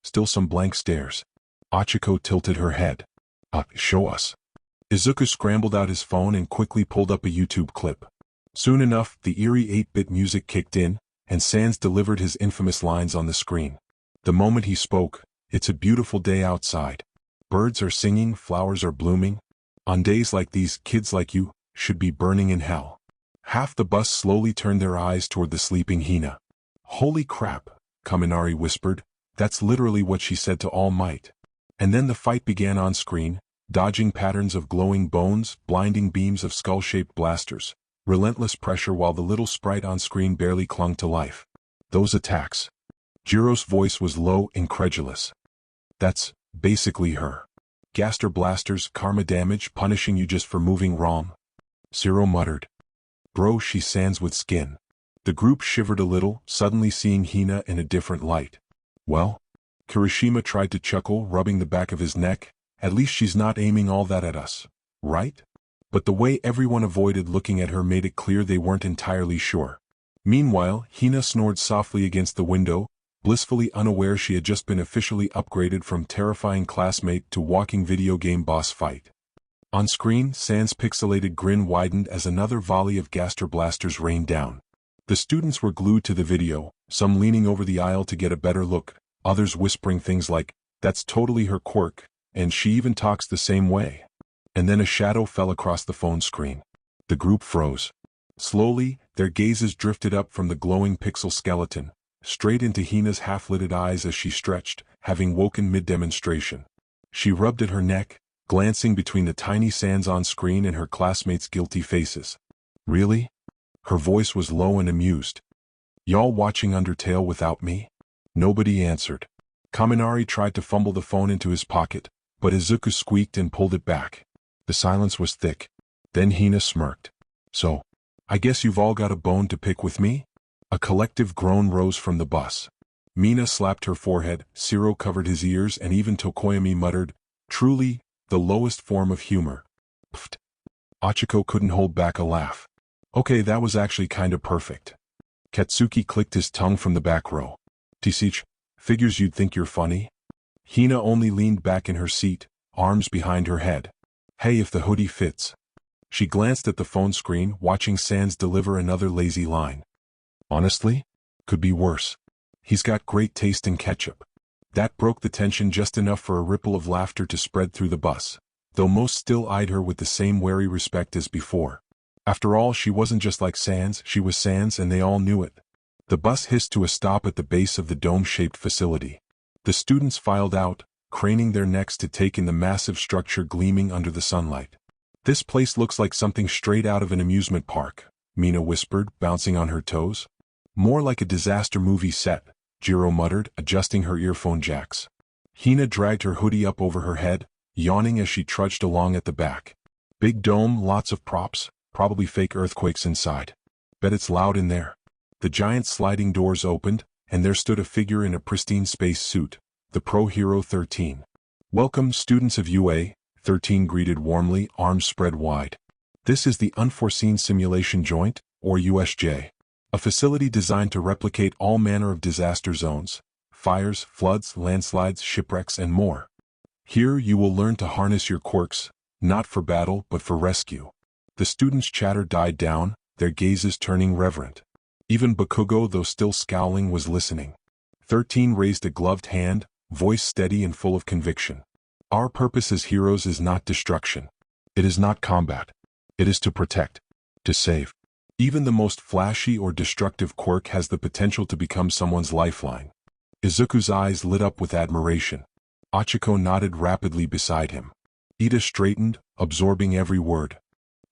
Still some blank stares. Achiko tilted her head. Show us. Izuku scrambled out his phone and quickly pulled up a YouTube clip. Soon enough, the eerie 8-bit music kicked in, and Sans delivered his infamous lines on the screen. The moment he spoke, it's a beautiful day outside. Birds are singing, flowers are blooming. On days like these, kids like you should be burning in hell. Half the bus slowly turned their eyes toward the sleeping Hina. Holy crap, Kaminari whispered. That's literally what she said to All Might. And then the fight began on screen, dodging patterns of glowing bones, blinding beams of skull-shaped blasters, relentless pressure while the little sprite on screen barely clung to life. Those attacks. Jiro's voice was low, incredulous. That's basically her. Gaster blasters, karma damage, punishing you just for moving wrong. Zero muttered. Bro, she Sans with skin. The group shivered a little, suddenly seeing Hina in a different light. Well? Kirishima tried to chuckle, rubbing the back of his neck. At least she's not aiming all that at us, right? But the way everyone avoided looking at her made it clear they weren't entirely sure. Meanwhile, Hina snored softly against the window, blissfully unaware she had just been officially upgraded from terrifying classmate to walking video game boss fight. On screen, Sans' pixelated grin widened as another volley of Gaster blasters rained down. The students were glued to the video, some leaning over the aisle to get a better look, others whispering things like, "That's totally her quirk, and she even talks the same way." And then a shadow fell across the phone screen. The group froze. Slowly, their gazes drifted up from the glowing pixel skeleton, straight into Hina's half-lidded eyes as she stretched, having woken mid-demonstration. She rubbed at her neck, glancing between the tiny Sans on screen and her classmates' guilty faces. Really? Her voice was low and amused. Y'all watching Undertale without me? Nobody answered. Kaminari tried to fumble the phone into his pocket, but Izuku squeaked and pulled it back. The silence was thick. Then Hina smirked. So, I guess you've all got a bone to pick with me? A collective groan rose from the bus. Mina slapped her forehead, Zero covered his ears, and even Tokoyami muttered, "Truly, the lowest form of humor." Pfft. Achiko couldn't hold back a laugh. Okay, that was actually kinda perfect. Katsuki clicked his tongue from the back row. Tisich, figures you'd think you're funny? Hina only leaned back in her seat, arms behind her head. Hey, if the hoodie fits. She glanced at the phone screen, watching Sans deliver another lazy line. Honestly? Could be worse. He's got great taste in ketchup. That broke the tension just enough for a ripple of laughter to spread through the bus, though most still eyed her with the same wary respect as before. After all, she wasn't just like Sans, she was Sans, and they all knew it. The bus hissed to a stop at the base of the dome-shaped facility. The students filed out, craning their necks to take in the massive structure gleaming under the sunlight. This place looks like something straight out of an amusement park, Mina whispered, bouncing on her toes. More like a disaster movie set, Jiro muttered, adjusting her earphone jacks. Hina dragged her hoodie up over her head, yawning as she trudged along at the back. Big dome, lots of props, probably fake earthquakes inside. Bet it's loud in there. The giant sliding doors opened, and there stood a figure in a pristine space suit, the Pro Hero 13. Welcome, students of UA, 13 greeted warmly, arms spread wide. This is the Unforeseen Simulation Joint, or USJ. A facility designed to replicate all manner of disaster zones, fires, floods, landslides, shipwrecks, and more. Here you will learn to harness your quirks, not for battle but for rescue. The students' chatter died down, their gazes turning reverent. Even Bakugo, though still scowling, was listening. 13 raised a gloved hand, voice steady and full of conviction. Our purpose as heroes is not destruction. It is not combat. It is to protect. To save. Even the most flashy or destructive quirk has the potential to become someone's lifeline. Izuku's eyes lit up with admiration. Achiko nodded rapidly beside him. Ida straightened, absorbing every word.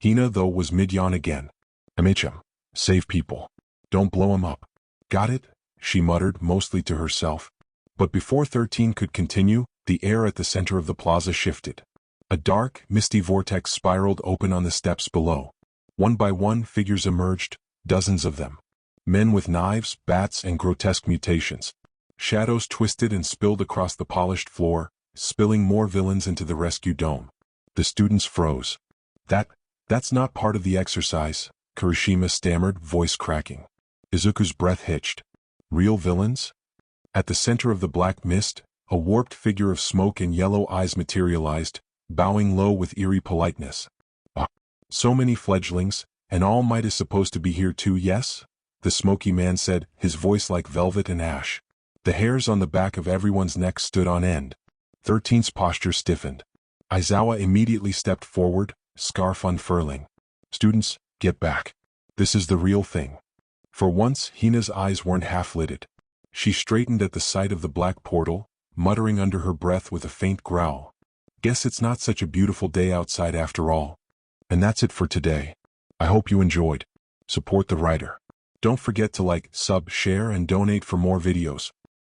Hina, though, was mid-yawn again. Amicham. Save people. Don't blow 'em up. Got it? She muttered, mostly to herself. But before 13 could continue, the air at the center of the plaza shifted. A dark, misty vortex spiraled open on the steps below. One by one, figures emerged, dozens of them. Men with knives, bats, and grotesque mutations. Shadows twisted and spilled across the polished floor, spilling more villains into the rescue dome. The students froze. That's not part of the exercise, Kirishima stammered, voice cracking. Izuku's breath hitched. Real villains? At the center of the black mist, a warped figure of smoke and yellow eyes materialized, bowing low with eerie politeness. Ah, so many fledglings, and All Might is supposed to be here too, yes? The smoky man said, his voice like velvet and ash. The hairs on the back of everyone's neck stood on end. 13's posture stiffened. Aizawa immediately stepped forward, scarf unfurling. Students, get back. This is the real thing. For once, Hina's eyes weren't half-lidded. She straightened at the sight of the black portal, muttering under her breath with a faint growl. Guess it's not such a beautiful day outside after all. And that's it for today. I hope you enjoyed. Support the writer. Don't forget to like, sub, share, and donate for more videos.